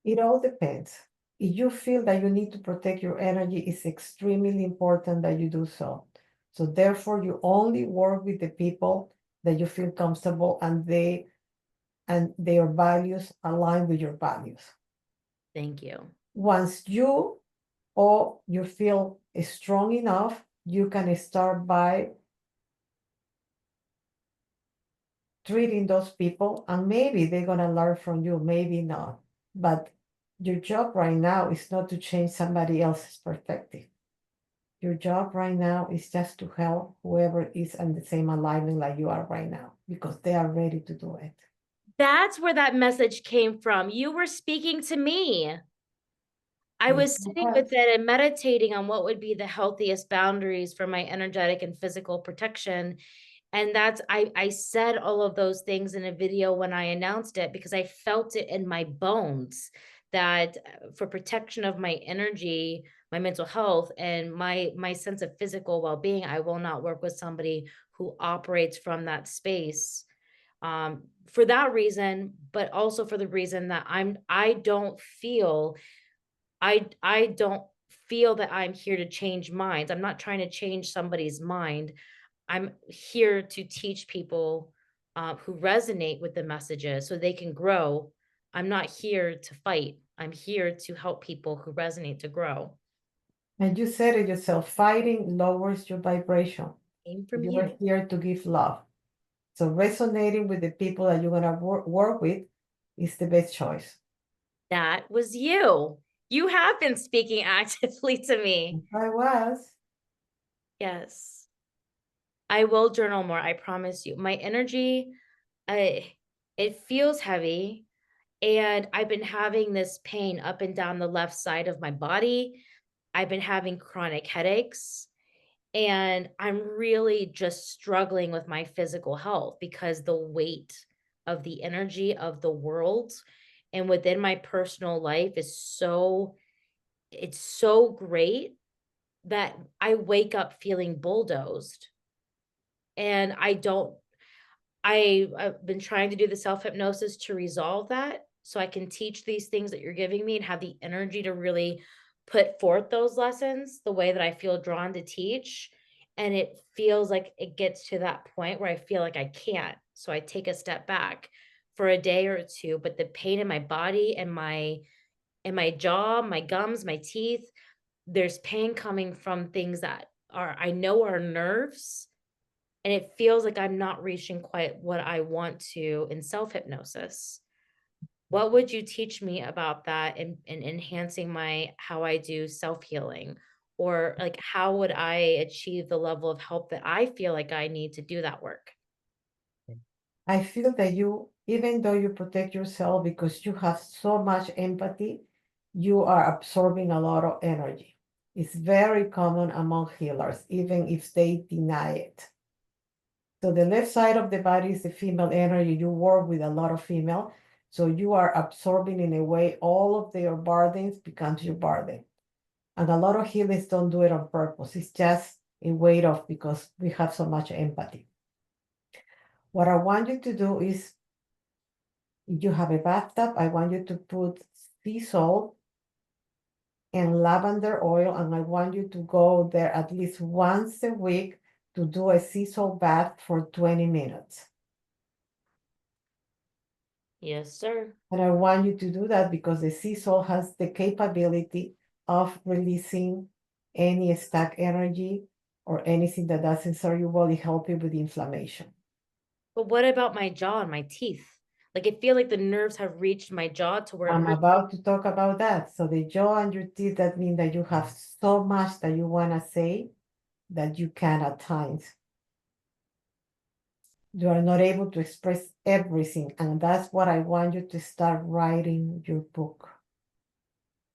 It all depends. If you feel that you need to protect your energy, it's extremely important that you do so. So therefore, you only work with the people that you feel comfortable and their values align with your values. Thank you. Once you feel strong enough, you can start by treating those people, and maybe they're gonna learn from you, maybe not. But your job right now is not to change somebody else's perspective. Your job right now is just to help whoever is in the same alignment like you are right now, because they are ready to do it. That's where that message came from. You were speaking to me. I Yes, was it sitting with was. it and meditating on what would be the healthiest boundaries for my energetic and physical protection. And that's I said all of those things in a video when I announced it because I felt it in my bones that for protection of my energy, my mental health, and my sense of physical well-being, I will not work with somebody who operates from that space. For that reason, but also for the reason that I don't feel that I'm here to change minds. I'm not trying to change somebody's mind. I'm here to teach people who resonate with the messages so they can grow. I'm not here to fight. I'm here to help people who resonate to grow. And you said it yourself, fighting lowers your vibration. Came from You are you. here to give love. So resonating with the people that you're gonna work with is the best choice. That was you. You have been speaking actively to me. I was. Yes. I will journal more. I promise you. My energy, I it feels heavy. And I've been having this pain up and down the left side of my body. I've been having chronic headaches. And I'm really just struggling with my physical health because the weight of the energy of the world and within my personal life is it's so great that I wake up feeling bulldozed. And I've been trying to do the self-hypnosis to resolve that, so I can teach these things that you're giving me and have the energy to really put forth those lessons the way that I feel drawn to teach, and it feels like it gets to that point where I feel like I can't, so I take a step back for a day or 2, but the pain in my body and my jaw, my gums, my teeth, there's pain coming from things that I know are nerves, and it feels like I'm not reaching quite what I want to in self-hypnosis. What would you teach me about that and enhancing my how I do self-healing? Or, like, how would I achieve the level of help that I feel like I need to do that work? I feel that you, even though you protect yourself because you have so much empathy, you are absorbing a lot of energy. It's very common among healers, even if they deny it. So the left side of the body is the female energy. You work with a lot of female. So you are absorbing in a way all of their burdens becomes your burden. And a lot of healers don't do it on purpose. It's just a weight off because we have so much empathy. What I want you to do is, if you have a bathtub, I want you to put sea salt and lavender oil, and I want you to go there at least once a week to do a sea salt bath for 20 minutes. Yes, sir. And I want you to do that because the sea salt has the capability of releasing any stuck energy or anything that doesn't serve your body, help you with inflammation. But what about my jaw and my teeth? Like, I feel like the nerves have reached my jaw to where it I'm hurts. about to talk about that. So the jaw and your teeth, that mean that you have so much that you want to say that you can at times. You are not able to express everything. And that's what I want you to start writing your book.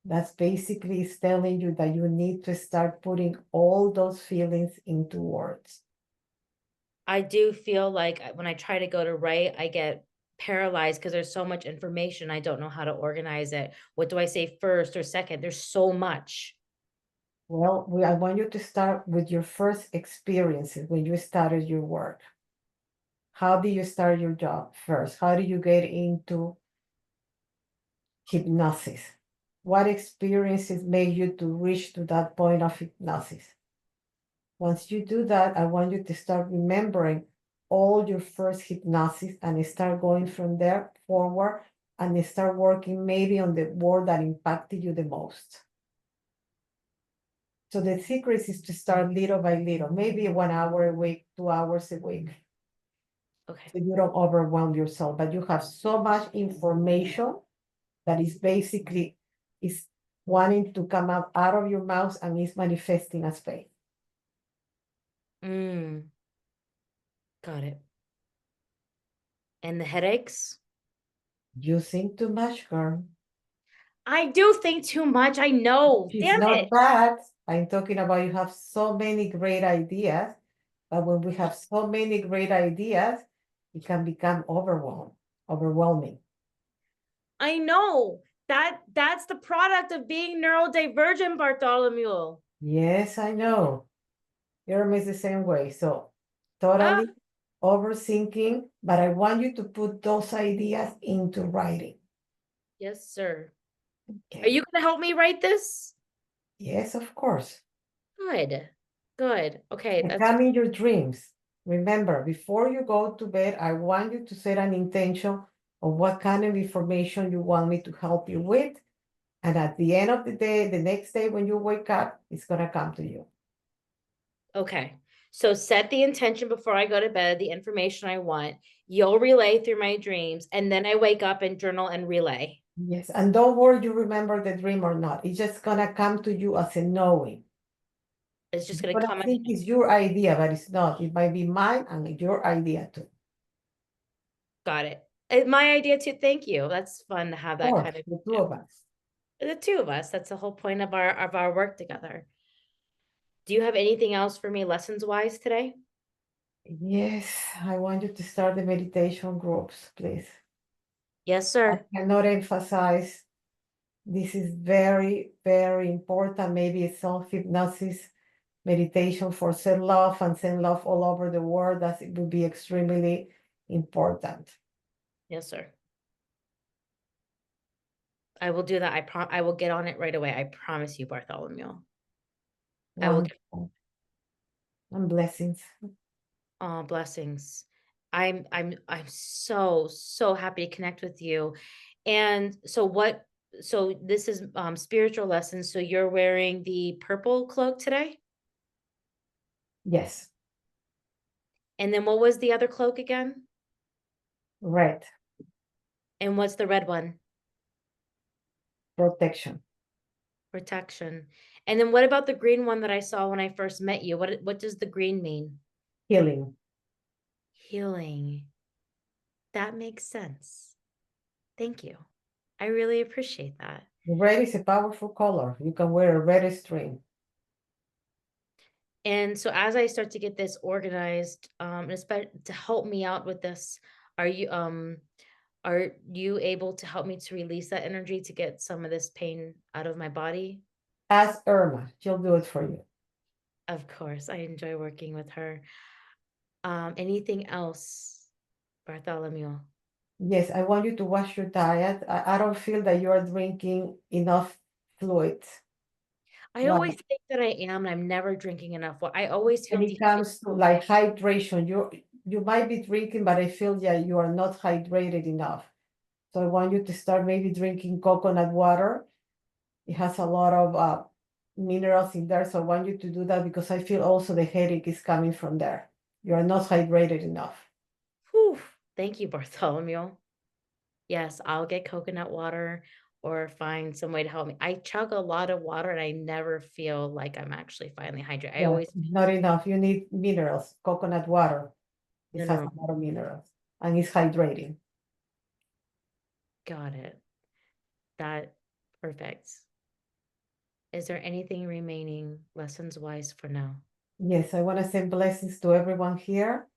That's basically is telling you that you need to start putting all those feelings into words. I do feel like when I try to go to write, I get paralyzed because there's so much information. I don't know how to organize it. What do I say first or second? There's so much. Well, I want you to start with your first experiences when you started your work. How did you start your job first? How did you get into hypnosis? What experiences made you to reach to that point of hypnosis? Once you do that, I want you to start remembering all your first hypnosis and start going from there forward and start working maybe on the word that impacted you the most. So the secret is to start little by little, maybe 1 hour a week, 2 hours a week. Okay. So you don't overwhelm yourself, but you have so much information that is basically is wanting to come out of your mouth and is manifesting as faith. Mm, got it. And the headaches? You think too much, girl. I do think too much. I know. She's Damn it. not bad. I'm talking about you have so many great ideas, but when we have so many great ideas, it can become overwhelming. I know. That's the product of being neurodivergent, Bartholomew. Yes, I know. Yrma is the same way. So Ah, totally overthinking, but I want you to put those ideas into writing. yes, sir. Are Okay. you gonna help me write this? Yes, of course. Good. Good. Okay, And that's come in your dreams. Remember, before you go to bed, I want you to set an intention of what kind of information you want me to help you with. And at the end of the day, the next day when you wake up, it's going to come to you. okay. So set the intention before I go to bed, the information I want. You'll relay through my dreams, and then I wake up and journal and relay. Yes. And don't worry, you remember the dream or not. It's just going to come to you as a knowing. It's just You're gonna going come to out. think it's your idea, but it's not. It might be mine and your idea too. Got it. My idea too. Thank you. That's fun to have Of that course, kind of, the two yeah, of us. the two of us. That's the whole point of our work together. Do you have anything else for me lessons wise today? Yes, I want you to start the meditation groups, please. Yes, I sir. cannot emphasize this is very, very important. Maybe it's self-hypnosis, meditation for self-love and self-love all over the world. That it would be extremely important. Yes, sir. I will do that. I will get on it right away. I promise you, Bartholomew. I will get Wonderful. And blessings. blessings. I'm so, so happy to connect with you. And so this is spiritual lessons. So you're wearing the purple cloak today? Yes. And then what was the other cloak again? Red, And what's the red one? protection, Protection. And then what about the green one that I saw when I first met you? What does the green mean? healing. Healing. That makes sense. Thank you. I really appreciate that. Red is a powerful color. You can wear a red string. And so as I start to get this organized, and to help me out with this, are you able to help me to release that energy to get some of this pain out of my body? Ask Irma. She'll do it for you. Of course, I enjoy working with her. Anything else, Bartholomew? Yes, I want you to watch your diet. I don't feel that you are drinking enough fluids. I Like always think that I am, and I'm never drinking enough water. I always when feel it dehydrated. comes to like hydration, you might be drinking, but I feel that you are not hydrated enough. So I want you to start maybe drinking coconut water. It has a lot of minerals in there. So I want you to do that because I feel also the headache is coming from there. You are not hydrated enough. Whew. Thank you, Bartholomew. Yes, I'll get coconut water or find some way to help me. I chug a lot of water and I never feel like I'm actually finally hydrated. I Yeah, always not enough. You need minerals. Coconut water. It has mineral. a lot of minerals and it's hydrating. Got it. That perfect. Is there anything remaining lessons wise for now? Yes, I want to send blessings to everyone here.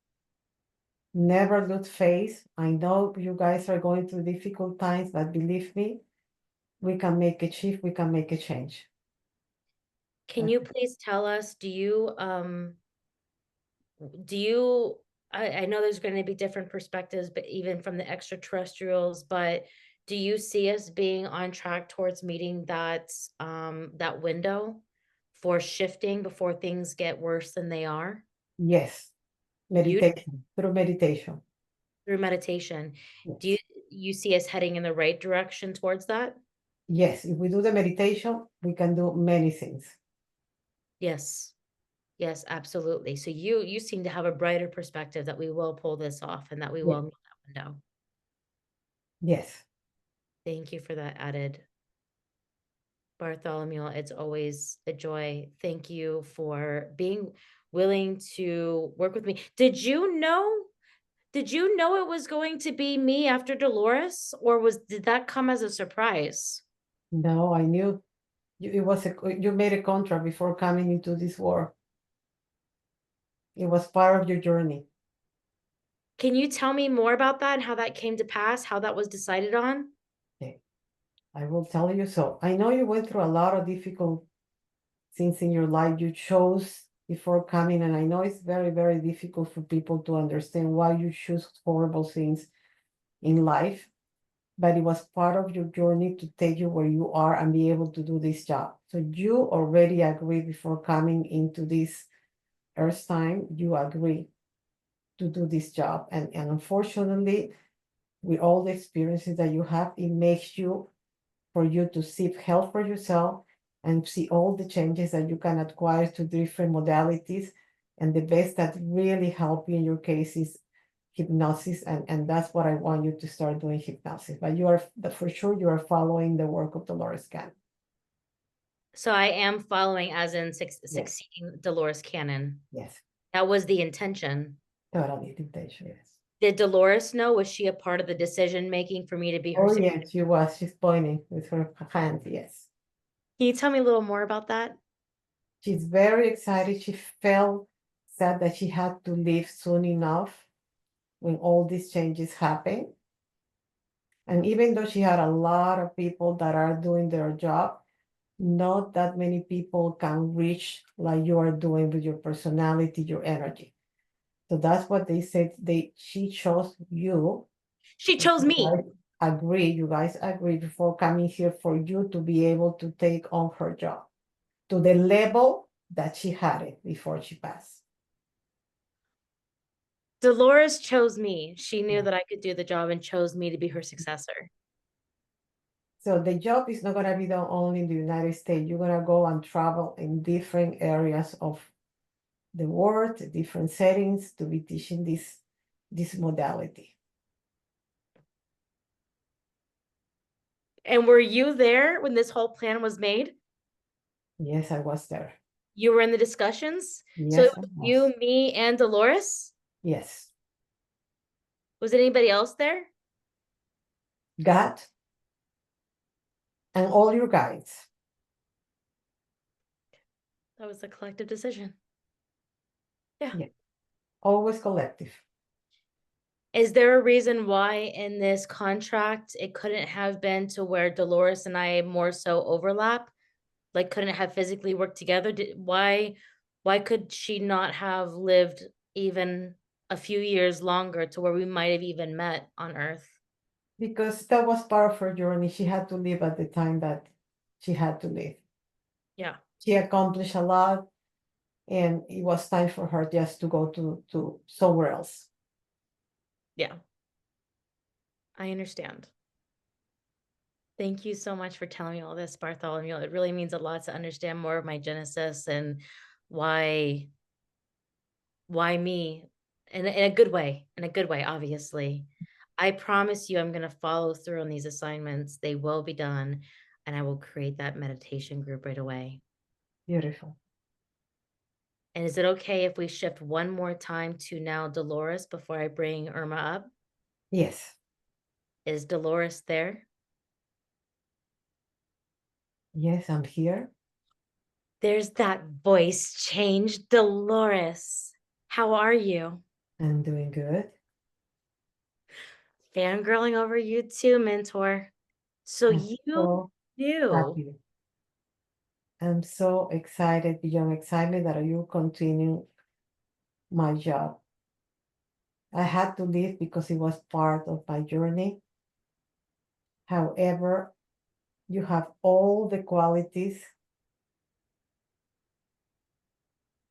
Never lose faith. I know you guys are going through difficult times, but believe me, we can make a shift, we can make a change. Can you please tell us, do you I know there's going to be different perspectives, but even from the extraterrestrials, but do you see us being on track towards meeting that window for shifting before things get worse than they are? Yes, You meditation, through meditation. through meditation. Do Yes. you see us heading in the right direction towards that? Yes, if we do the meditation, we can do many things. Yes. Yes, absolutely. So you seem to have a brighter perspective that we will pull this off and that we Yes. will meet that window. Yes. Thank you for that added, Bartholomew. It's always a joy. Thank you for being willing to work with me. Did you know it was going to be me after Dolores, or did that come as a surprise? No, I knew it was you made a contract before coming into this war. It was part of your journey. Can you tell me more about that and how that came to pass, how that was decided on? Okay, I will tell you so. I know you went through a lot of difficult things in your life you chose before coming, and I know it's very, very difficult for people to understand why you choose horrible things in life, but it was part of your journey to take you where you are and be able to do this job. So you already agreed before coming into this earth time, you agree to do this job. And unfortunately, with all the experiences that you have, it makes you for you to seek help for yourself and see all the changes that you can acquire to different modalities. And the best that really help you in your case is hypnosis. And that's what I want you to start doing hypnosis. But you are for sure you are following the work of Dolores Cannon. So I am following as in Yes, succeeding Dolores Cannon. yes, That was the intention. totally dictation, yes. Did Dolores know? Was she a part of the decision making for me to be her Oh suc yes, she was. She's pointing with her hand, yes. Can you tell me a little more about that? She's very excited. She felt sad that she had to leave soon enough when all these changes happen. And even though she had a lot of people that are doing their job, not that many people can reach like you are doing with your personality, your energy. So that's what they said. She chose you. She chose me. You guys agree before coming here for you to be able to take on her job to the level that she had it before she passed. Dolores chose me. She knew Yeah. that I could do the job and chose me to be her successor. So the job is not going to be done only in the United States. You're going to go and travel in different areas of the world, the different settings to be teaching this modality. And were you there when this whole plan was made? Yes, I was there. You were in the discussions? So it Yes, I was was. you, me, and Dolores? Yes. Was anybody else there? God and all your guides. That was a collective decision. Yeah. Yeah. Always collective. Is there a reason why in this contract it couldn't have been to where Dolores and I more so overlap? Like, couldn't have physically worked together? Why could she not have lived even a few years longer to where we might have even met on Earth? Because that was part of her journey. She had to live at the time that she had to live. Yeah. She accomplished a lot, and it was time for her just to go to somewhere else. Yeah. I understand. Thank you so much for telling me all this, Bartholomew. It really means a lot to understand more of my genesis and why me in a good way, obviously. I promise you I'm going to follow through on these assignments. They will be done and I will create that meditation group right away. Beautiful. And is it okay if we shift one more time to now Dolores before I bring Irma up? Yes. Is Dolores there? Yes, I'm here. There's that voice change. Dolores, how are you? I'm doing good. Fangirling over you too, mentor. So I'm you so knew. happy. I'm so excited, beyond excited that you continue my job. I had to leave because it was part of my journey. However, you have all the qualities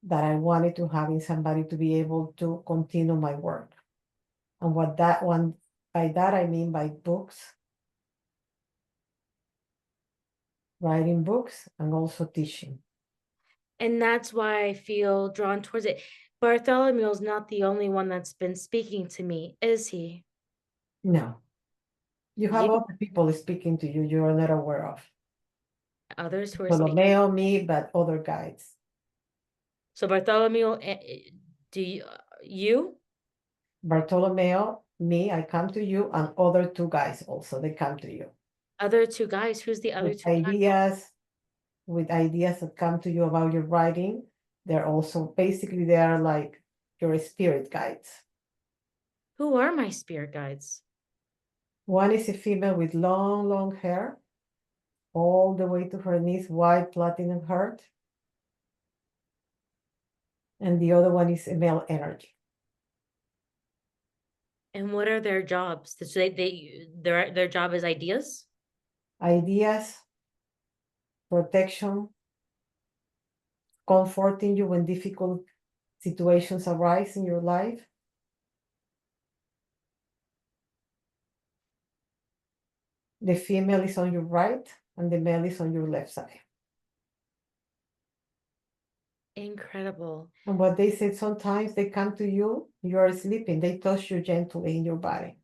that I wanted to have in somebody to be able to continue my work. And what that one, by that I mean by books, writing books, and also teaching. And that's why I feel drawn towards it. Bartholomew's not the only one that's been speaking to me, is he? No, you have You other people speaking to you you are not aware of. others who are speaking. Bartolomeo, me, but other guides. So Bartholomew, do you Bartolomeo, me, I come to you, and other two guys also, they come to you other two guys? Who's the other with two guys? ideas, with ideas that come to you about your writing. They're also basically they are like your spirit guides. Who are my spirit guides? One is a female with long, long hair, all the way to her knees, white platinum heart. And the other one is a male energy. And what are their jobs? So their job is ideas? Ideas, protection, comforting you when difficult situations arise in your life. The female is on your right and the male is on your left side. Incredible. And what they said, sometimes they come to you, you are sleeping, they touch you gently in your body.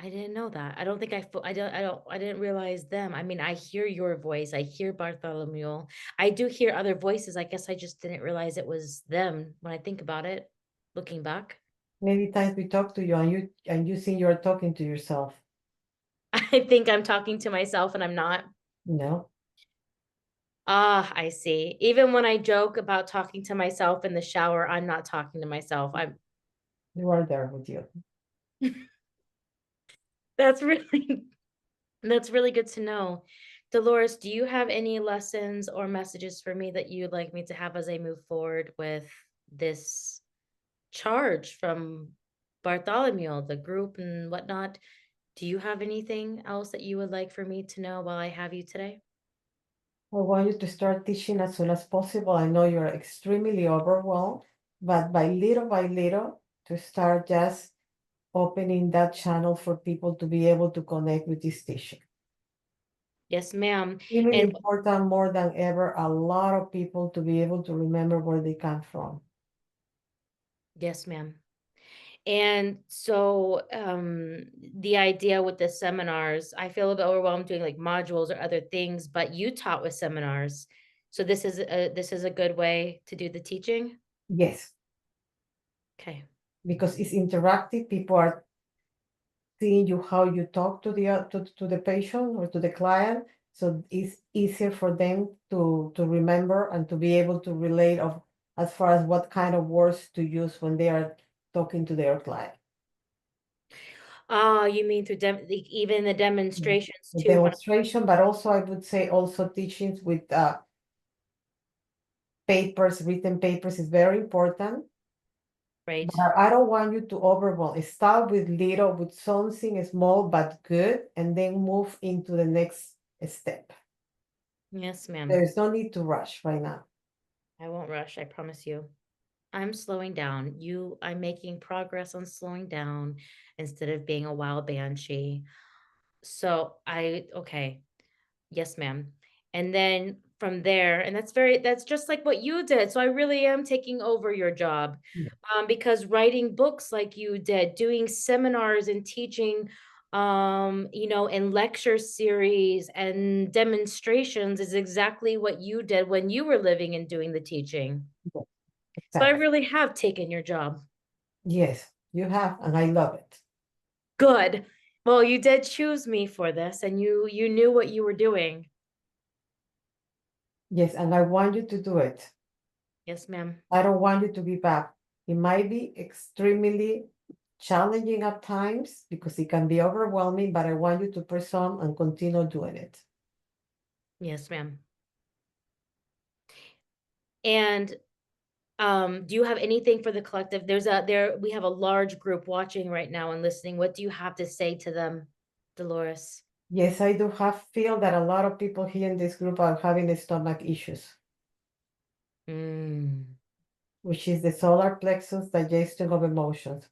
I didn't know that. I don't think I didn't realize them. I mean, I hear your voice. I hear Bartholomew. I do hear other voices. I guess I just didn't realize it was them when I think about it, looking back. Many times we talk to you and you think you're talking to yourself. I think I'm talking to myself and I'm not. No, Ah, I see. Even when I joke about talking to myself in the shower, I'm not talking to myself. I'm you are there with you. that's really that's really good to know. Dolores, do you have any lessons or messages for me that you'd like me to have as I move forward with this charge from Bartholomew, the group and whatnot? Do you have anything else that you would like for me to know while I have you today? I want you to start teaching as soon as possible. I know you're extremely overwhelmed, but by little, to start just opening that channel for people to be able to connect with this teaching. Yes, ma'am. Even And important more than ever, a lot of people to be able to remember where they come from. yes, ma'am. And so the idea with the seminars, I feel a bit overwhelmed doing like modules or other things, but you taught with seminars. So this is a good way to do the teaching. Yes, Okay. because it's interactive. People are seeing you how you talk to the patient or to the client, so it's easier for them to remember and to be able to relate of as far as what kind of words to use when they are talking to their client. You mean through even the Yeah. demonstrations The too when demonstration, but also I would say also teachings with papers, written papers is very important. right? But I don't want you to overwhelm. Start with little, with something small but good, and then move into the next step. Yes, ma'am. There's no need to rush right now. I won't rush, I promise you. I'm slowing down. I'm making progress on slowing down instead of being a wild banshee. So okay. Yes, ma'am. And then from there, and that's just like what you did. So I really am taking over your job. Yeah. Because writing books like you did, doing seminars and teaching, and lecture series and demonstrations is exactly what you did when you were living and doing the teaching. Yeah, So I exactly. really have taken your job. Yes, you have, and I love it. Good. Well, you did choose me for this and you knew what you were doing. Yes, and I want you to do it. Yes, ma'am. I don't want you to give up. It might be extremely challenging at times because it can be overwhelming, but I want you to press on and continue doing it. Yes, ma'am. And do you have anything for the collective? We have a large group watching right now and listening. What do you have to say to them, Dolores? Yes, I do have feel that a lot of people here in this group are having stomach issues, Mm, which is the solar plexus digestion of emotions.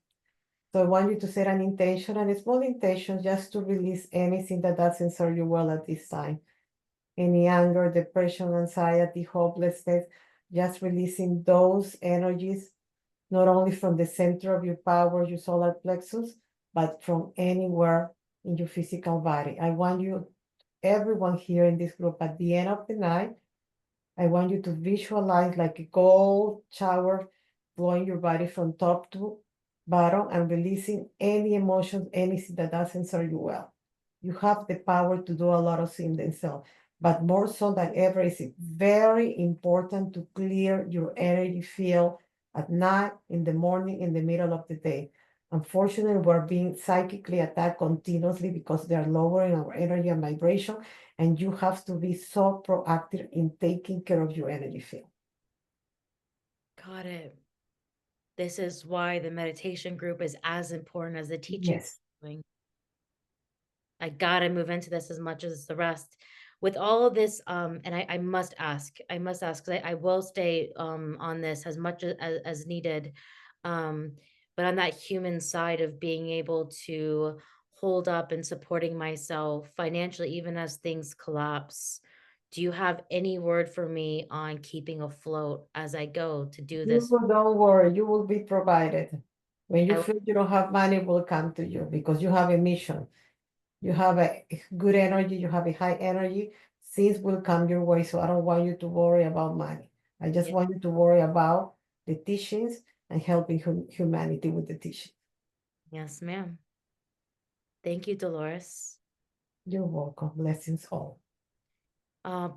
So I want you to set an intention and a small intention just to release anything that doesn't serve you well at this time. Any anger, depression, anxiety, hopelessness, just releasing those energies, not only from the center of your power, your solar plexus, but from anywhere in your physical body. I want you, everyone here in this group, at the end of the night, I want you to visualize like a cold shower flowing your body from top to bottom and releasing any emotions, anything that doesn't serve you well. You have the power to do a lot of things themselves, but more so than ever, it's very important to clear your energy field at night, in the morning, in the middle of the day. Unfortunately, we're being psychically attacked continuously because they are lowering our energy and vibration, and you have to be so proactive in taking care of your energy field. got it. This is why the meditation group is as important as the teaching. Yes. I gotta move into this as much as the rest. With all of this, and I must ask, because I will stay on this as much as needed. Um, but on that human side of being able to hold up and supporting myself financially, even as things collapse, do you have any word for me on keeping afloat as I go to do this? Don't worry, you will be provided. When you I feel you don't have money, it will come to you because you have a mission. You have a good energy, you have a high energy, things will come your way. So I don't want you to worry about money. I just Ye- want you to worry about the teachings and helping humanity with the teaching. Yes, ma'am. Thank you, Dolores. You're welcome. Blessings all.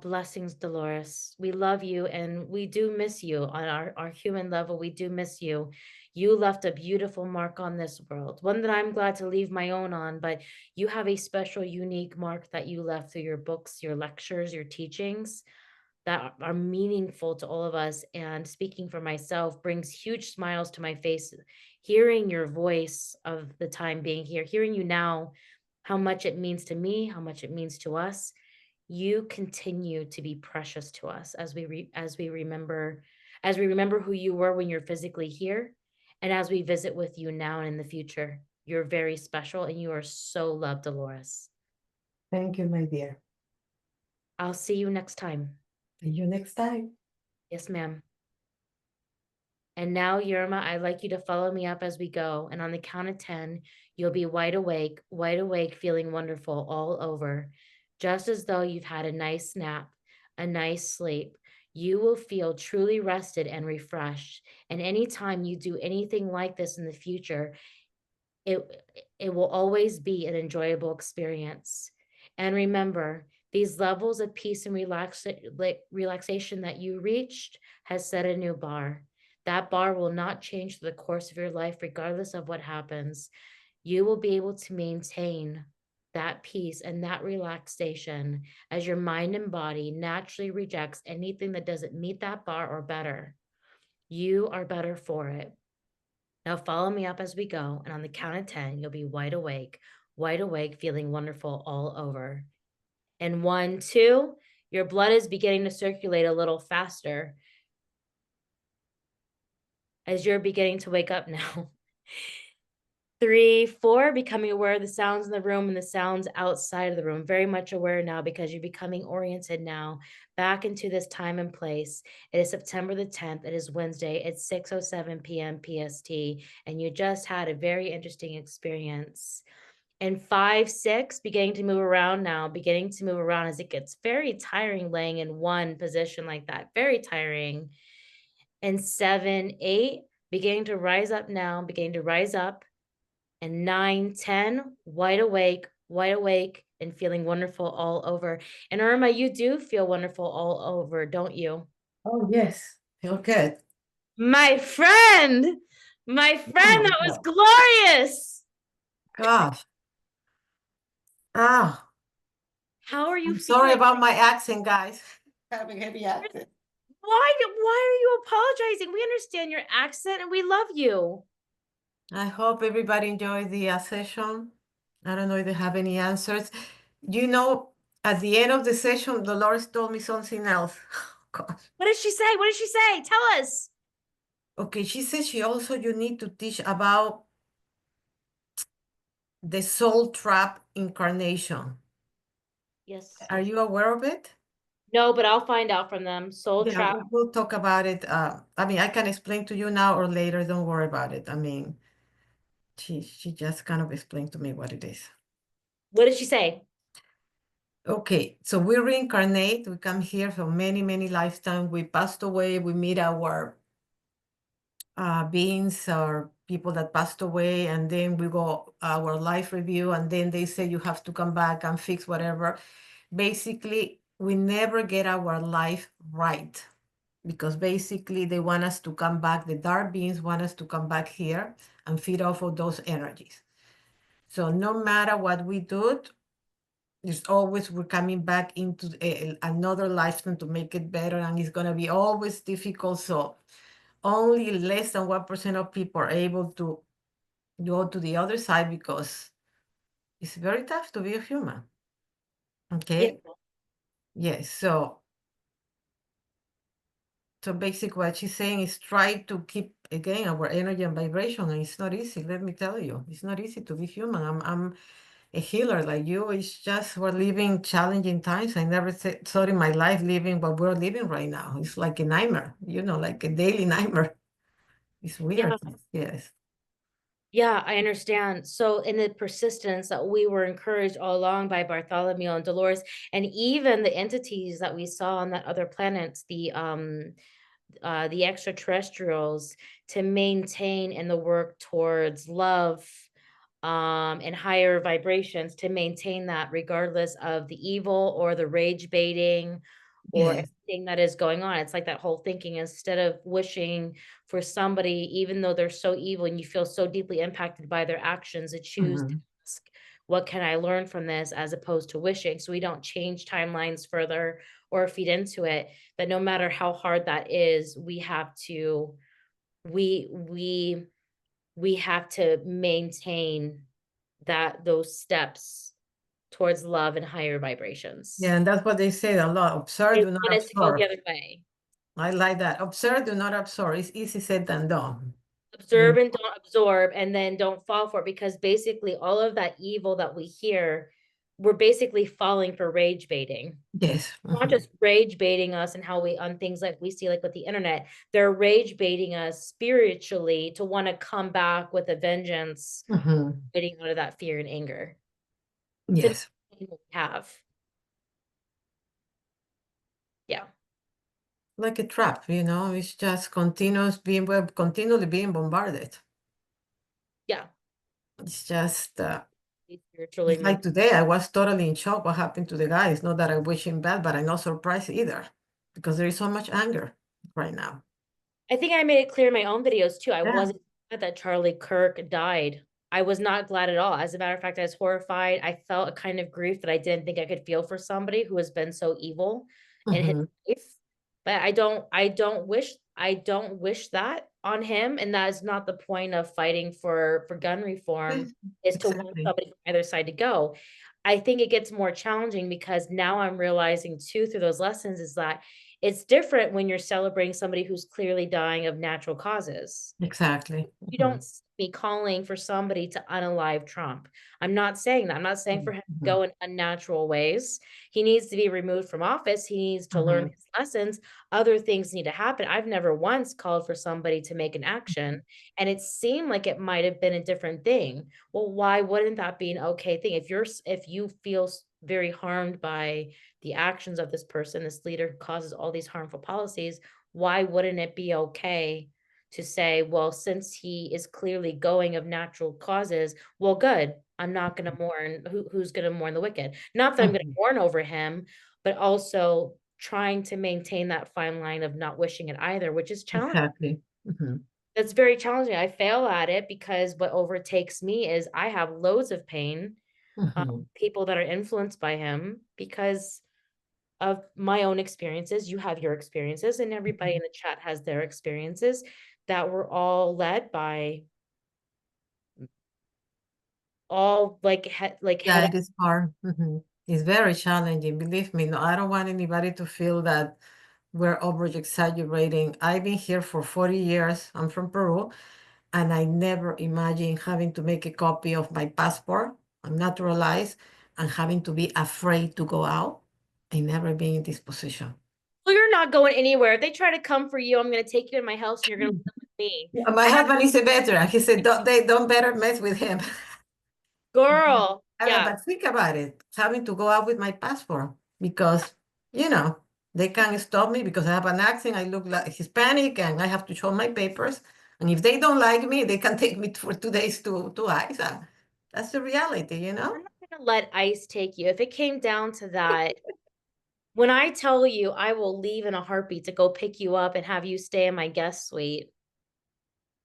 Blessings, Dolores. We love you and we do miss you on our human level. We do miss you. You left a beautiful mark on this world, one that I'm glad to leave my own on, but you have a special, unique mark that you left through your books, your lectures, your teachings that are meaningful to all of us. And speaking for myself brings huge smiles to my face, hearing your voice of the time being here, hearing you now, how much it means to me, how much it means to us. You continue to be precious to us as we remember who you were when you're physically here, and as we visit with you now and in the future. You're very special and you are so loved, Dolores. Thank you, my dear. I'll see you next time. See you next time. Yes, ma'am. And now, Yrma, I'd like you to follow me up as we go. And on the count of 10, you'll be wide awake, feeling wonderful all over, just as though you've had a nice nap, a nice sleep. You will feel truly rested and refreshed. And anytime you do anything like this in the future, it it will always be an enjoyable experience. And remember, these levels of peace and relaxation that you reached has set a new bar. That bar will not change through the course of your life, regardless of what happens. You will be able to maintain that peace and that relaxation as your mind and body naturally rejects anything that doesn't meet that bar or better. You are better for it. Now follow me up as we go, and on the count of 10, you'll be wide awake, feeling wonderful all over. And 1, 2, your blood is beginning to circulate a little faster as you're beginning to wake up now. 3, 4, becoming aware of the sounds in the room and the sounds outside of the room. Very much aware now because you're becoming oriented now back into this time and place. It is September the 10th. It is Wednesday. It's 6:07 p.m. PST, and you just had a very interesting experience. And 5, 6, beginning to move around now, beginning to move around as it gets very tiring laying in one position like that. Very tiring. And 7, 8, beginning to rise up now, beginning to rise up. And 9, 10, wide awake, and feeling wonderful all over. And Irma, you do feel wonderful all over, don't you? Oh, yes. Feel good. My friend, Oh my that was God. glorious. Gosh. Ah, How are you I'm sorry feeling? about my accent, guys. Having heavy accent. Why are you apologizing? We understand your accent and we love you. I hope everybody enjoyed the session. I don't know if they have any answers. You know, at the end of the session, Dolores told me something else. Gosh. What did she say? What did she say? Tell us. Okay, she said she also you need to teach about the soul trap incarnation. Yes. Are you aware of it? No, but I'll find out from them. Soul Yeah, trap. we'll talk about it. I mean, I can explain to you now or later. Don't worry about it. I mean, she just kind of explained to me what it is. What did she say? Okay, so we reincarnate. We come here for many, many lifetimes. We passed away. We meet our beings or people that passed away, and then we go our life review, and then they say you have to come back and fix whatever. Basically, we never get our life right because basically they want us to come back. The dark beings want us to come back here and feed off of those energies. So no matter what we do, it's always we're coming back into another lifetime to make it better, and it's going to be always difficult. So only less than 1% of people are able to go to the other side because it's very tough to be a human. Yeah. Okay. Yes. So basically what she's saying is try to keep again our energy and vibration. And it's not easy, let me tell you. It's not easy to be human. I'm a healer like you. It's just we're living challenging times. I never thought in my life living what we're living right now. It's like a nightmare, like a daily nightmare. It's Yeah. weird. Yes. Yeah, I understand. So, in the persistence that we were encouraged all along by Bartholomew and Dolores, and even the entities that we saw on that other planets, the extraterrestrials, to maintain in the work towards love, and higher vibrations, to maintain that regardless of the evil or the rage baiting or Yes. anything that is going on. It's like that whole thinking, instead of wishing for somebody, even though they're so evil and you feel so deeply impacted by their actions, to choose to Mhm. ask, what can I learn from this, as opposed to wishing. So we don't change timelines further or feed into it, that no matter how hard that is, we have to we we have to maintain those steps towards love and higher vibrations. Yeah, and that's what they say a lot. They Observe, do not want it to go the absorb. other way. I like that. Observe, do not absorb. It's easy said than done. Observe and don't absorb, and then don't fall for it, because basically all of that evil that we hear, we're basically falling for rage baiting. Yes. Not Mhm. just rage baiting us and how we on things like we see like with the internet, they're rage baiting us spiritually to want to come back with a vengeance, Mhm. getting out of that fear and anger to Yes. maintain what we have. Yeah. Like a trap, it's just we're continually being bombarded. Yeah. It's just, Spiritually it's maintain. like today, I was totally in shock what happened to the guy. It's not that I wish him bad, but I'm not surprised either because there is so much anger right now. I think I made it clear in my own videos too. I Yeah. wasn't glad that Charlie Kirk died. I was not glad at all. As a matter of fact, I was horrified. I felt a kind of grief that I didn't think I could feel for somebody who has been so evil in his Hmm. life. But I don't wish that on him. And that is not the point of fighting for gun reform, Yes, is to want exactly. somebody from either side to go. I think it gets more challenging because now I'm realizing too through those lessons is that it's different when you're celebrating somebody who's clearly dying of natural causes. Exactly. You Hmm. don't see me calling for somebody to unalive Trump. I'm not saying that. I'm not saying for him to Hmm. go in unnatural ways. He needs to be removed from office. He needs to learn Hmm. his lessons. Other things need to happen. I've never once called for somebody to make an action, and it seemed like it might have been a different thing. Well, why wouldn't that be an okay thing? If you feel very harmed by the actions of this person, this leader who causes all these harmful policies, why wouldn't it be okay to say, well, since he is clearly going of natural causes, well, good. I'm not going to mourn. Who's going to mourn the wicked? Not that I'm going to Hmm. mourn over him, but also trying to maintain that fine line of not wishing it either, which is challenging. Exactly. Hmm. That's very challenging. I fail at it because what overtakes me is I have loads of pain, Hmm. people that are influenced by him because of my own experiences. You have your experiences, and everybody in the chat has their experiences that were all led by all like Yeah, head. it is hard. It's very challenging. Believe me, no, I don't want anybody to feel that we're over exaggerating. I've been here for 40 years. I'm from Peru, and I never imagined having to make a copy of my passport. I'm naturalized and having to be afraid to go out. I never been in this position. Well, you're not going anywhere. If they try to come for you, I'm going to take you in my house and you're going to live with me. My I have husband is a veteran. He said, don't better mess with him. girl. Yeah. But think about it, having to go out with my passport because, you know, they can't stop me because I have an accent. I look like Hispanic and I have to show my papers. And if they don't like me, they can take me for 2 days to ICE. That's the reality, you We're know? not going to let ICE take you. If it came down to that, when I tell you I will leave in a heartbeat to go pick you up and have you stay in my guest suite,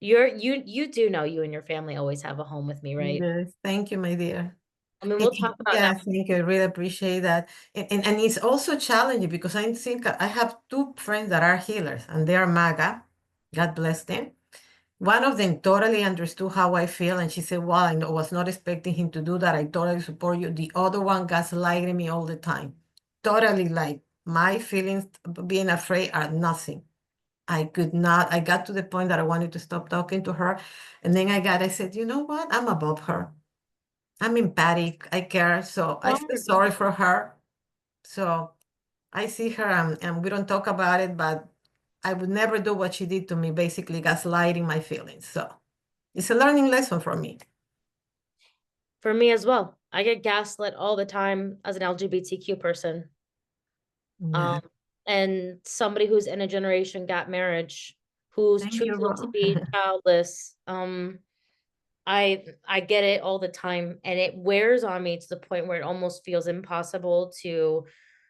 you do know you and your family always have a home with me, right? Yes, thank you, my dear. I mean, we'll talk about Yeah, that. thank you. I really appreciate that. And it's also challenging because I think I have two friends that are healers and they are MAGA. God bless them. One of them totally understood how I feel, and she said, well, was not expecting him to do that. I totally support you. The other one gaslighting me all the time. Totally like my feelings being afraid are nothing. I could not, I got to the point that I wanted to stop talking to her. And then I said, you know what? I'm above her. I'm empathic. I care. So I feel sorry for her. So I see her and we don't talk about it, but I would never do what she did to me, basically gaslighting my feelings. So it's a learning lesson for me. For me as well. I get gaslit all the time as an LGBTQ person. Yeah. Um, and somebody who's in a generation gap marriage, who's Thank you, choosing to Ro. be childless. I get it all the time, and it wears on me to the point where it almost feels impossible to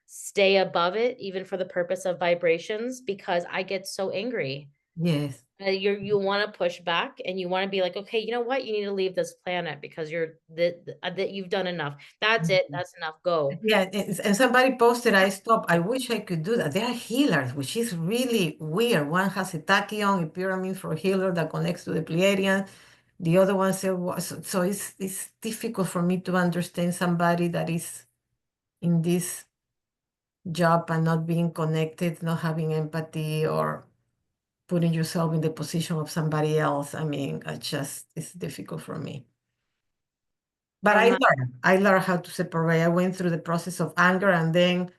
stay above it, even for the purpose of vibrations, because I get so angry. Yes. You want to push back and you want to be like, okay, you know what? You need to leave this planet because that you've done enough. That's it. Mhm. That's enough. Go. Yeah, and somebody posted, I stopped. I wish I could do that. They are healers, which is really weird. One has a tachyon, a pyramid for healer that connects to the Pleiadian. The other one said, so it's difficult for me to understand somebody that is in this job and not being connected, not having empathy or putting yourself in the position of somebody else. I mean, it's difficult for me. But Irma, I learned how to separate. I went through the process of anger, and then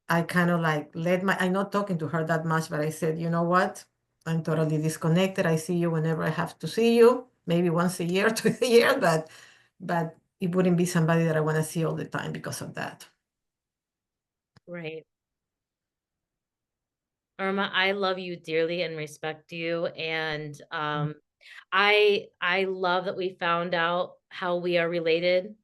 I kind of like I'm not talking to her that much, but I said, you know what? I'm totally disconnected. I see you whenever I have to see you, maybe once a year, twice a year, but it wouldn't be somebody that I want to see all the time because of that. right. Irma, I love you dearly and respect you. And I love that we found out how we are related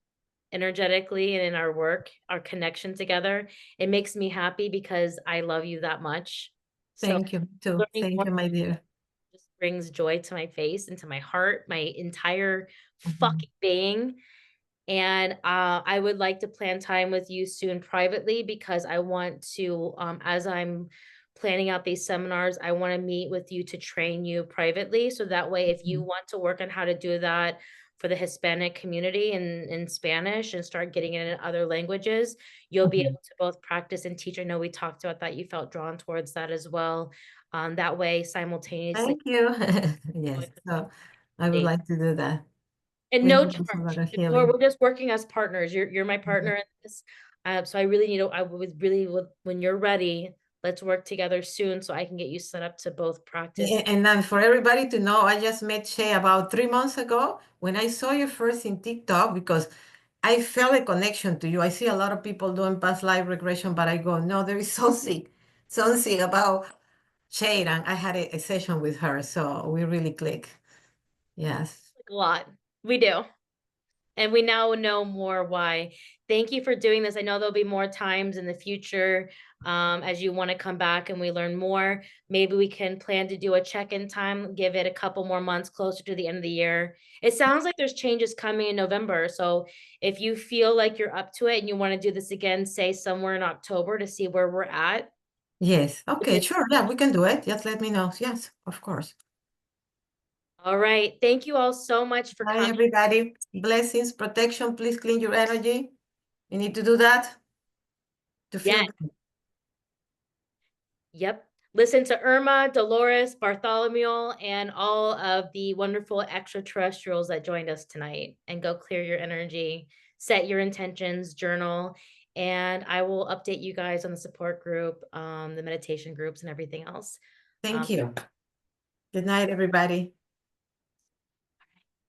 energetically and in our work, our connection together. It makes me happy because I love you that much. So Thank you too. learning Thank more you, my dear. just brings joy to my face and to my heart, my entire Mhm. fucking being. And I would like to plan time with you soon privately because I want to, as I'm planning out these seminars, I want to meet with you to train you privately. So that way, if you Mhm. want to work on how to do that for the Hispanic community in Spanish and start getting it in other languages, you'll be Mhm. able to both practice and teach. I know we talked about that. You felt drawn towards that as well. That way, simultaneously, Thank you. joy Yes, for the so I would community. like to do that. And We no need also a charge. lot of We're healing. just working as partners. You're my Mhm. partner in this. So I really need to I would really would when you're ready, let's work together soon so I can get you set up to both practice. And for everybody to know, I just met Shay about 3 months ago when I saw you first in TikTok because I felt a connection to you. I see a lot of people doing past life regression, but I go, no, there is something about Shay, and I had a session with her, so we really click. Yes. Like a lot. We do. And we now know more why. Thank you for doing this. I know there'll be more times in the future as you want to come back and we learn more. Maybe we can plan to do a check-in time, give it a couple more months closer to the end of the year. It sounds like there's changes coming in November. So if you feel like you're up to it and you want to do this again, say somewhere in October to see where we're at. Yes. Okay, sure. Yeah, we can do it. Just let me know. Yes, of course. All right. Thank you all so much for Bye, coming. everybody. Blessings, protection. Please clean your energy. You need to do that to Yeah. feel good. Yep. Listen to Irma, Dolores, Bartholomew, and all of the wonderful extraterrestrials that joined us tonight. And go clear your energy, set your intentions, journal, and I will update you guys on the support group, the meditation groups, and everything else. Um, Thank you. Good night, everybody.